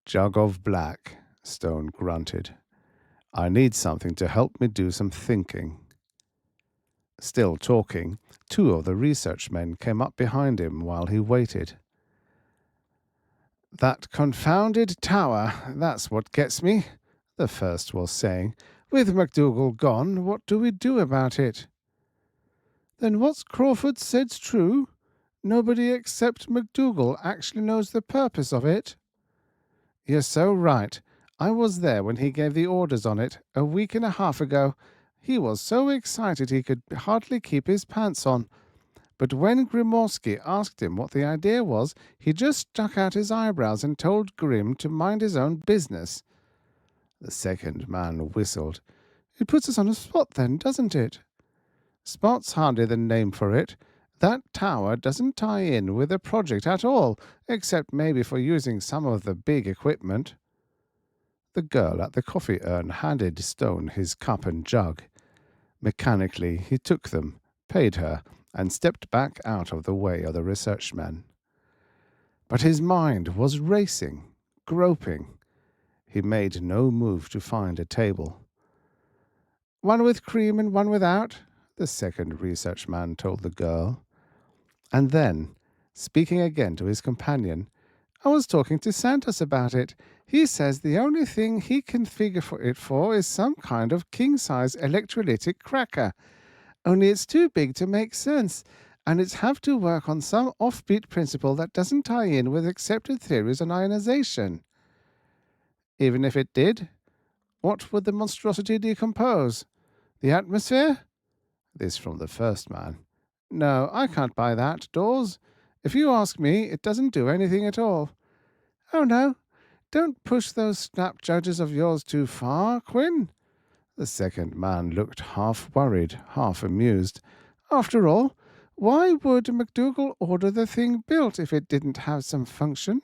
"Jug of black," Stone grunted. "I need something to help me do some thinking." Still talking, two of the research men came up behind him while he waited. "That confounded tower, that's what gets me," the first was saying. "With MacDougall gone, what do we do about it?" "Then what's Crawford said's true? Nobody except MacDougall actually knows the purpose of it?" "You're so right. I was there when he gave the orders on it, a week and a half ago. He was so excited he could hardly keep his pants on. But when Grimorsky asked him what the idea was, he just stuck out his eyebrows and told Grimm to mind his own business." The second man whistled. "It puts us on a spot then, doesn't it?" "Spot's hardly the name for it. That tower doesn't tie in with the project at all, except maybe for using some of the big equipment." The girl at the coffee urn handed Stone his cup and jug. Mechanically, he took them, paid her, and stepped back out of the way of the researchman. But his mind was racing, groping. He made no move to find a table. "One with cream and one without," the second research man told the girl. And then, speaking again to his companion, "I was talking to Santos about it. He says the only thing he can figure for it for is some kind of king-size electrolytic cracker. Only it's too big to make sense, and it's have to work on some offbeat principle that doesn't tie in with accepted theories on ionization." "Even if it did? What would the monstrosity decompose? The atmosphere?" This from the first man. "No, I can't buy that, Dawes. If you ask me, it doesn't do anything at all." "Oh, no. Don't push those snap judges of yours too far, Quinn." The second man looked half worried, half amused. "After all, why would MacDougall order the thing built if it didn't have some function?"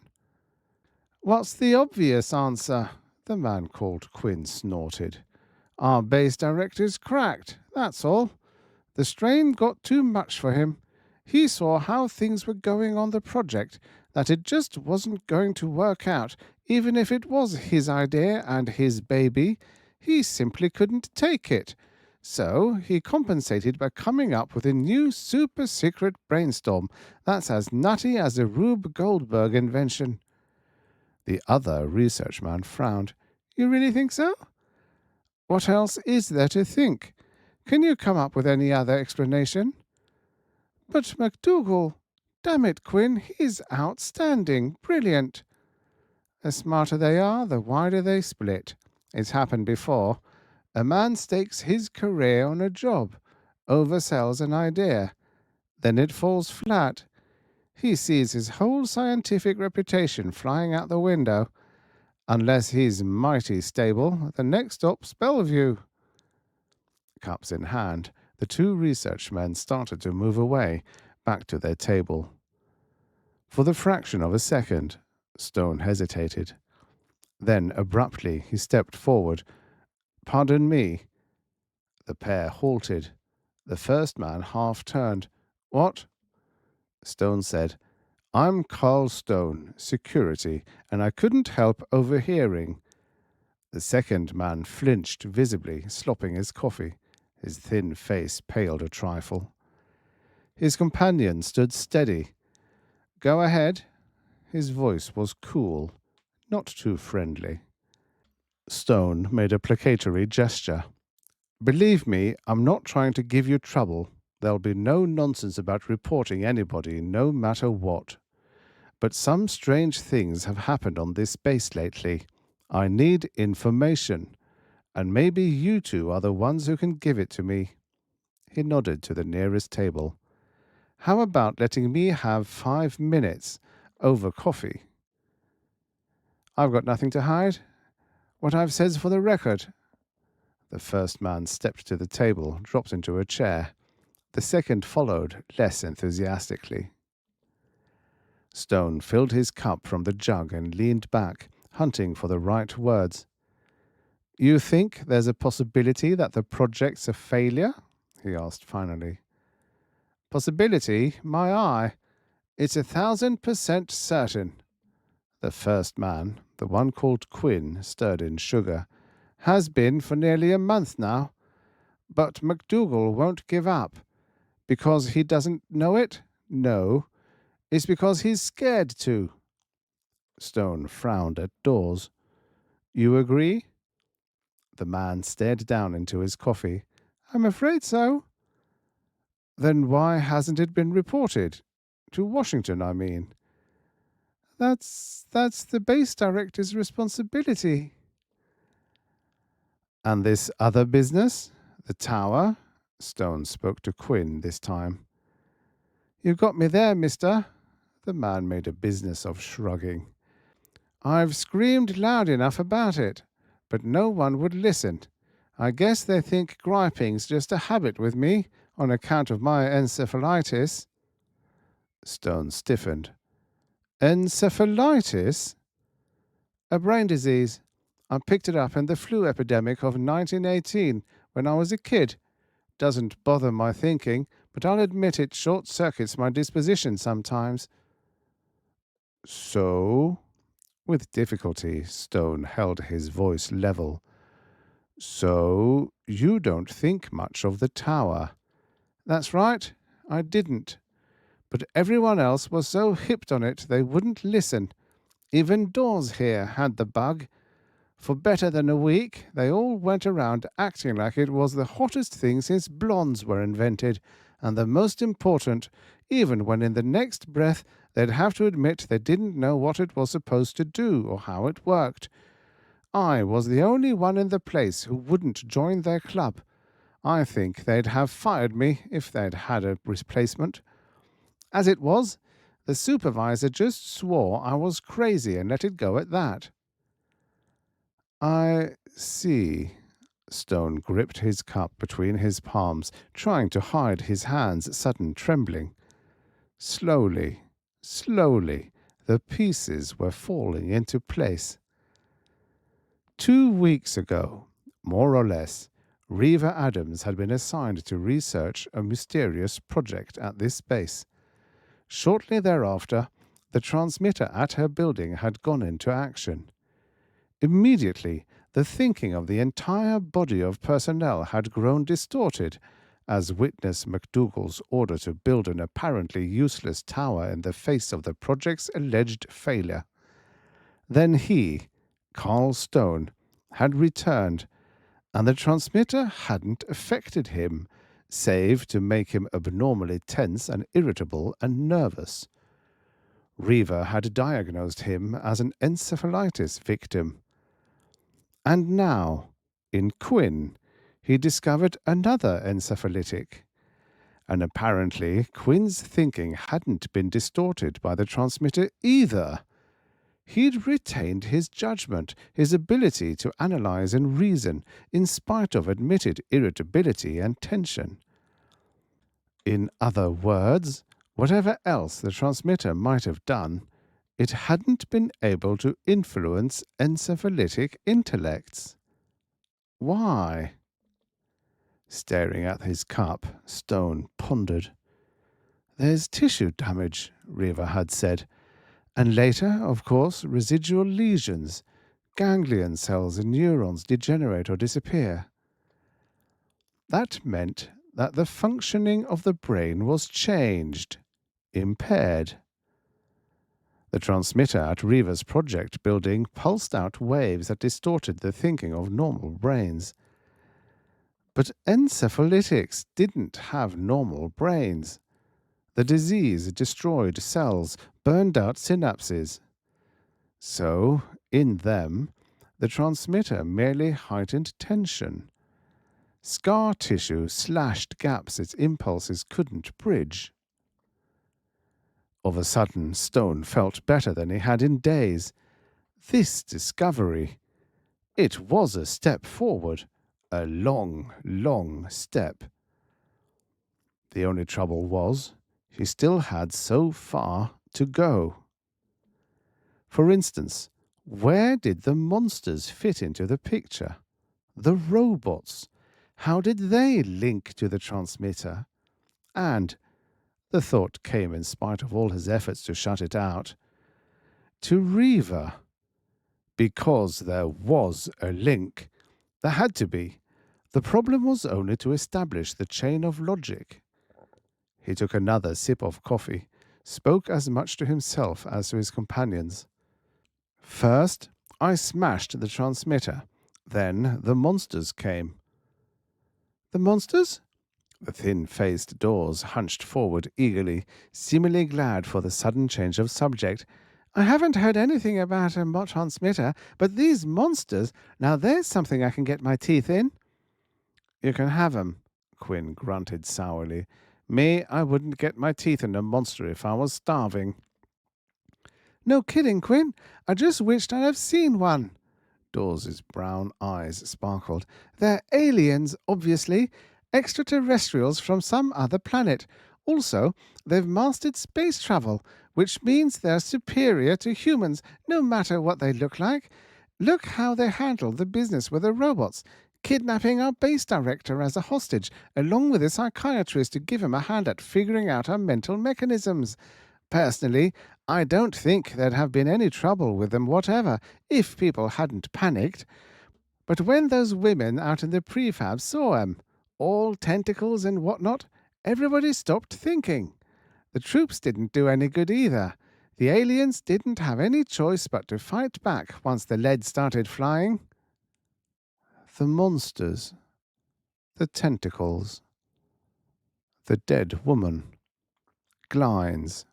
"What's the obvious answer?" the man called Quinn snorted. "Our base director's cracked, that's all. The strain got too much for him. He saw how things were going on the project, that it just wasn't going to work out, even if it was his idea and his baby. He simply couldn't take it. So he compensated by coming up with a new super-secret brainstorm that's as nutty as a Rube Goldberg invention." The other research man frowned. "You really think so? What else is there to think? Can you come up with any other explanation?" "But MacDougall, damn it, Quinn, he's outstanding, brilliant." "The smarter they are, the wider they split. It's happened before. A man stakes his career on a job, oversells an idea. Then it falls flat. He sees his whole scientific reputation flying out the window. Unless he's mighty stable, the next stop's Bellevue." Cups in hand, the two research men started to move away, back to their table. For the fraction of a second, Stone hesitated. Then, abruptly, he stepped forward. "Pardon me." The pair halted. The first man half turned. "What?" Stone said, "I'm Carl Stone, security, and I couldn't help overhearing." The second man flinched visibly, slopping his coffee. His thin face paled a trifle. His companion stood steady. "Go ahead." His voice was cool, not too friendly. Stone made a placatory gesture. Believe me, I'm not trying to give you trouble. There'll be no nonsense about reporting anybody, no matter what. But some strange things have happened on this base lately. I need information, and maybe you two are the ones who can give it to me. He nodded to the nearest table. How about letting me have 5 minutes over coffee? I've got nothing to hide. What I've said's for the record. The first man stepped to the table, dropped into a chair. The second followed, less enthusiastically. Stone filled his cup from the jug and leaned back, hunting for the right words. You think there's a possibility that the project's a failure? He asked finally. Possibility? My eye. It's 1,000% certain. The first man, the one called Quinn, stirred in sugar. Has been for nearly a month now. But MacDougall won't give up. Because he doesn't know it? No. It's because he's scared to. Stone frowned at Dawes. You agree? The man stared down into his coffee. I'm afraid so. Then why hasn't it been reported? To Washington, I mean. That's the base director's responsibility. And this other business? The tower? Stone spoke to Quinn this time. You got me there, mister. The man made a business of shrugging. I've screamed loud enough about it, but no one would listen. I guess they think griping's just a habit with me on account of my encephalitis. Stone stiffened. Encephalitis? A brain disease. I picked it up in the flu epidemic of 1918 when I was a kid. Doesn't bother my thinking, but I'll admit it short-circuits my disposition sometimes. So? With difficulty, Stone held his voice level. So, you don't think much of the tower. That's right, I didn't. But everyone else was so hipped on it they wouldn't listen. Even Dawes here had the bug. For better than a week, they all went around acting like it was the hottest thing since blondes were invented, and the most important, even when in the next breath they'd have to admit they didn't know what it was supposed to do or how it worked. I was the only one in the place who wouldn't join their club. I think they'd have fired me if they'd had a replacement. As it was, the supervisor just swore I was crazy and let it go at that. I see. Stone gripped his cup between his palms, trying to hide his hand's sudden trembling. Slowly, the pieces were falling into place. 2 weeks ago, more or less, Reva Adams had been assigned to research a mysterious project at this base. Shortly thereafter, the transmitter at her building had gone into action. Immediately, the thinking of the entire body of personnel had grown distorted, as witness MacDougall's order to build an apparently useless tower in the face of the project's alleged failure. Then he, Carl Stone, had returned, and the transmitter hadn't affected him, save to make him abnormally tense and irritable and nervous. Reva had diagnosed him as an encephalitis victim. And now, in Quinn, he discovered another encephalitic. And apparently Quinn's thinking hadn't been distorted by the transmitter either. He'd retained his judgment, his ability to analyze and reason, in spite of admitted irritability and tension. In other words, whatever else the transmitter might have done, it hadn't been able to influence encephalitic intellects. Why? Staring at his cup, Stone pondered. There's tissue damage, Reva had said, and later, of course, residual lesions. Ganglion cells and neurons degenerate or disappear. That meant that the functioning of the brain was changed, impaired. The transmitter at Reva's project building pulsed out waves that distorted the thinking of normal brains. But encephalitis didn't have normal brains. The disease destroyed cells, burned out synapses. So, in them, the transmitter merely heightened tension. Scar tissue slashed gaps its impulses couldn't bridge. Of a sudden, Stone felt better than he had in days. This discovery, it was a step forward, a long, long step. The only trouble was, he still had so far to go. For instance, where did the monsters fit into the picture? The robots, how did they link to the transmitter? And, the thought came in spite of all his efforts to shut it out, to Reva. Because there was a link. There had to be. The problem was only to establish the chain of logic. He took another sip of coffee, spoke as much to himself as to his companions. First, I smashed the transmitter. Then the monsters came. The monsters? The thin-faced Dawes hunched forward eagerly, seemingly glad for the sudden change of subject. I haven't heard anything about a transmitter, but these monsters, now there's something I can get my teeth in. You can have 'em, Quinn grunted sourly. Me, I wouldn't get my teeth in a monster if I was starving. No kidding, Quinn. I just wished I'd have seen one. Dawes's brown eyes sparkled. They're aliens, obviously. Extraterrestrials from some other planet. Also, they've mastered space travel, which means they're superior to humans, no matter what they look like. Look how they handled the business with the robots, kidnapping our base director as a hostage, along with a psychiatrist to give him a hand at figuring out our mental mechanisms. Personally, I don't think there'd have been any trouble with them whatever if people hadn't panicked. But when those women out in the prefab saw 'em, all tentacles and whatnot, everybody stopped thinking. The troops didn't do any good either. The aliens didn't have any choice but to fight back once the lead started flying. The monsters. The tentacles. The dead woman. Glines.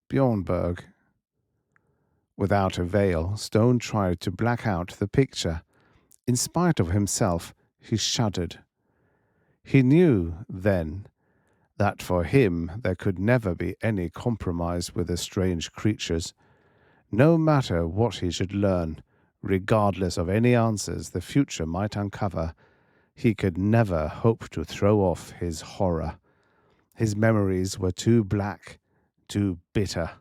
Bjornberg. Without avail, Stone tried to black out the picture. In spite of himself, he shuddered. He knew, then, that for him there could never be any compromise with the strange creatures. No matter what he should learn, regardless of any answers the future might uncover, he could never hope to throw off his horror. His memories were too black, too bitter.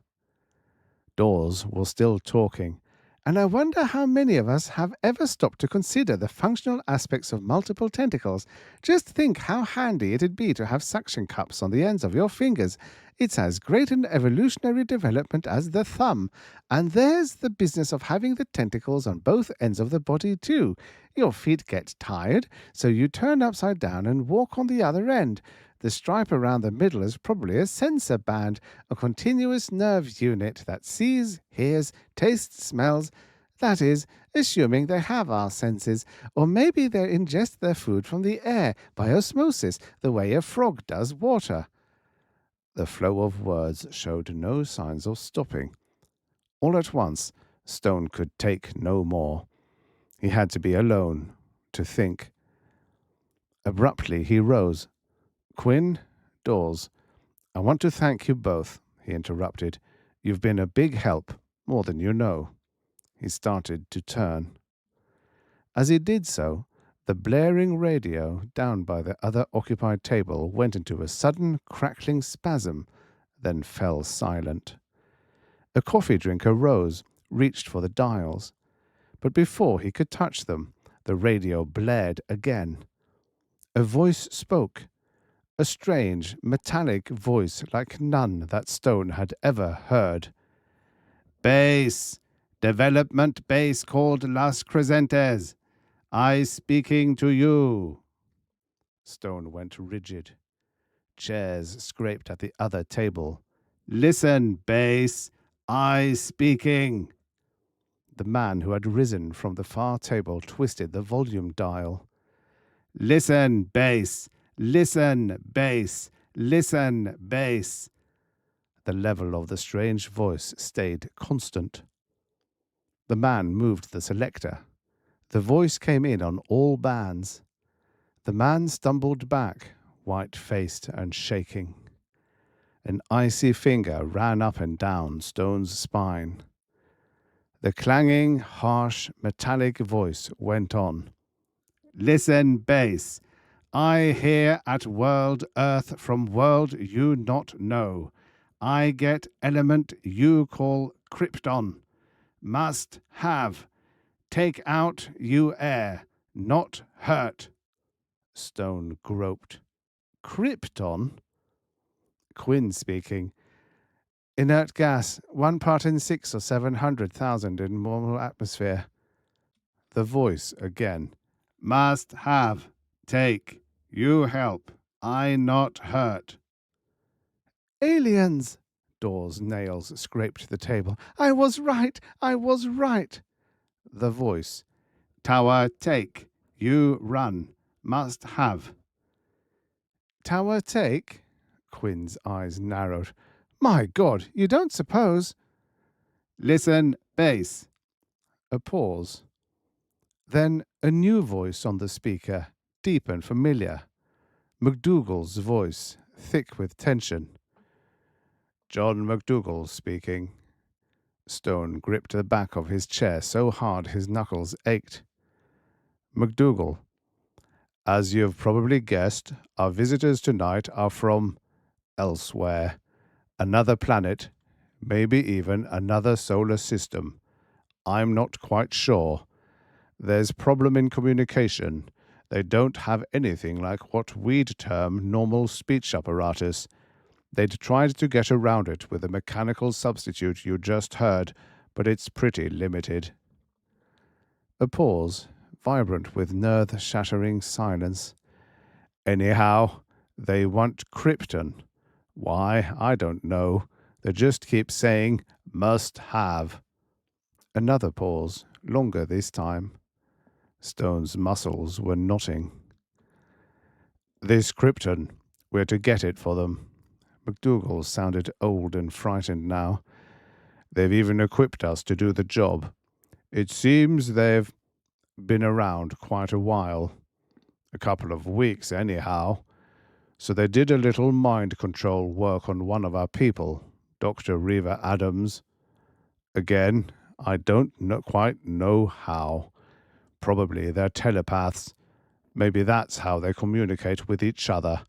Dawes was still talking, and I wonder how many of us have ever stopped to consider the functional aspects of multiple tentacles. Just think how handy it'd be to have suction cups on the ends of your fingers. It's as great an evolutionary development as the thumb. And there's the business of having the tentacles on both ends of the body too. Your feet get tired, so you turn upside down and walk on the other end. The stripe around the middle is probably a sensor band, a continuous nerve unit that sees, hears, tastes, smells. That is, assuming they have our senses, or maybe they ingest their food from the air by osmosis, the way a frog does water. The flow of words showed no signs of stopping. All at once, Stone could take no more. He had to be alone, to think. Abruptly he rose. Quinn, Dawes, I want to thank you both, he interrupted. You've been a big help, more than you know. He started to turn. As he did so, the blaring radio down by the other occupied table went into a sudden crackling spasm, then fell silent. A coffee drinker rose, reached for the dials. But before he could touch them, the radio blared again. A voice spoke. A strange, metallic voice like none that Stone had ever heard. Base! Development base called Las Crescentes. I speaking to you. Stone went rigid. Chairs scraped at the other table. Listen, base. I speaking. The man who had risen from the far table twisted the volume dial. Listen, bass! Listen, bass! Listen, bass! The level of the strange voice stayed constant. The man moved the selector. The voice came in on all bands. The man stumbled back, white-faced and shaking. An icy finger ran up and down Stone's spine. The clanging, harsh, metallic voice went on. Listen, bass. I hear at world earth from world you not know. I get element you call krypton. Must have. Take out you air. Not hurt. Stone groped. Krypton? Quinn speaking. Inert gas, 1 part in 6 or 700,000 in normal atmosphere. The voice again. Must have. Take. You help. I not hurt. Aliens! Dawes' nails scraped the table. I was right! I was right! The voice. Tower take. You run. Must have. Tower take? Quinn's eyes narrowed. My God, you don't suppose... Listen, bass. A pause. Then a new voice on the speaker, deep and familiar. MacDougall's voice, thick with tension. John MacDougall speaking. Stone gripped the back of his chair so hard his knuckles ached. MacDougall. As you have probably guessed, our visitors tonight are from elsewhere. Another planet, maybe even another solar system. I'm not quite sure. There's problem in communication. They don't have anything like what we'd term normal speech apparatus. They'd tried to get around it with the mechanical substitute you just heard, but it's pretty limited. A pause, vibrant with nerve-shattering silence. Anyhow, they want krypton. Why, I don't know. They just keep saying, must have. Another pause, longer this time. Stone's muscles were knotting. This krypton, we're to get it for them. MacDougall sounded old and frightened now. They've even equipped us to do the job. It seems they've been around quite a while. A couple of weeks, anyhow. So they did a little mind control work on one of our people, Dr. Reva Adams. Again, I don't quite know how. Probably they're telepaths. Maybe that's how they communicate with each other.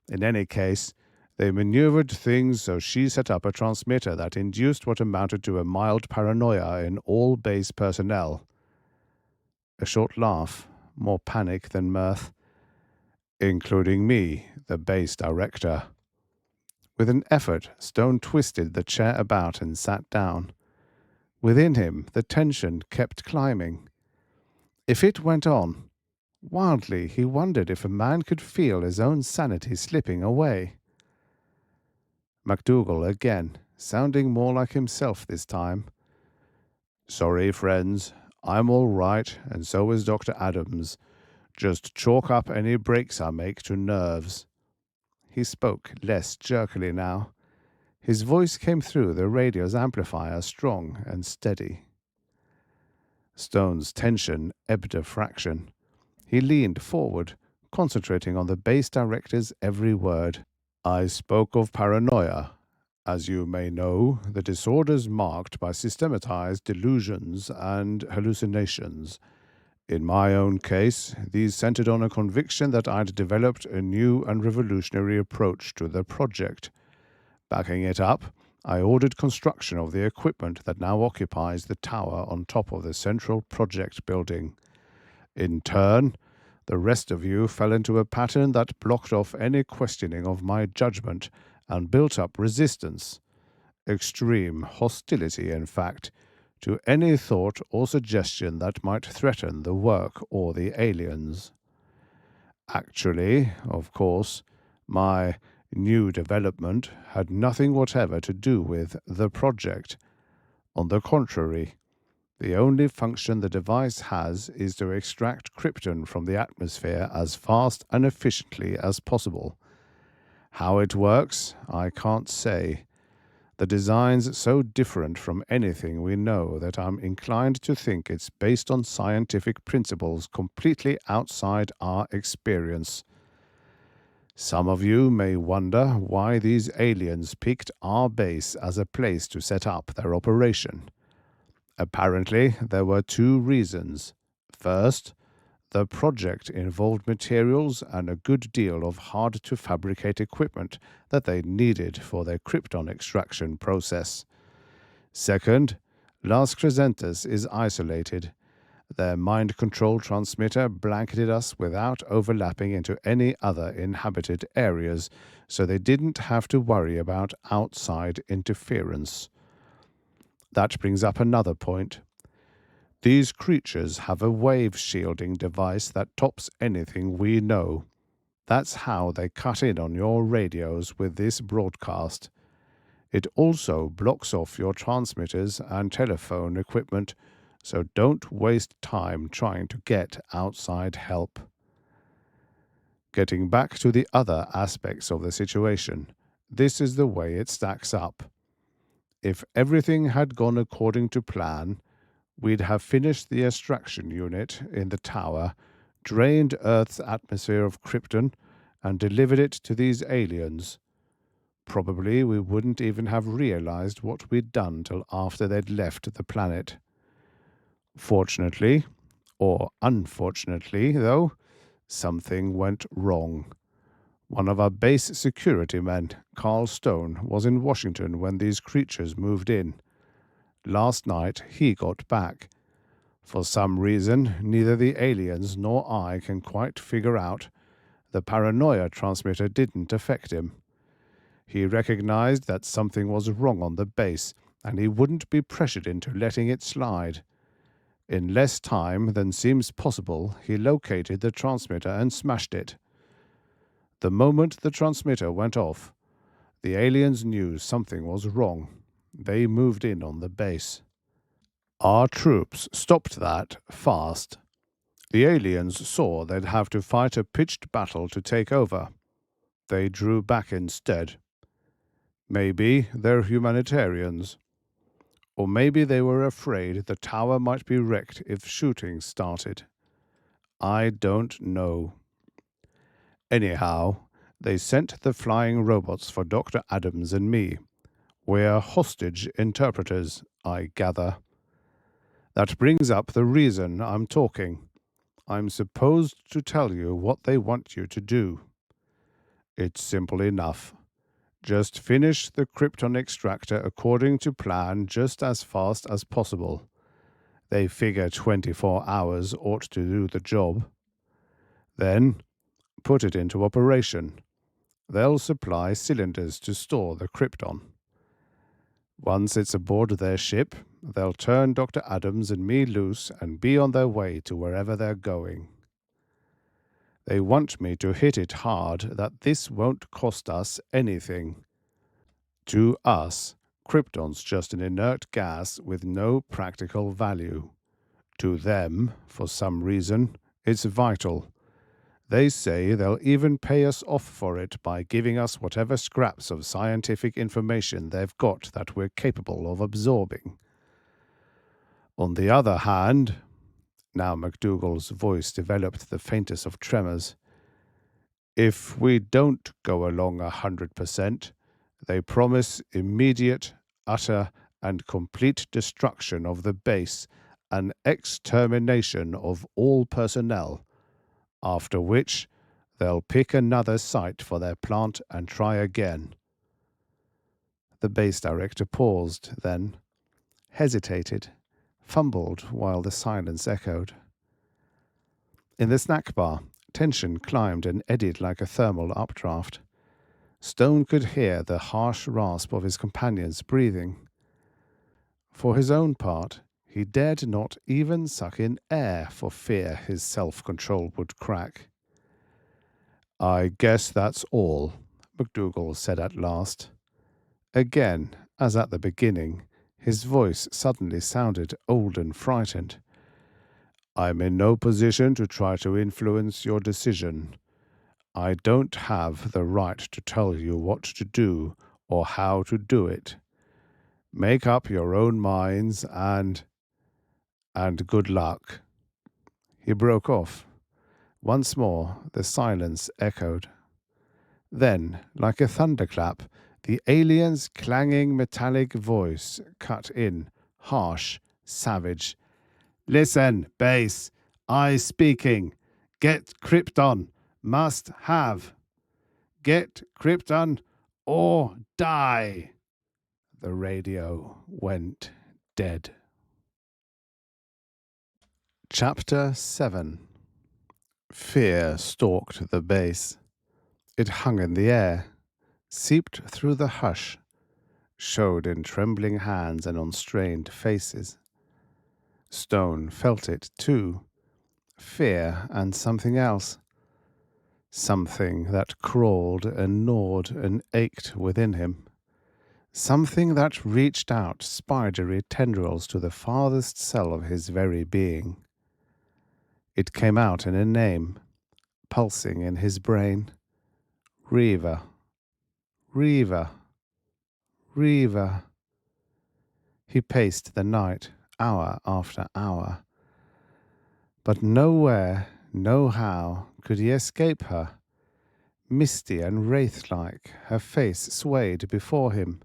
In any case, they maneuvered things so she set up a transmitter that induced what amounted to a mild paranoia in all base personnel. A short laugh, more panic than mirth. Including me, the base director. With an effort, Stone twisted the chair about and sat down. Within him, the tension kept climbing. If it went on, wildly he wondered if a man could feel his own sanity slipping away. MacDougall again, sounding more like himself this time. Sorry, friends. I'm all right, and so is Dr. Adams. Just chalk up any breaks I make to nerves. He spoke less jerkily now. His voice came through the radio's amplifier strong and steady. Stone's tension ebbed a fraction. He leaned forward, concentrating on the base director's every word. I spoke of paranoia. As you may know, the disorders marked by systematized delusions and hallucinations. In my own case, these centered on a conviction that I'd developed a new and revolutionary approach to the project. Backing it up, I ordered construction of the equipment that now occupies the tower on top of the central project building. In turn, the rest of you fell into a pattern that blocked off any questioning of my judgment and built up resistance, extreme hostility, in fact, to any thought or suggestion that might threaten the work or the aliens. Actually, of course, my new development had nothing whatever to do with the project. On the contrary, the only function the device has is to extract krypton from the atmosphere as fast and efficiently as possible. How it works, I can't say. The design's so different from anything we know that I'm inclined to think it's based on scientific principles completely outside our experience. Some of you may wonder why these aliens picked our base as a place to set up their operation. Apparently, there were two reasons. First, the project involved materials and a good deal of hard-to-fabricate equipment that they needed for their krypton extraction process. Second, Las Crescentas is isolated. Their mind control transmitter blanketed us without overlapping into any other inhabited areas, so they didn't have to worry about outside interference. That brings up another point. These creatures have a wave shielding device that tops anything we know. That's how they cut in on your radios with this broadcast. It also blocks off your transmitters and telephone equipment, so don't waste time trying to get outside help. Getting back to the other aspects of the situation, this is the way it stacks up. If everything had gone according to plan, we'd have finished the extraction unit in the tower, drained Earth's atmosphere of krypton, and delivered it to these aliens. Probably we wouldn't even have realized what we'd done till after they'd left the planet. Fortunately, or unfortunately, though, something went wrong. One of our base security men, Carl Stone, was in Washington when these creatures moved in. Last night he got back. For some reason, neither the aliens nor I can quite figure out. The paranoia transmitter didn't affect him. He recognized that something was wrong on the base, and he wouldn't be pressured into letting it slide. In less time than seems possible, he located the transmitter and smashed it. The moment the transmitter went off, the aliens knew something was wrong. They moved in on the base. Our troops stopped that fast. The aliens saw they'd have to fight a pitched battle to take over. They drew back instead. Maybe they're humanitarians. Or maybe they were afraid the tower might be wrecked if shooting started. I don't know. Anyhow, they sent the flying robots for Dr. Adams and me. We're hostage interpreters, I gather. That brings up the reason I'm talking. I'm supposed to tell you what they want you to do. It's simple enough. Just finish the krypton extractor according to plan just as fast as possible. They figure 24 hours ought to do the job. Then, put it into operation. They'll supply cylinders to store the krypton. Once it's aboard their ship, they'll turn Dr. Adams and me loose and be on their way to wherever they're going. They want me to hit it hard that this won't cost us anything. To us, krypton's just an inert gas with no practical value. To them, for some reason, it's vital. They say they'll even pay us off for it by giving us whatever scraps of scientific information they've got that we're capable of absorbing. On the other hand, now MacDougall's voice developed the faintest of tremors, if we don't go along 100%, they promise immediate, utter, and complete destruction of the base and extermination of all personnel, after which they'll pick another site for their plant and try again. The base director paused, then hesitated, fumbled while the silence echoed. In the snack bar, tension climbed and eddied like a thermal updraft. Stone could hear the harsh rasp of his companion's breathing. For his own part, he dared not even suck in air for fear his self-control would crack. I guess that's all, MacDougall said at last. Again, as at the beginning, His voice suddenly sounded old and frightened. "I'm in no position to try to influence your decision. I don't have the right to tell you what to do or how to do it. Make up your own minds and good luck." He broke off. Once more the silence echoed. Then, like a thunderclap, the alien's clanging metallic voice cut in, harsh, savage. "Listen, base. I speaking. Get Krypton. Must have. Get Krypton or die." The radio went dead. Chapter 7. Fear stalked the base. It hung in the air, seeped through the hush, showed in trembling hands and on strained faces. Stone felt it too. Fear and something else. Something that crawled and gnawed and ached within him. Something that reached out spidery tendrils to the farthest cell of his very being. It came out in a name, pulsing in his brain. Reaver. Reaver. Reaver. He paced the night, hour after hour. But nowhere, nohow, could he escape her. Misty and wraith-like, her face swayed before him.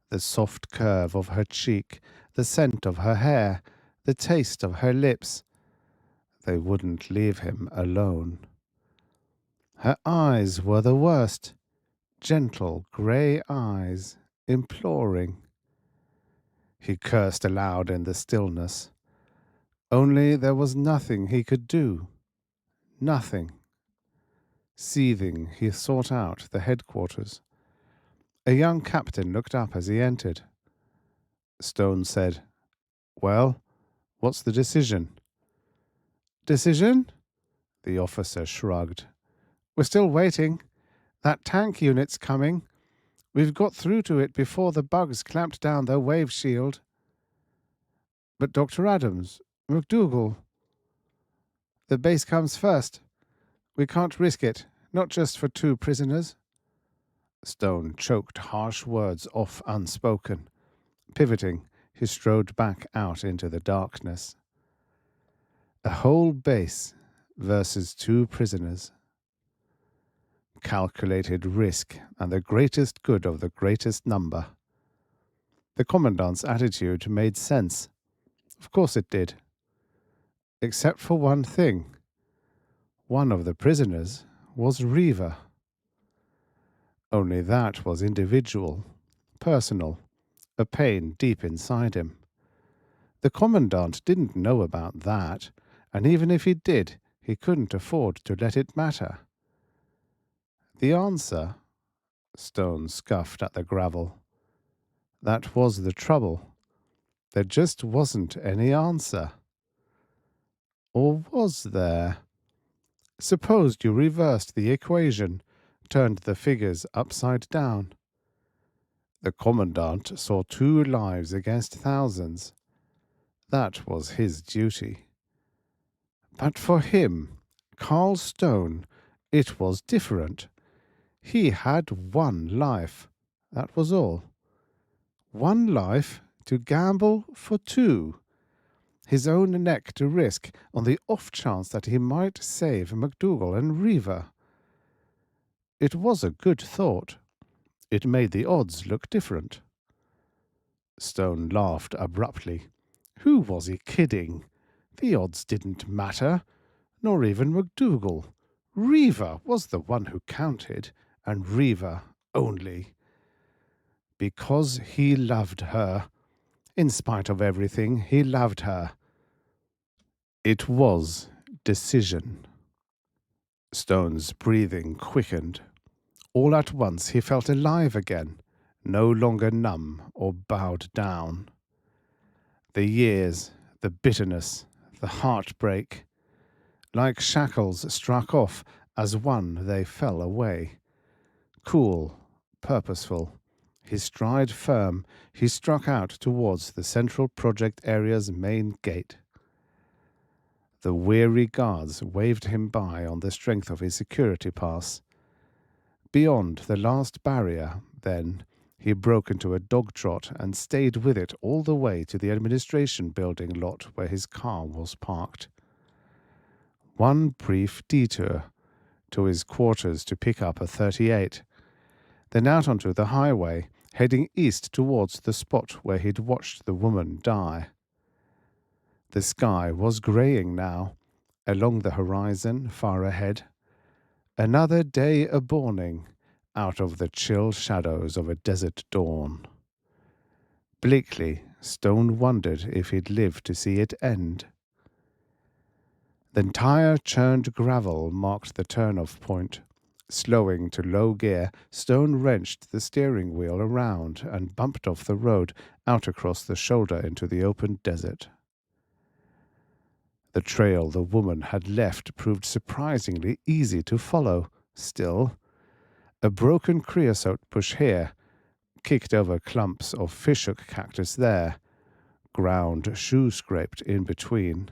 The soft curve of her cheek, the scent of her hair, the taste of her lips. They wouldn't leave him alone. Her eyes were the worst. Gentle grey eyes, imploring. He cursed aloud in the stillness. Only there was nothing he could do. Nothing. Seething, he sought out the headquarters. A young captain looked up as he entered. Stone said, "Well, what's the decision?" "Decision?" The officer shrugged. "We're still waiting. That tank unit's coming. We've got through to it before the bugs clamped down their wave shield." "But Dr. Adams, McDougal, the base comes first. We can't risk it, not just for 2 prisoners." Stone choked harsh words off unspoken. Pivoting, he strode back out into the darkness. A whole base versus 2 prisoners. Calculated risk and the greatest good of the greatest number. The commandant's attitude made sense. Of course it did. Except for one thing. One of the prisoners was Reaver. Only that was individual, personal, a pain deep inside him. The commandant didn't know about that, and even if he did, he couldn't afford to let it matter. The answer? Stone scuffed at the gravel. That was the trouble. There just wasn't any answer. Or was there? Suppose you reversed the equation, turned the figures upside down. The commandant saw 2 lives against thousands. That was his duty. But for him, Carl Stone, it was different. He had 1 life. That was all. 1 life to gamble for 2. His own neck to risk on the off chance that he might save McDougal and Reaver. It was a good thought. It made the odds look different. Stone laughed abruptly. Who was he kidding? The odds didn't matter, nor even McDougal. Reaver was the one who counted, and Reaver only. Because he loved her. In spite of everything, he loved her. It was decision. Stone's breathing quickened. All at once he felt alive again, no longer numb or bowed down. The years, the bitterness, the heartbreak, like shackles struck off, as one they fell away. Cool, purposeful, His stride firm, he struck out towards the central project area's main gate. The weary guards waved him by on the strength of his security pass. Beyond the last barrier, then, he broke into a dog trot and stayed with it all the way to the administration building lot where his car was parked. One brief detour to his quarters to pick up a 38, then out onto the highway, heading east towards the spot where he'd watched the woman die. The sky was greying now, along the horizon far ahead. Another day a-borning, out of the chill shadows of a desert dawn. Bleakly, Stone wondered if he'd live to see it end. The tire-churned gravel marked the turn-off point. Slowing to low gear, Stone wrenched the steering wheel around and bumped off the road out across the shoulder into the open desert. The trail the woman had left proved surprisingly easy to follow. Still, a broken creosote bush here, kicked over clumps of fishhook cactus there, ground shoe-scraped in between.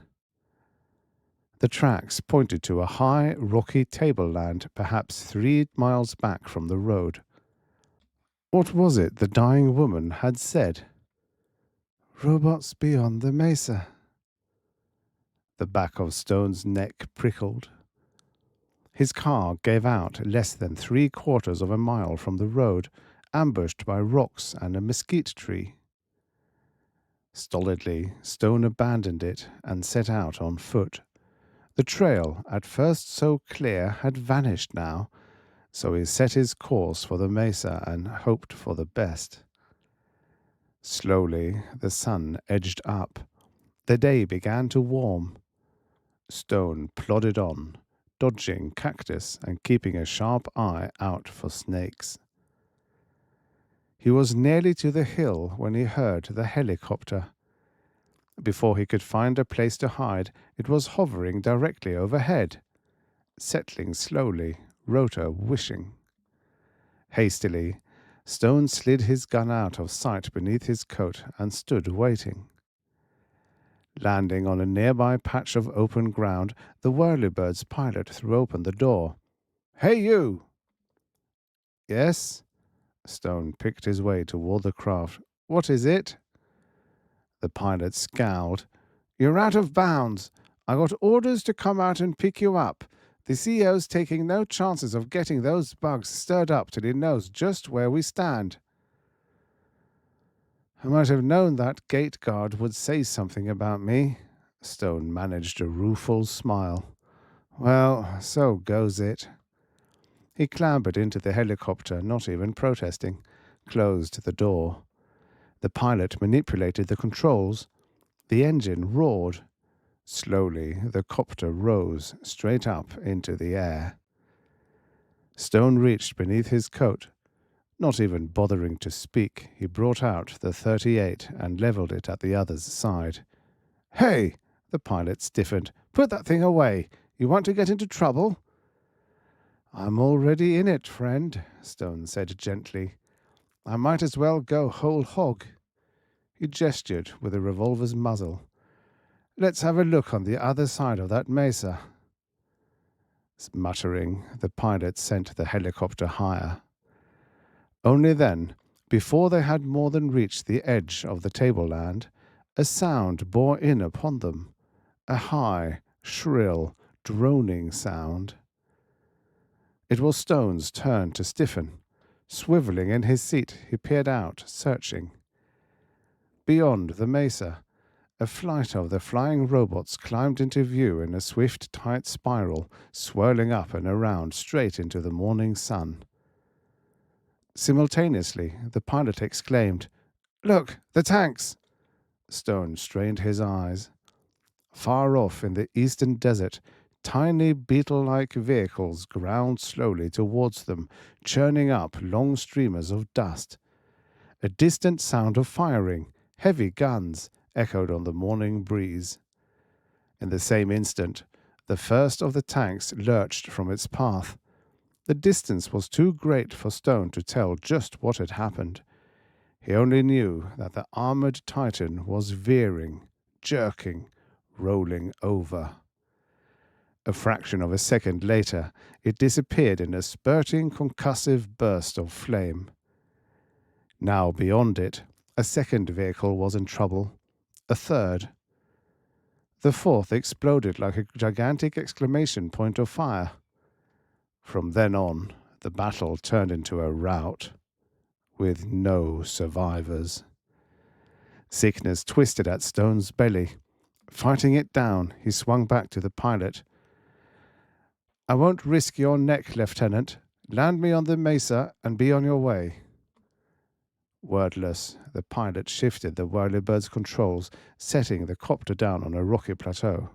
The tracks pointed to a high, rocky tableland perhaps 3 miles back from the road. What was it the dying woman had said? "Robots beyond the mesa." The back of Stone's neck prickled. His car gave out less than 3/4 of a mile from the road, ambushed by rocks and a mesquite tree. Stolidly, Stone abandoned it and set out on foot. The trail, at first so clear, had vanished now, so he set his course for the mesa and hoped for the best. Slowly, the sun edged up. The day began to warm. Stone plodded on, dodging cactus and keeping a sharp eye out for snakes. He was nearly to the hill when he heard the helicopter. Before he could find a place to hide, it was hovering directly overhead, settling slowly, rotor whishing. Hastily, Stone slid his gun out of sight beneath his coat and stood waiting. Landing on a nearby patch of open ground, the whirlybird's pilot threw open the door. "Hey, you!" "Yes?" Stone picked his way toward the craft. "What is it?" The pilot scowled. "You're out of bounds. I got orders to come out and pick you up. The CEO's taking no chances of getting those bugs stirred up till he knows just where we stand." "I might have known that gate guard would say something about me." Stone managed a rueful smile. "Well, so goes it." He clambered into the helicopter, not even protesting, closed the door. The pilot manipulated the controls. The engine roared. Slowly, the copter rose straight up into the air. Stone reached beneath his coat. Not even bothering to speak, he brought out the 38 and leveled it at the other's side. "Hey!" The pilot stiffened. "Put that thing away. You want to get into trouble?" "I'm already in it, friend," Stone said gently. "I might as well go whole hog." He gestured with the revolver's muzzle. "Let's have a look on the other side of that mesa." Muttering, the pilot sent the helicopter higher. Only then, before they had more than reached the edge of the tableland, a sound bore in upon them, a high, shrill, droning sound. It was Stone's turn to stiffen. Swiveling in his seat, he peered out, searching. Beyond the mesa, a flight of the flying robots climbed into view in a swift, tight spiral, swirling up and around straight into the morning sun. Simultaneously, the pilot exclaimed, "Look, the tanks!" Stone strained his eyes. Far off in the eastern desert, tiny beetle-like vehicles growled slowly towards them, churning up long streamers of dust. A distant sound of firing, heavy guns, echoed on the morning breeze. In the same instant, the first of the tanks lurched from its path. The distance was too great for Stone to tell just what had happened. He only knew that the armored titan was veering, jerking, rolling over. A fraction of a second later, it disappeared in a spurting, concussive burst of flame. Now beyond it, a second vehicle was in trouble, a third. The fourth exploded like a gigantic exclamation point of fire. From then on, the battle turned into a rout, with no survivors. Sickness twisted at Stone's belly. Fighting it down, he swung back to the pilot. "I won't risk your neck, Lieutenant. Land me on the mesa and be on your way." Wordless, the pilot shifted the Whirlybird's controls, setting the copter down on a rocky plateau.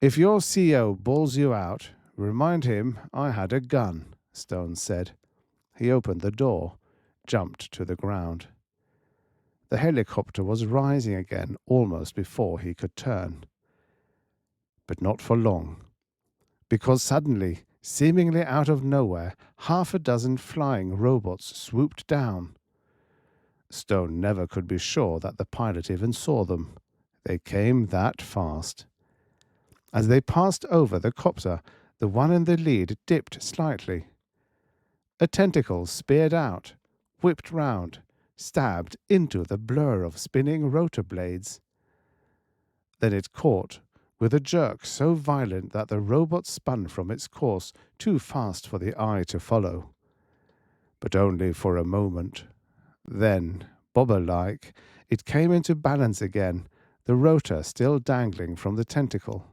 "If your CO bawls you out, remind him I had a gun," Stone said. He opened the door, jumped to the ground. The helicopter was rising again almost before he could turn. But not for long. Because suddenly, seemingly out of nowhere, half a dozen flying robots swooped down. Stone never could be sure that the pilot even saw them. They came that fast. As they passed over the copter, the one in the lead dipped slightly. A tentacle speared out, whipped round, stabbed into the blur of spinning rotor blades. Then it caught, with a jerk so violent that the robot spun from its course, too fast for the eye to follow. But only for a moment. Then, bobber-like, it came into balance again, the rotor still dangling from the tentacle.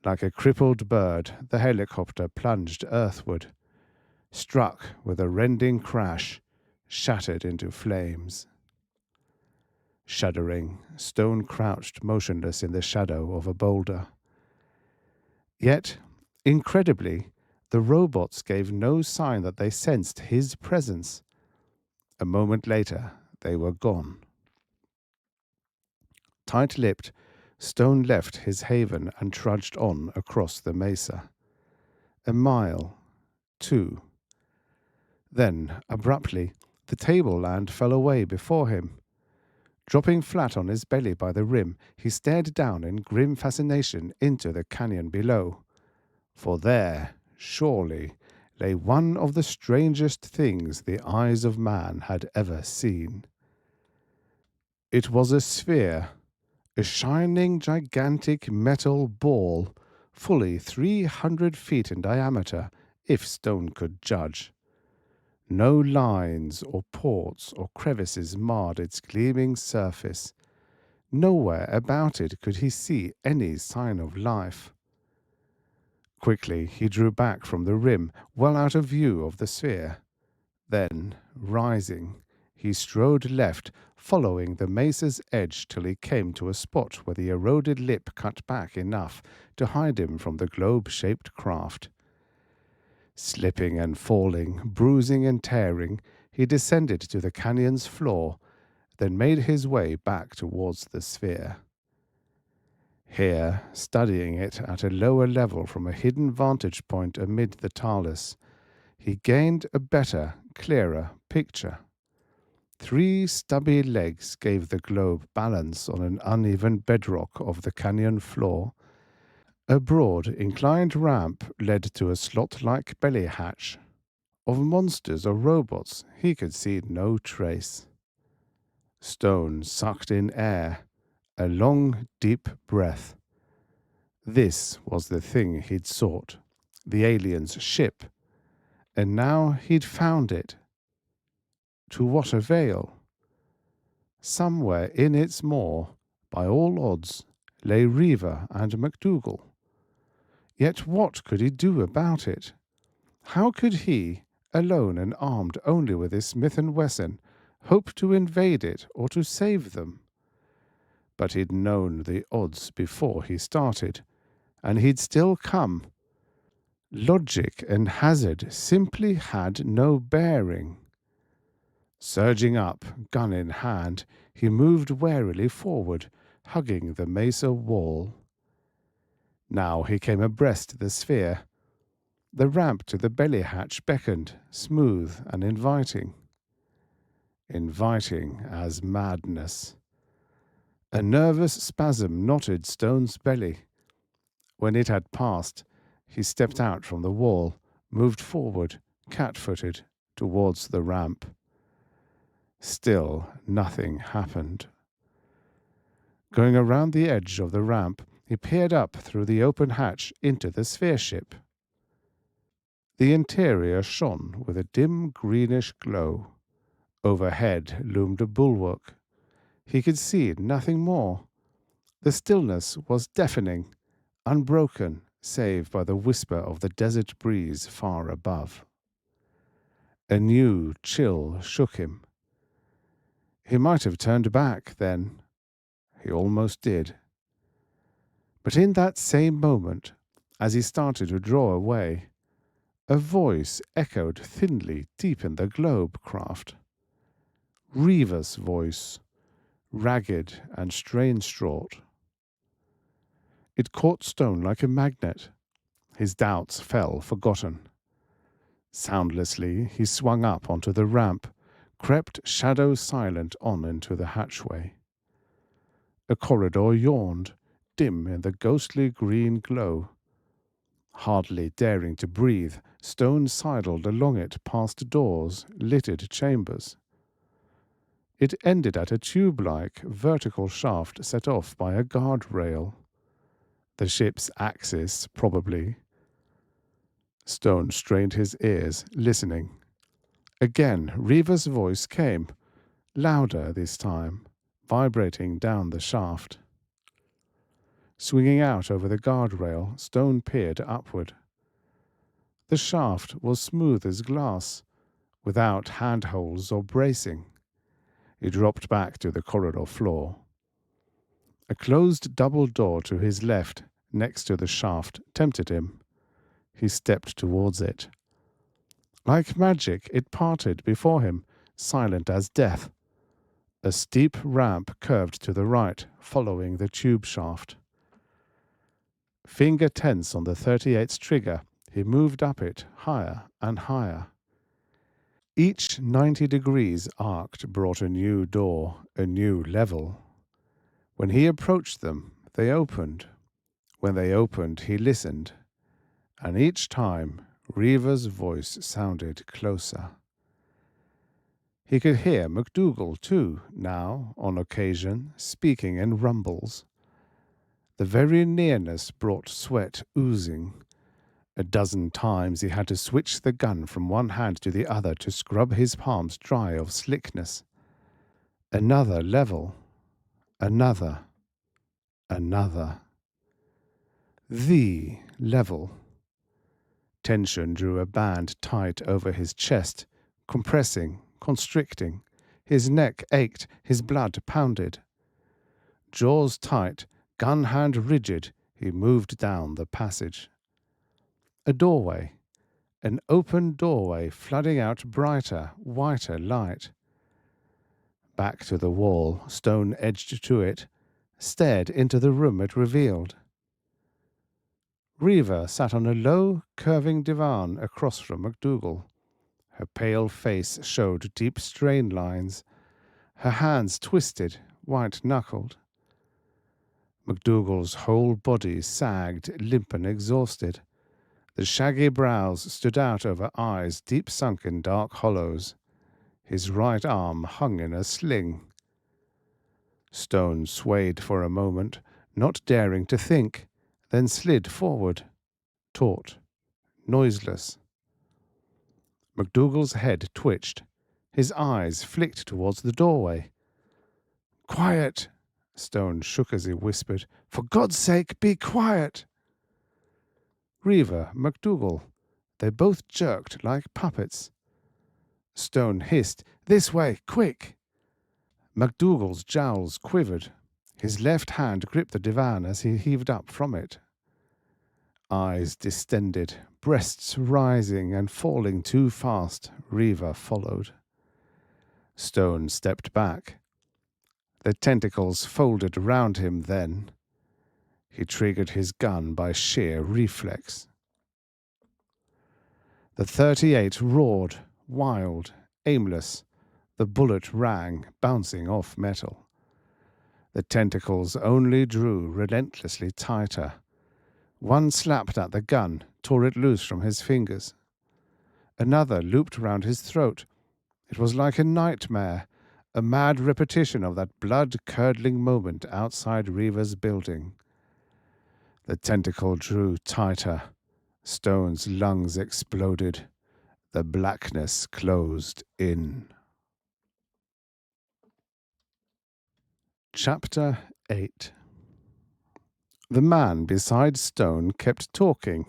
Like a crippled bird, the helicopter plunged earthward, struck with a rending crash, shattered into flames. Shuddering, Stone crouched motionless in the shadow of a boulder. Yet, incredibly, the robots gave no sign that they sensed his presence. A moment later, they were gone. Tight-lipped, Stone left his haven and trudged on across the mesa. A mile, 2. Then, abruptly, the tableland fell away before him. Dropping flat on his belly by the rim, he stared down in grim fascination into the canyon below. For there, surely, lay one of the strangest things the eyes of man had ever seen. It was a sphere, a shining, gigantic metal ball, fully 300 feet in diameter, if Stone could judge. No lines or ports or crevices marred its gleaming surface. Nowhere about it could he see any sign of life. Quickly he drew back from the rim, well out of view of the sphere. Then, rising, he strode left, following the mesa's edge till he came to a spot where the eroded lip cut back enough to hide him from the globe-shaped craft. Slipping and falling, bruising and tearing, he descended to the canyon's floor, then made his way back towards the sphere. Here, studying it at a lower level from a hidden vantage point amid the talus, he gained a better, clearer picture. 3 stubby legs gave the globe balance on an uneven bedrock of the canyon floor. A broad, inclined ramp led to a slot-like belly hatch. Of monsters or robots he could see no trace. Stone sucked in air, a long, deep breath. This was the thing he'd sought, the alien's ship, and now he'd found it. To what avail? Somewhere in its maw, by all odds, lay Reaver and MacDougall. Yet what could he do about it? How could he, alone and armed only with his Smith & Wesson, hope to invade it or to save them? But he'd known the odds before he started, and he'd still come. Logic and hazard simply had no bearing. Surging up, gun in hand, he moved warily forward, hugging the mesa wall. Now he came abreast the sphere. The ramp to the belly hatch beckoned, smooth and inviting. inviting as madness. A nervous spasm knotted Stone's belly. When it had passed, he stepped out from the wall, moved forward, cat-footed, towards the ramp. Still nothing happened. Going around the edge of the ramp, he peered up through the open hatch into the sphere ship. The interior shone with a dim greenish glow. Overhead loomed a bulwark. He could see nothing more. The stillness was deafening, unbroken save by the whisper of the desert breeze far above. A new chill shook him. He might have turned back then. He almost did. But in that same moment, as he started to draw away, a voice echoed thinly deep in the globe craft. Reva's voice, ragged and strain-straught. It caught Stone like a magnet. His doubts fell forgotten. Soundlessly, he swung up onto the ramp, crept shadow-silent on into the hatchway. A corridor yawned, dim in the ghostly green glow. Hardly daring to breathe, Stone sidled along it past doors, littered chambers. It ended at a tube-like, vertical shaft set off by a guardrail. The ship's axis, probably. Stone strained his ears, listening. Again, Reva's voice came, louder this time, vibrating down the shaft. Swinging out over the guardrail, Stone peered upward. The shaft was smooth as glass, without handholds or bracing. He dropped back to the corridor floor. A closed double door to his left, next to the shaft, tempted him. He stepped towards it. Like magic, it parted before him, silent as death. A steep ramp curved to the right, following the tube shaft. Finger tense on the 38's trigger, he moved up it, higher and higher. Each 90 degrees arced brought a new door, a new level. When he approached them, they opened. When they opened, he listened. And each time, Reva's voice sounded closer. He could hear MacDougall, too, now, on occasion, speaking in rumbles. The very nearness brought sweat oozing. A dozen times he had to switch the gun from one hand to the other to scrub his palms dry of slickness. Another level. Another. Another. The level. Tension drew a band tight over his chest, compressing, constricting. His neck ached, his blood pounded. Jaws tight, gun hand rigid, he moved down the passage. A doorway, an open doorway flooding out brighter, whiter light. Back to the wall, Stone edged to it, stared into the room it revealed. Reva sat on a low, curving divan across from MacDougall. Her pale face showed deep strain lines, her hands twisted, white-knuckled. MacDougall's whole body sagged, limp and exhausted. The shaggy brows stood out over eyes deep sunk in dark hollows. His right arm hung in a sling. Stone swayed for a moment, not daring to think, then slid forward, taut, noiseless. MacDougall's head twitched. His eyes flicked towards the doorway. "Quiet!" Stone shook as he whispered. "For God's sake, be quiet!" Reva, MacDougall, they both jerked like puppets. Stone hissed, "This way, quick!" MacDougall's jowls quivered. His left hand gripped the divan as he heaved up from it. Eyes distended, breasts rising and falling too fast, Reva followed. Stone stepped back. The tentacles folded round him then. He triggered his gun by sheer reflex. The 38 roared, wild, aimless, The bullet rang, bouncing off metal. The tentacles only drew relentlessly tighter. One slapped at the gun, tore it loose from his fingers. Another looped round his throat. It was like a nightmare, a mad repetition of that blood-curdling moment outside Reaver's building. The tentacle drew tighter. Stone's lungs exploded. The blackness closed in. Chapter 8. The man beside Stone kept talking.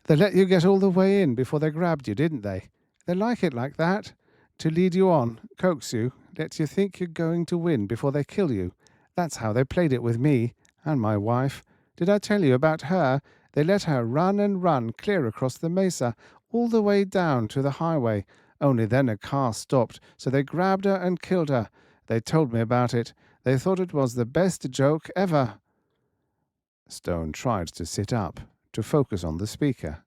They let you get all the way in before they grabbed you, didn't they? They like it like that. To lead you on, coax you, let you think you're going to win before they kill you. That's how they played it with me and my wife. Did I tell you about her? They let her run and run clear across the mesa, all the way down to the highway. Only then a car stopped, so they grabbed her and killed her. They told me about it. They thought it was the best joke ever. Stone tried to sit up, to focus on the speaker.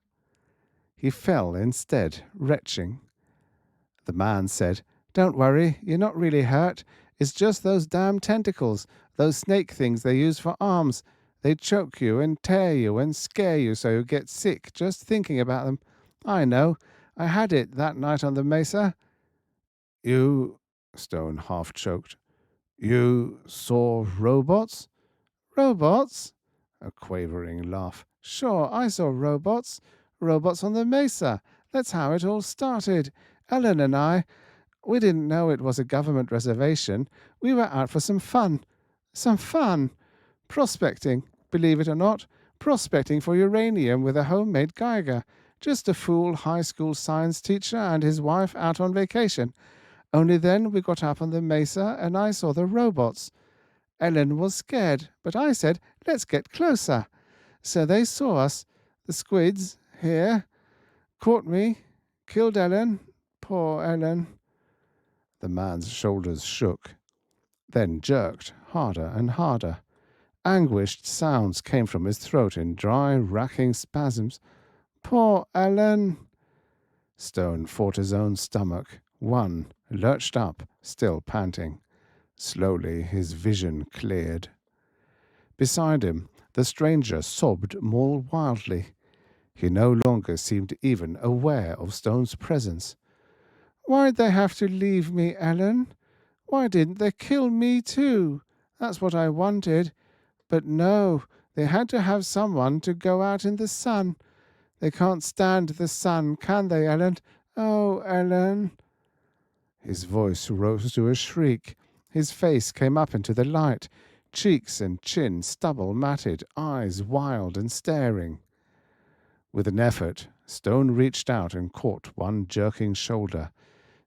He fell instead, retching. The man said, "Don't worry, you're not really hurt. It's just those damn tentacles, those snake things they use for arms. They choke you and tear you and scare you so you get sick just thinking about them. I know. I had it that night on the mesa." "You," Stone half choked, "you saw robots?" "Robots?" A quavering laugh. "Sure, I saw robots. Robots on the mesa. That's how it all started. Ellen and I, we didn't know it was a government reservation. We were out for some fun. Some fun. Prospecting, believe it or not. Prospecting for uranium with a homemade Geiger. Just a fool high school science teacher and his wife out on vacation. Only then we got up on the mesa and I saw the robots. Ellen was scared, but I said, let's get closer. So they saw us, the squids, here, caught me, killed Ellen, poor Ellen." The man's shoulders shook, then jerked harder and harder. Anguished sounds came from his throat in dry, racking spasms. "Poor Ellen." Stone fought his own stomach. One lurched up, still panting. Slowly his vision cleared. Beside him, the stranger sobbed more wildly. He no longer seemed even aware of Stone's presence. "Why'd they have to leave me, Ellen? Why didn't they kill me too? That's what I wanted. But no, they had to have someone to go out in the sun. They can't stand the sun, can they, Ellen? Oh, Ellen." His voice rose to a shriek. His face came up into the light, cheeks and chin stubble matted, eyes wild and staring. With an effort, Stone reached out and caught one jerking shoulder.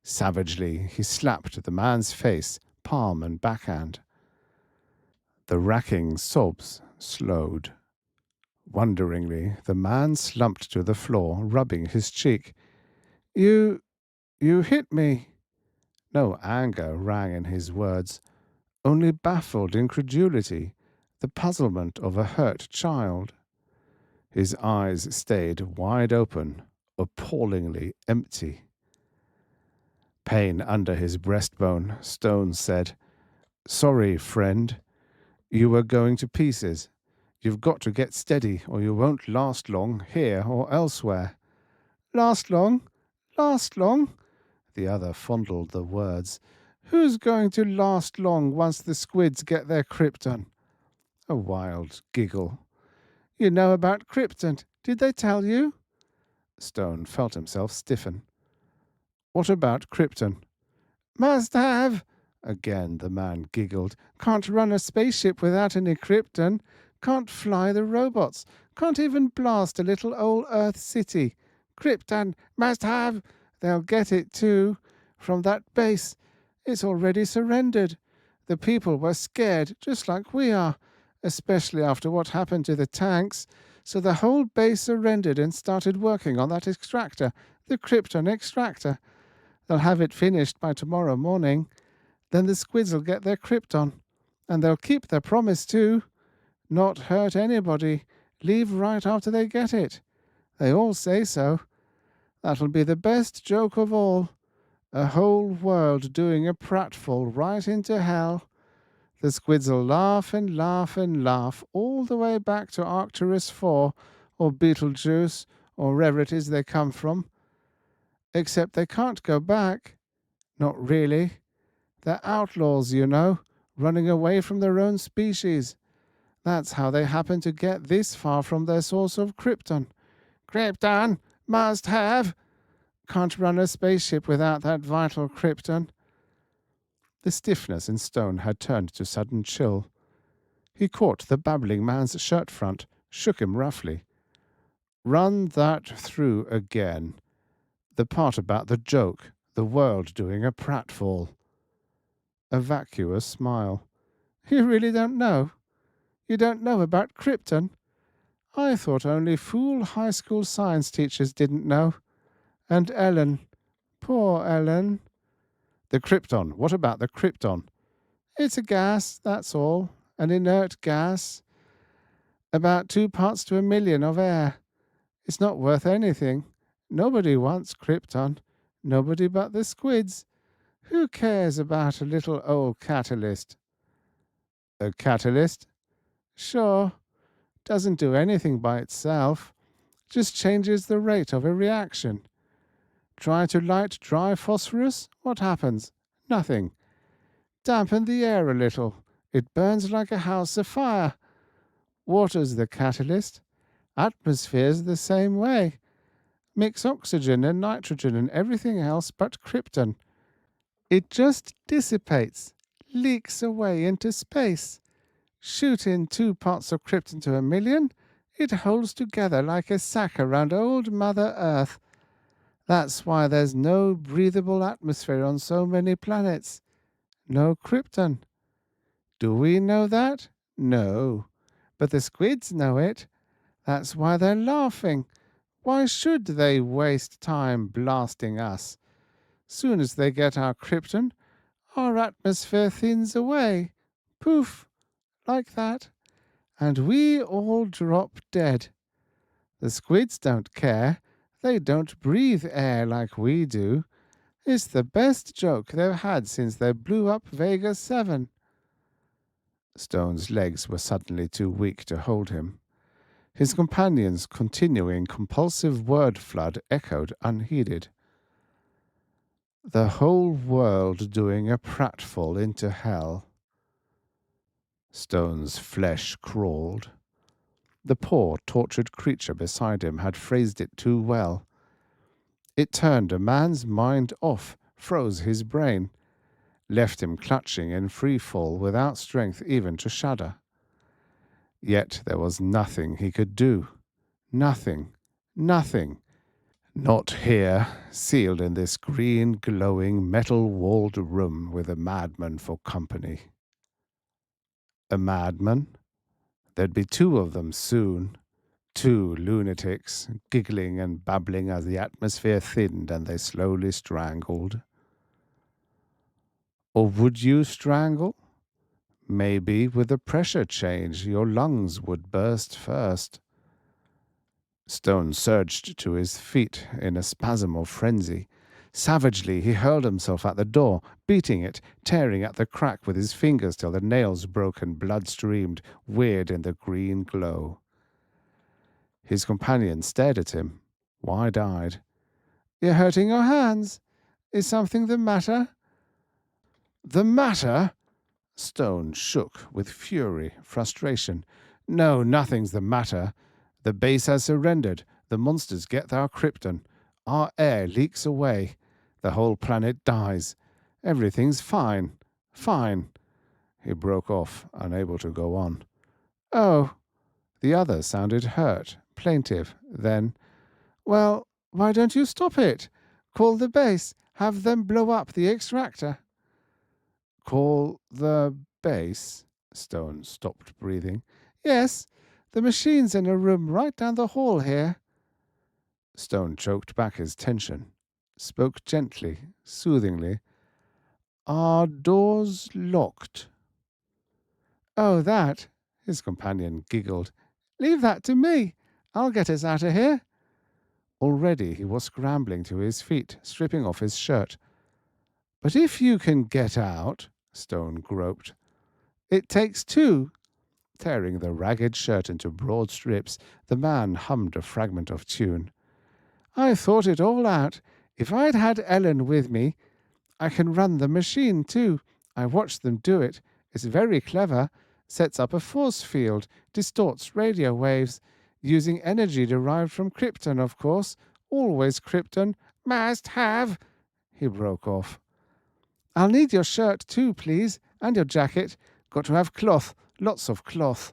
Savagely, he slapped the man's face, palm and backhand. The racking sobs slowed. Wonderingly, the man slumped to the floor, rubbing his cheek. You hit me." No anger rang in his words, only baffled incredulity, the puzzlement of a hurt child. His eyes stayed wide open, appallingly empty. Pain under his breastbone, Stone said, "Sorry, friend. You were going to pieces. You've got to get steady, or you won't last long, here or elsewhere." "Last long? Last long?" The other fondled the words. "Who's going to last long once the squids get their krypton?" A wild giggle. "You know about krypton. Did they tell you?" Stone felt himself stiffen. "What about krypton?" "Must have." Again the man giggled. "Can't run a spaceship without any krypton. Can't fly the robots. Can't even blast a little old Earth city. Krypton, must have. They'll get it too. From that base. It's already surrendered. The people were scared, just like we are, especially after what happened to the tanks. So the whole base surrendered and started working on that extractor, the krypton extractor. They'll have it finished by tomorrow morning. Then the squids will get their krypton. And they'll keep their promise too. Not hurt anybody. Leave right after they get it. They all say so. That'll be the best joke of all. A whole world doing a pratfall right into hell. The squids'll laugh and laugh and laugh all the way back to Arcturus 4 or Beetlejuice or wherever it is they come from. Except they can't go back. Not really. They're outlaws, you know, running away from their own species. That's how they happen to get this far from their source of krypton. Krypton! Must have! Can't run a spaceship without that vital krypton. The stiffness in Stone had turned to sudden chill. He caught the babbling man's shirt front, shook him roughly. Run that through again. The part about the joke, the world doing a pratfall. A vacuous smile. You really don't know? You don't know about krypton? I thought only fool high school science teachers didn't know. And Ellen. Poor Ellen. The krypton. What about the krypton? It's a gas, that's all. An inert gas. About 2 parts to a million of air. It's not worth anything. Nobody wants krypton. Nobody but the squids. Who cares about a little old catalyst? A catalyst? Sure. Doesn't do anything by itself. Just changes the rate of a reaction. Try to light dry phosphorus? What happens? Nothing. Dampen the air a little. It burns like a house afire. Water's the catalyst. Atmosphere's the same way. Mix oxygen and nitrogen and everything else but krypton. It just dissipates, leaks away into space. Shoot in 2 parts of krypton to a million, it holds together like a sack around old Mother Earth. That's why there's no breathable atmosphere on so many planets. No krypton. Do we know that? No. But the squids know it. That's why they're laughing. Why should they waste time blasting us? Soon as they get our krypton, our atmosphere thins away. Poof, like that. And we all drop dead. The squids don't care. They don't breathe air like we do. It's the best joke they've had since they blew up Vega 7. Stone's legs were suddenly too weak to hold him. His companion's continuing compulsive word flood echoed unheeded. The whole world doing a pratfall into hell. Stone's flesh crawled. The poor, tortured creature beside him had phrased it too well. It turned a man's mind off, froze his brain, left him clutching in free fall without strength even to shudder. Yet there was nothing he could do. Nothing. Nothing. Not here, sealed in this green, glowing, metal-walled room with a madman for company. A madman? There'd be 2 of them soon. 2 lunatics, giggling and babbling as the atmosphere thinned and they slowly strangled. Or would you strangle? Maybe with the pressure change your lungs would burst first. Stone surged to his feet in a spasm of frenzy. Savagely he hurled himself at the door, beating it, tearing at the crack with his fingers till the nails broke and blood streamed, weird in the green glow. His companion stared at him, wide-eyed. "You're hurting your hands. Is something the matter?" "The matter?" Stone shook with fury, frustration. "No, nothing's the matter. The base has surrendered. The monsters get our krypton. Our air leaks away. The whole planet dies. Everything's fine. Fine." He broke off, unable to go on. "Oh." The other sounded hurt, plaintive. Then, "Well, why don't you stop it? Call the base. Have them blow up the extractor." "Call the base?" Stone stopped breathing. "Yes. The machine's in a room right down the hall here." Stone choked back his tension, spoke gently, soothingly. "Are doors locked?" "Oh, that," his companion giggled. "Leave that to me. I'll get us out of here." Already he was scrambling to his feet, stripping off his shirt. But if you can get out, Stone groped. It takes two. Tearing the ragged shirt into broad strips, the man hummed a fragment of tune. I thought it all out. If I'd had Ellen with me, I can run the machine too. I watched them do it. It's very clever. Sets up a force field, distorts radio waves, using energy derived from krypton, of course. Always krypton. Must have. He broke off. I'll need your shirt too, please, and your jacket. Got to have cloth. Lots of cloth.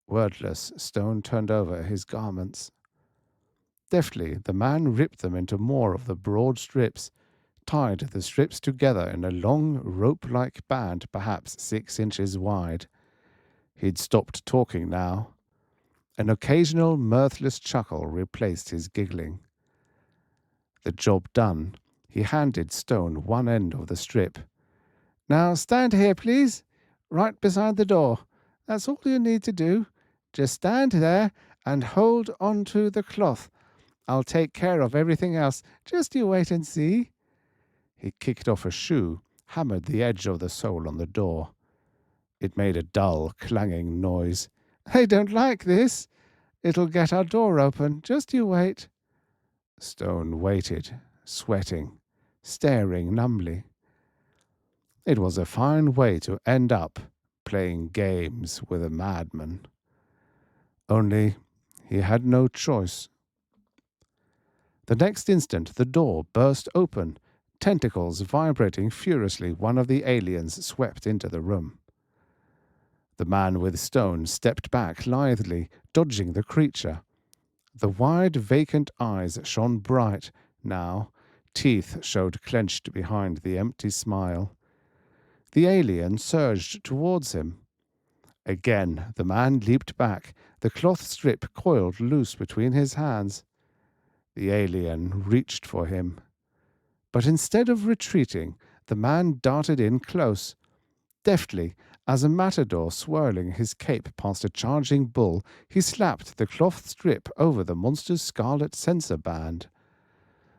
Wordless, Stone turned over his garments. Deftly, the man ripped them into more of the broad strips, tied the strips together in a long, rope-like band, perhaps 6 inches wide. He'd stopped talking now. An occasional mirthless chuckle replaced his giggling. The job done, he handed Stone one end of the strip. Now stand here, please, right beside the door. That's all you need to do. Just stand there and hold on to the cloth. I'll take care of everything else. Just you wait and see. He kicked off a shoe, hammered the edge of the sole on the door. It made a dull, clanging noise. I don't like this. It'll get our door open. Just you wait. Stone waited, sweating, staring numbly. It was a fine way to end up playing games with a madman. Only he had no choice. The next instant the door burst open, tentacles vibrating furiously. One of the aliens swept into the room. The man with Stone stepped back lithely, dodging the creature. The wide, vacant eyes shone bright now. Teeth showed clenched behind the empty smile. The alien surged towards him. Again the man leaped back, the cloth strip coiled loose between his hands. The alien reached for him. But instead of retreating, the man darted in close. Deftly, as a matador swirling his cape past a charging bull, he slapped the cloth strip over the monster's scarlet sensor band.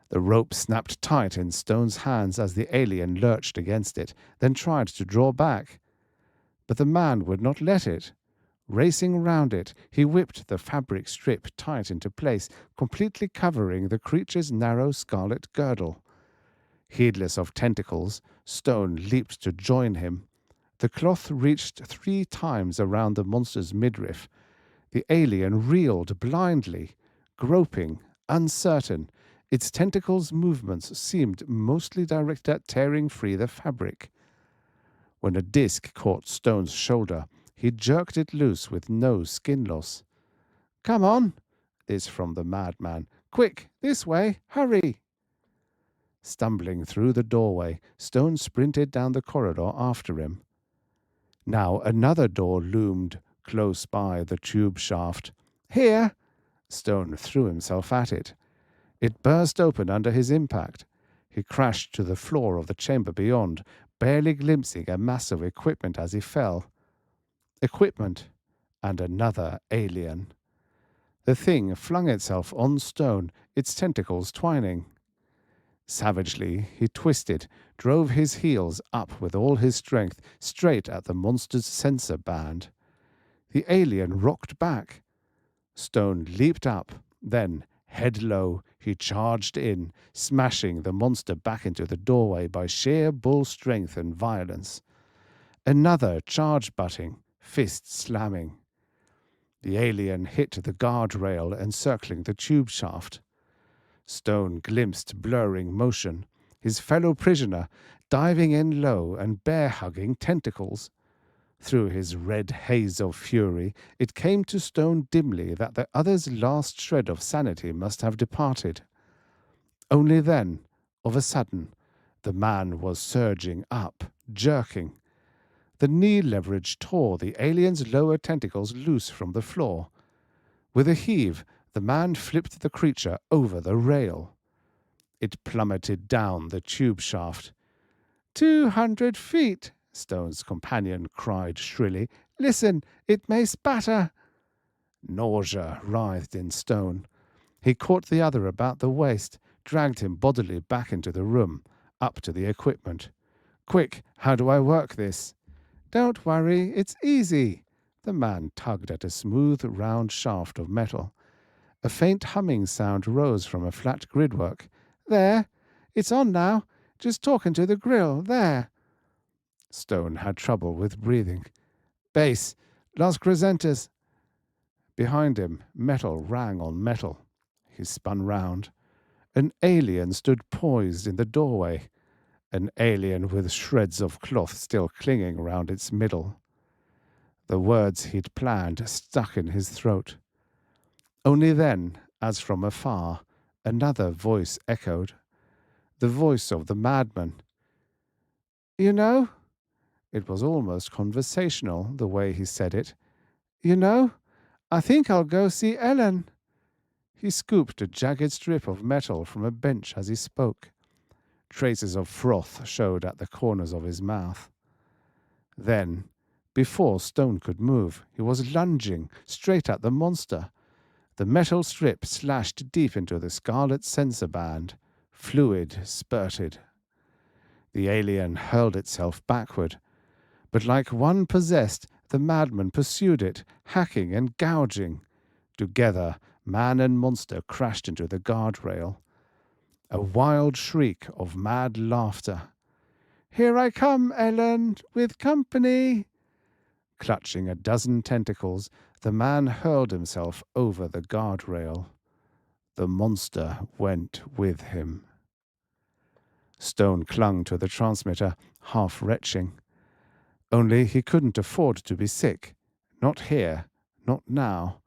The rope snapped tight in Stone's hands as the alien lurched against it, then tried to draw back. But the man would not let it. Racing round it, he whipped the fabric strip tight into place, completely covering the creature's narrow scarlet girdle. Heedless of tentacles, Stone leaped to join him. The cloth reached 3 times around the monster's midriff. The alien reeled blindly, groping, uncertain. Its tentacles' movements seemed mostly directed at tearing free the fabric. When a disc caught Stone's shoulder, he jerked it loose with no skin loss. "Come on!" This from the madman. "Quick, this way! Hurry!" Stumbling through the doorway, Stone sprinted down the corridor after him. Now another door loomed close by the tube shaft. "Here!" Stone threw himself at it. It burst open under his impact. He crashed to the floor of the chamber beyond, barely glimpsing a mass of equipment as he fell. Equipment and another alien. The thing flung itself on Stone, its tentacles twining. Savagely, he twisted, drove his heels up with all his strength, straight at the monster's sensor band. The alien rocked back. Stone leaped up, then, head low, he charged in, smashing the monster back into the doorway by sheer bull strength and violence. Another charge butting, fist slamming. The alien hit the guardrail encircling the tube shaft. Stone glimpsed blurring motion, his fellow prisoner diving in low and bear-hugging tentacles. Through his red haze of fury, it came to Stone dimly that the other's last shred of sanity must have departed. Only then, of a sudden, the man was surging up, jerking. The knee leverage tore the alien's lower tentacles loose from the floor. With a heave, the man flipped the creature over the rail. It plummeted down the tube shaft. 200 feet, Stone's companion cried shrilly. Listen, it may spatter. Nausea writhed in Stone. He caught the other about the waist, dragged him bodily back into the room. up to the equipment. "Quick, how do I work this?" "Don't worry, it's easy." The man tugged at a smooth, round shaft of metal. A faint humming sound rose from a flat gridwork. "There, it's on now. Just talking to the grill, there." Stone had trouble with breathing. "Base, Las Crescentes." Behind him, metal rang on metal. He spun round. An alien stood poised in the doorway. An alien with shreds of cloth still clinging round its middle. The words he'd planned stuck in his throat. Only then, as from afar, another voice echoed. The voice of the madman. "You know?" It was almost conversational, the way he said it. "You know, I think I'll go see Ellen." He scooped a jagged strip of metal from a bench as he spoke. Traces of froth showed at the corners of his mouth. Then, before Stone could move, he was lunging straight at the monster. The metal strip slashed deep into the scarlet sensor band. Fluid spurted. The alien hurled itself backward, but like one possessed, the madman pursued it, hacking and gouging. Together, man and monster crashed into the guardrail. A wild shriek of mad laughter. "Here I come, Ellen, with company." Clutching a dozen tentacles, the man hurled himself over the guardrail. The monster went with him. Stone clung to the transmitter, half retching. Only he couldn't afford to be sick. Not here, not now.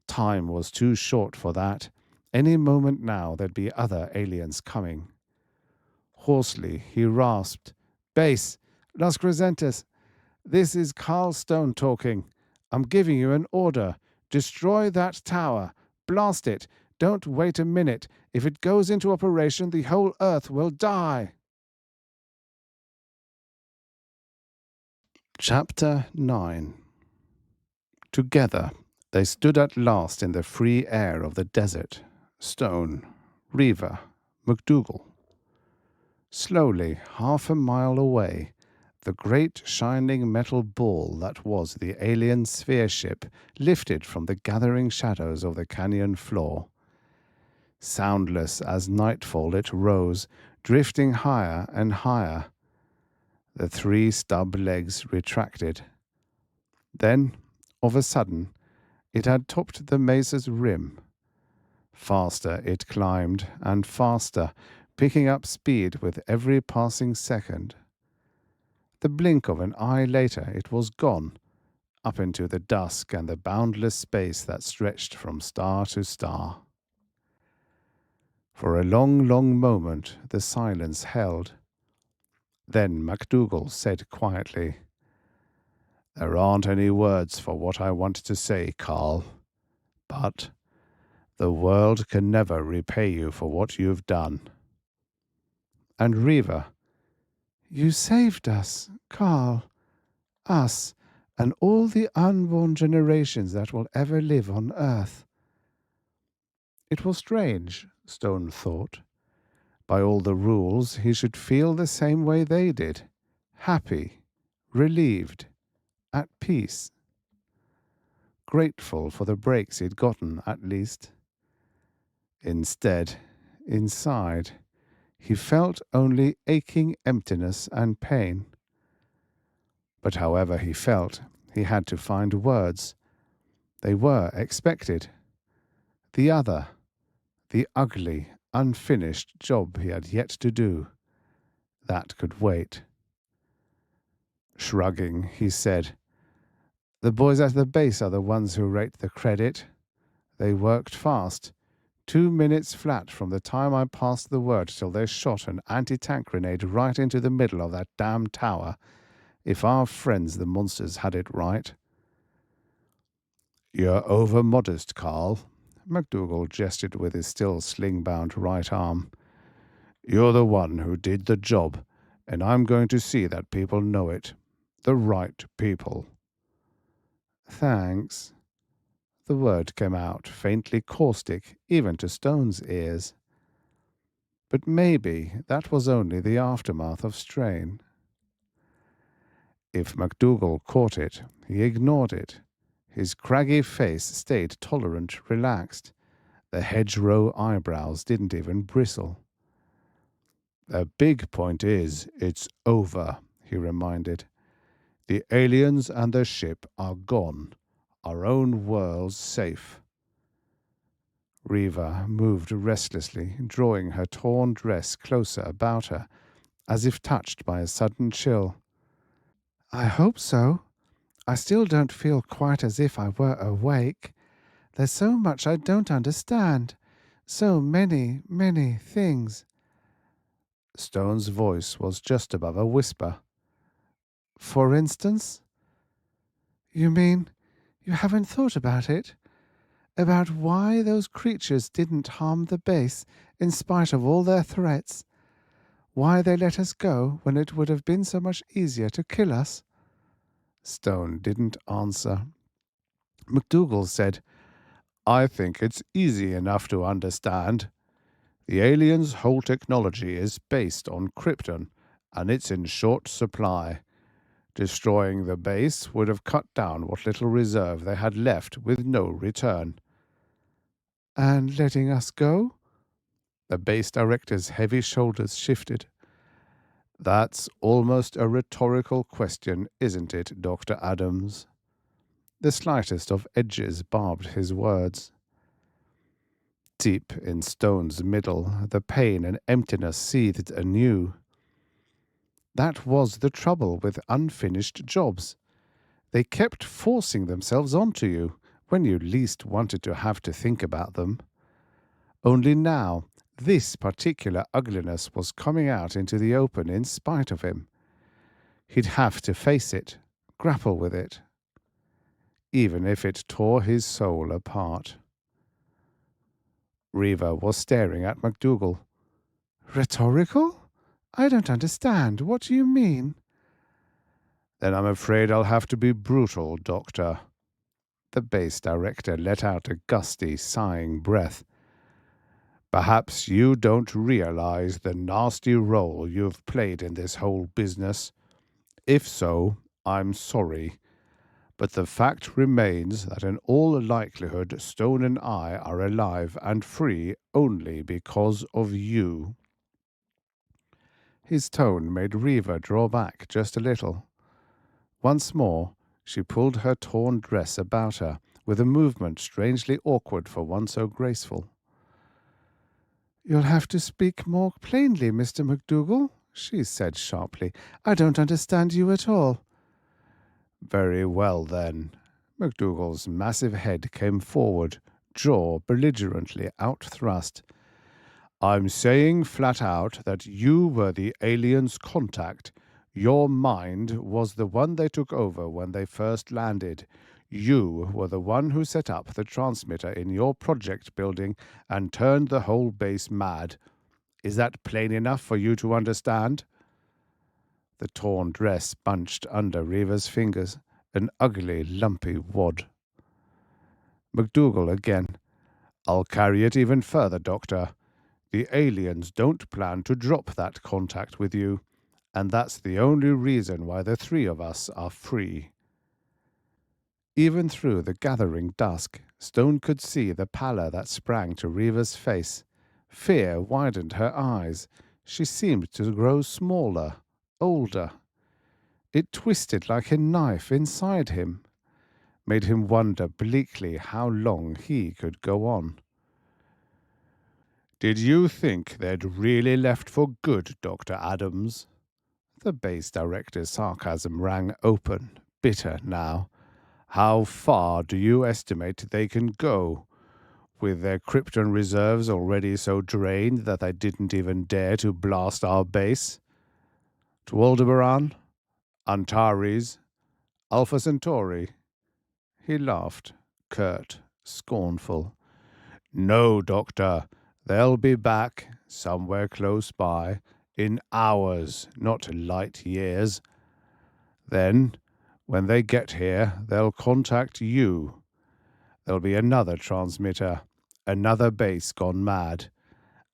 Time was too short for that. Any moment now there'd be other aliens coming. Hoarsely he rasped, "Base, Las Crescentes. This is Carl Stone talking. I'm giving you an order. Destroy that tower. Blast it. Don't wait a minute. If it goes into operation, the whole Earth will die." Chapter 9. Together they stood at last in the free air of the desert. Stone, Reaver, MacDougall. Slowly, half a mile away, the great shining metal ball that was the alien sphere ship lifted from the gathering shadows of the canyon floor. Soundless as nightfall it rose, drifting higher and higher. The three stub legs retracted. Then, of a sudden, it had topped the mesa's rim. Faster it climbed, and faster, picking up speed with every passing second. The blink of an eye later it was gone, up into the dusk and the boundless space that stretched from star to star. For a long, long moment the silence held. Then MacDougall said quietly, "There aren't any words for what I want to say, Carl. But the world can never repay you for what you've done." And Reaver, "You saved us, Carl. Us and all the unborn generations that will ever live on Earth." It was strange, Stone thought. By all the rules, he should feel the same way they did. Happy, relieved, at peace. Grateful for the breaks he'd gotten, at least. Instead, inside, he felt only aching emptiness and pain. But however he felt, he had to find words. They were expected. The other, the ugly, unfinished job he had yet to do, that could wait. Shrugging, he said, "The boys at the base are the ones who rate the credit. They worked fast. 2 minutes flat from the time I passed the word till they shot an anti-tank grenade right into the middle of that damn tower. If our friends the monsters had it right." "You're over-modest, Carl." MacDougall gestured with his still sling-bound right arm. "You're the one who did the job, and I'm going to see that people know it. The right people." "Thanks." The word came out, faintly caustic, even to Stone's ears. But maybe that was only the aftermath of strain. If MacDougall caught it, he ignored it. His craggy face stayed tolerant, relaxed. The hedgerow eyebrows didn't even bristle. The big point is, it's over, he reminded. The aliens and the ship are gone. Our own world's safe. Reva moved restlessly, drawing her torn dress closer about her, as if touched by a sudden chill. I hope so. I still don't feel quite as if I were awake. There's so much I don't understand. So many, many things. Stone's voice was just above a whisper. For instance? You mean you haven't thought about it? About why those creatures didn't harm the base in spite of all their threats? Why they let us go when it would have been so much easier to kill us? Stone didn't answer. MacDougall said, I think it's easy enough to understand. The aliens' whole technology is based on krypton, and it's in short supply. Destroying the base would have cut down what little reserve they had left with no return. And letting us go? The base director's heavy shoulders shifted. That's almost a rhetorical question, isn't it, Dr. Adams? The slightest of edges barbed his words. Deep in Stone's middle, the pain and emptiness seethed anew. That was the trouble with unfinished jobs. They kept forcing themselves onto you when you least wanted to have to think about them. Only now, this particular ugliness was coming out into the open in spite of him. He'd have to face it, grapple with it, even if it tore his soul apart. Reva was staring at MacDougall. Rhetorical? I don't understand. What do you mean? Then I'm afraid I'll have to be brutal, Doctor. The base director let out a gusty, sighing breath. Perhaps you don't realize the nasty role you've played in this whole business. If so, I'm sorry. But the fact remains that in all likelihood Stone and I are alive and free only because of you. His tone made Reva draw back just a little. Once more, she pulled her torn dress about her, with a movement strangely awkward for one so graceful. You'll have to speak more plainly, Mr. MacDougall, she said sharply. I don't understand you at all. Very well, then. MacDougall's massive head came forward, jaw belligerently outthrust. I'm saying flat out that you were the aliens' contact. Your mind was the one they took over when they first landed. You were the one who set up the transmitter in your project building and turned the whole base mad. Is that plain enough for you to understand? The torn dress bunched under Reva's fingers, an ugly, lumpy wad. MacDougall again. I'll carry it even further, Doctor. The aliens don't plan to drop that contact with you, and that's the only reason why the three of us are free. Even through the gathering dusk, Stone could see the pallor that sprang to Reva's face. Fear widened her eyes. She seemed to grow smaller, older. It twisted like a knife inside him, made him wonder bleakly how long he could go on. Did you think they'd really left for good, Dr. Adams? The base director's sarcasm rang open, bitter now. How far do you estimate they can go, with their krypton reserves already so drained that they didn't even dare to blast our base? To Aldebaran? Antares? Alpha Centauri? He laughed, curt, scornful. No, Doctor. They'll be back, somewhere close by, in hours, not light years. Then, when they get here, they'll contact you. There'll be another transmitter, another base gone mad.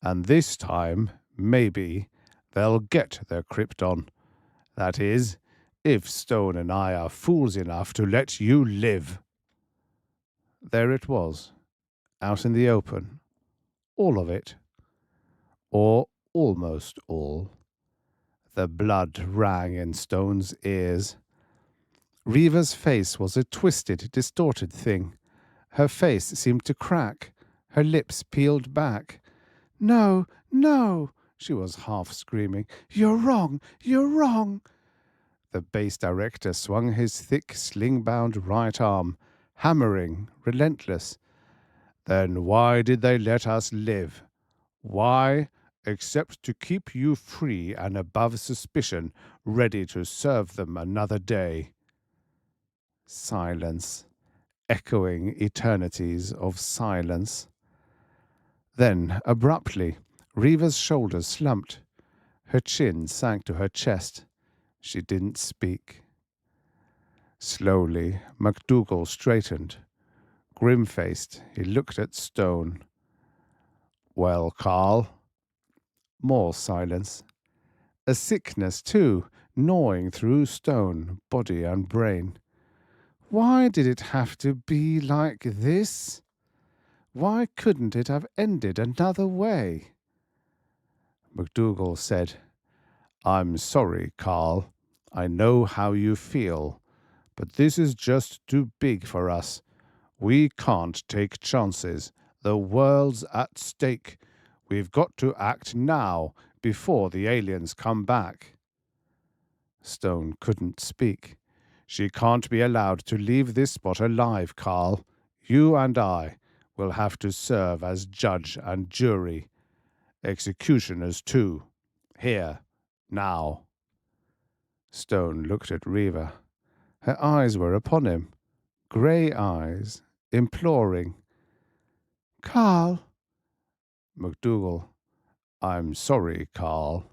And this time, maybe they'll get their krypton. That is, if Stone and I are fools enough to let you live." There it was, out in the open, all of it, or almost all. The blood rang in Stone's ears. Reva's face was a twisted, distorted thing. Her face seemed to crack, her lips peeled back. "No, no," she was half screaming. "You're wrong, you're wrong." The base director swung his thick, sling-bound right arm, hammering, relentless. "Then why did they let us live? Why, except to keep you free and above suspicion, ready to serve them another day?" Silence, echoing eternities of silence. Then, abruptly, Reva's shoulders slumped. Her chin sank to her chest. She didn't speak. Slowly, MacDougall straightened. Grim-faced, he looked at Stone. "Well, Carl?" More silence. A sickness, too, gnawing through Stone, body and brain. Why did it have to be like this? Why couldn't it have ended another way? MacDougall said, "I'm sorry, Carl. I know how you feel. But this is just too big for us. We can't take chances. The world's at stake. We've got to act now, before the aliens come back." Stone couldn't speak. "She can't be allowed to leave this spot alive, Carl. You and I will have to serve as judge and jury. Executioners, too. Here, now." Stone looked at Reva. Her eyes were upon him. Grey eyes, imploring. "Carl." MacDougall. "I'm sorry, Carl."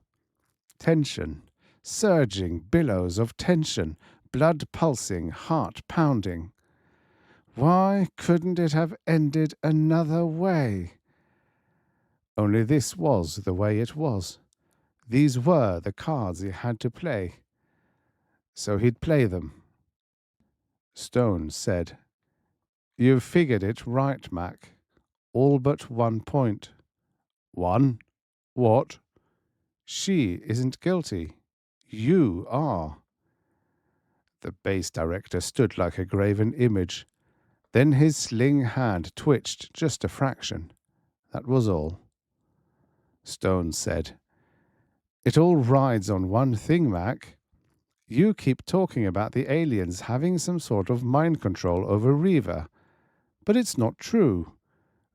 Tension. Surging billows of tension. Blood pulsing, heart pounding. Why couldn't it have ended another way? Only this was the way it was. These were the cards he had to play. So he'd play them. Stone said, "You've figured it right, Mac. All but one point." "One? What?" "She isn't guilty. You are." The base director stood like a graven image. Then his sling hand twitched just a fraction. That was all. Stone said, "It all rides on one thing, Mac. You keep talking about the aliens having some sort of mind control over Reva. But it's not true.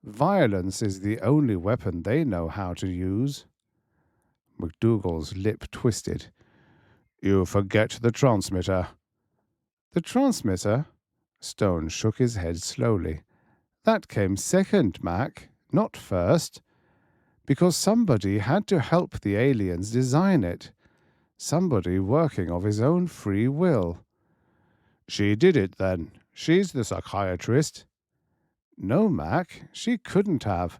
Violence is the only weapon they know how to use." MacDougall's lip twisted. "You forget the transmitter." "The transmitter?" Stone shook his head slowly. "That came second, Mac, not first. Because somebody had to help the aliens design it. Somebody working of his own free will." "She did it, then. She's the psychiatrist." "No, Mac, she couldn't have.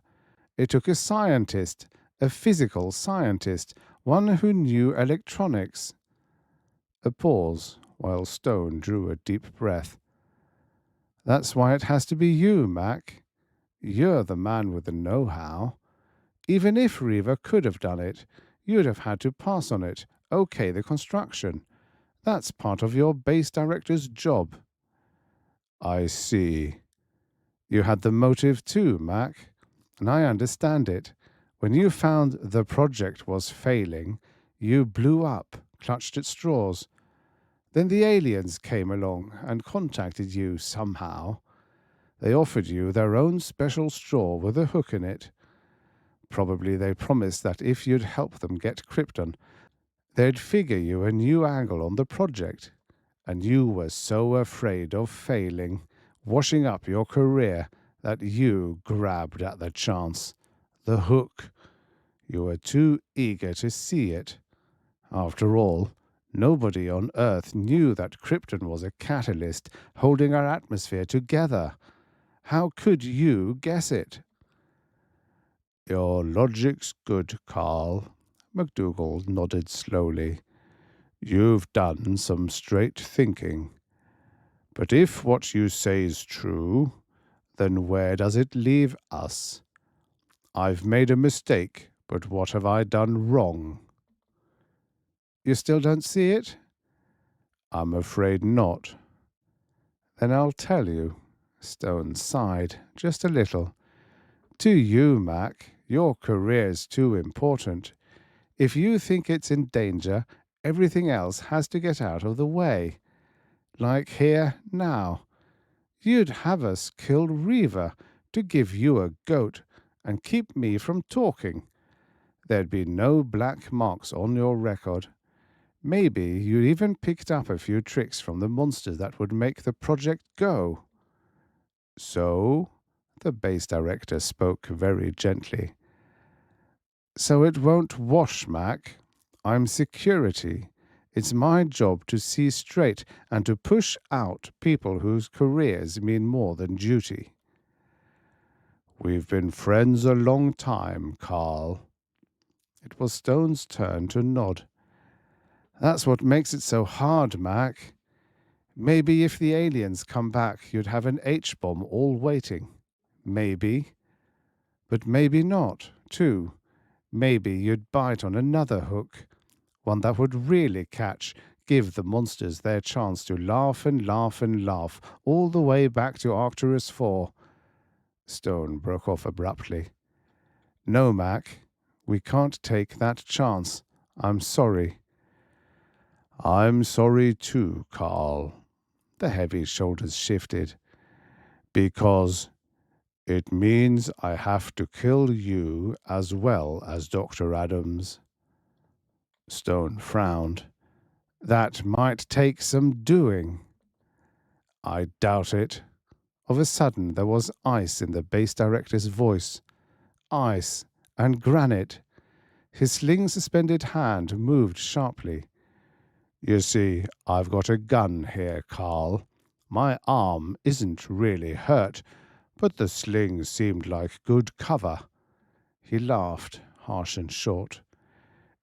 It took a scientist, a physical scientist, one who knew electronics." A pause, while Stone drew a deep breath. "That's why it has to be you, Mac. You're the man with the know-how. Even if Reva could have done it, you'd have had to pass on it, okay the construction. That's part of your base director's job." "I see. You had the motive too, Mac. And I understand it. When you found the project was failing, you blew up, clutched at straws. Then the aliens came along and contacted you somehow. They offered you their own special straw with a hook in it. Probably they promised that if you'd help them get Krypton, they'd figure you a new angle on the project. And you were so afraid of failing, washing up your career, that you grabbed at the chance. The hook. You were too eager to see it. After all, nobody on Earth knew that Krypton was a catalyst holding our atmosphere together. How could you guess it?" "Your logic's good, Carl," MacDougall nodded slowly. You've done some straight thinking. But if what you say is true, then where does it leave us? I've made a mistake, but what have I done wrong? You still don't see it? I'm afraid not. Then I'll tell you. Stone sighed, just a little. To you, Mac, your career's too important. If you think it's in danger, everything else has to get out of the way. Like here, now. You'd have us kill Reaver to give you a goat and keep me from talking. There'd be no black marks on your record. Maybe you'd even picked up a few tricks from the monsters that would make the project go. So, the base director spoke very gently. So it won't wash, Mac. I'm security. It's my job to see straight and to push out people whose careers mean more than duty. We've been friends a long time, Carl. It was Stone's turn to nod. That's what makes it so hard, Mac. Maybe if the aliens come back, you'd have an H-bomb all waiting. Maybe. But maybe not, too. Maybe you'd bite on another hook, one that would really catch, give the monsters their chance to laugh and laugh and laugh all the way back to Arcturus 4. Stone broke off abruptly. No, Mac, we can't take that chance. I'm sorry. I'm sorry too, Carl. The heavy shoulders shifted. Because it means I have to kill you as well as Dr. Adams. Stone frowned. That might take some doing. I doubt it. Of a sudden there was ice in the base director's voice. Ice and granite. His sling-suspended hand moved sharply. You see, I've got a gun here, Carl. My arm isn't really hurt, but the sling seemed like good cover. He laughed, harsh and short.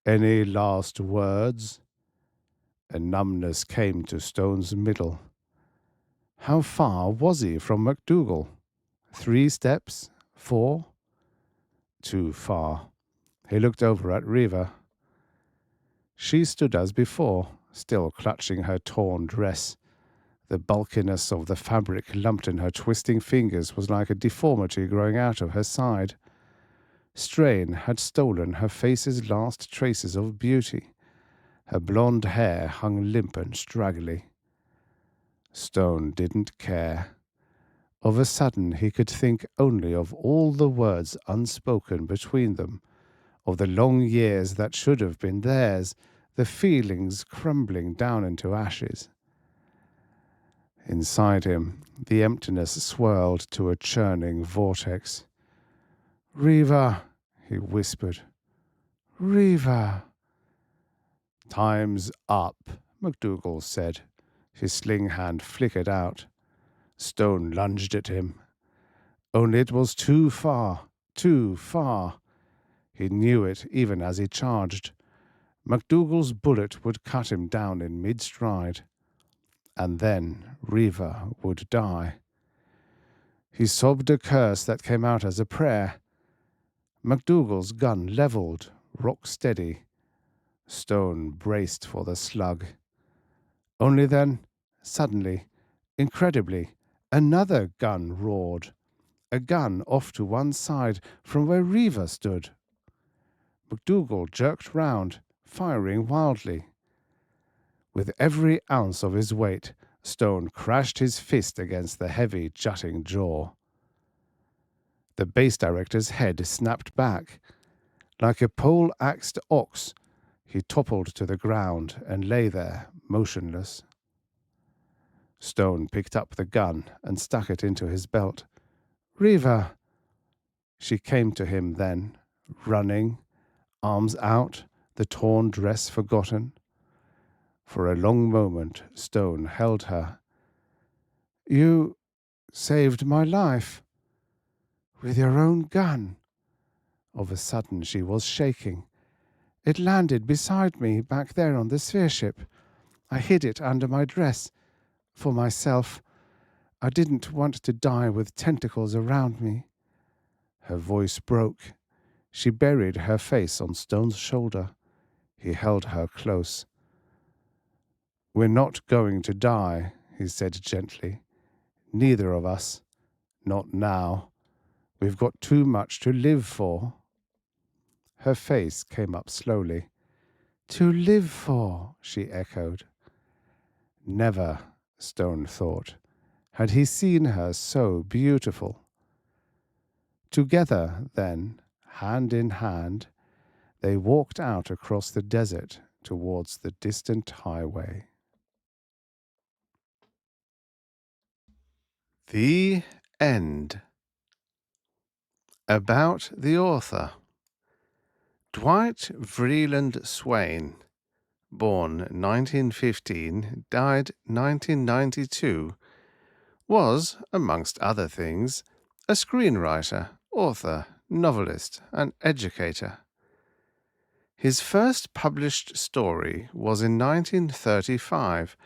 Any last words? A numbness came to Stone's middle. How far was he from MacDougall? 3 steps? 4? Too far. He looked over at Reva. She stood as before, still clutching her torn dress. The bulkiness of the fabric lumped in her twisting fingers was like a deformity growing out of her side. Strain had stolen her face's last traces of beauty. Her blonde hair hung limp and straggly. Stone didn't care. Of a sudden he could think only of all the words unspoken between them, of the long years that should have been theirs, the feelings crumbling down into ashes. Inside him, the emptiness swirled to a churning vortex. Reva, he whispered. Reva. Time's up, MacDougall said. His sling hand flickered out. Stone lunged at him. Only it was too far, too far. He knew it even as he charged. MacDougall's bullet would cut him down in mid-stride. And then Reva would die. He sobbed a curse that came out as a prayer. MacDougall's gun levelled, rock steady. Stone braced for the slug. Only then, suddenly, incredibly, another gun roared. A gun off to one side from where Reva stood. MacDougall jerked round, firing wildly. With every ounce of his weight, Stone crashed his fist against the heavy, jutting jaw. The base director's head snapped back. Like a pole-axed ox, he toppled to the ground and lay there, motionless. Stone picked up the gun and stuck it into his belt. Reva! She came to him then, running, arms out, the torn dress forgotten. For a long moment, Stone held her. You saved my life. With your own gun. Of a sudden she was shaking. It landed beside me back there on the sphere ship. I hid it under my dress. For myself. I didn't want to die with tentacles around me." Her voice broke. She buried her face on Stone's shoulder. He held her close. "We're not going to die," he said gently. "Neither of us. Not now. We've got too much to live for." Her face came up slowly. "To live for," she echoed. Never, Stone thought, had he seen her so beautiful. Together, then, hand in hand, they walked out across the desert towards the distant highway. The end. About the author. Dwight Vreeland Swain, born 1915, died 1992, was, amongst other things, a screenwriter, author, novelist, and educator. His first published story was in 1935,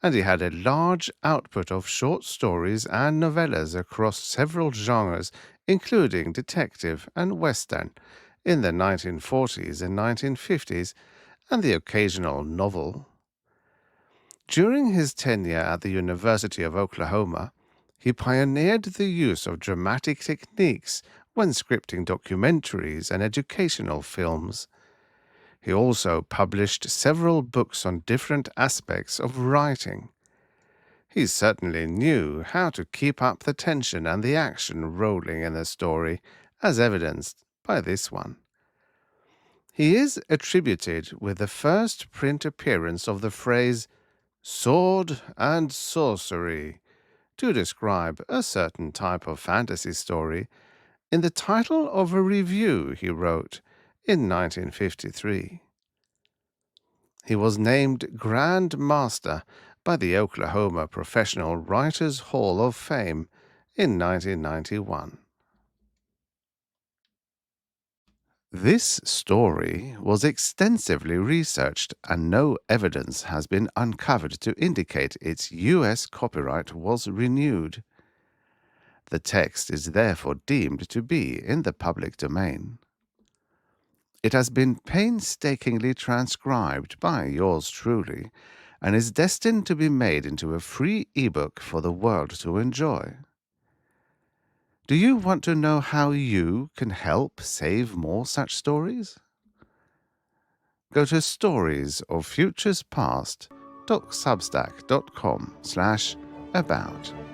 and he had a large output of short stories and novellas across several genres, including detective and western, in the 1940s and 1950s, and the occasional novel. During his tenure at the University of Oklahoma, he pioneered the use of dramatic techniques when scripting documentaries and educational films. He also published several books on different aspects of writing. He certainly knew how to keep up the tension and the action rolling in the story, as evidenced by this one. He is attributed with the first print appearance of the phrase sword and sorcery to describe a certain type of fantasy story in the title of a review he wrote in 1953. He was named Grand Master by the Oklahoma Professional Writers Hall of Fame in 1991. This story was extensively researched and no evidence has been uncovered to indicate its U.S. copyright was renewed. The text is therefore deemed to be in the public domain. It has been painstakingly transcribed by yours truly and is destined to be made into a free ebook for the world to enjoy. Do you want to know how you can help save more such stories? Go to storiesoffuturespast.substack.com/about.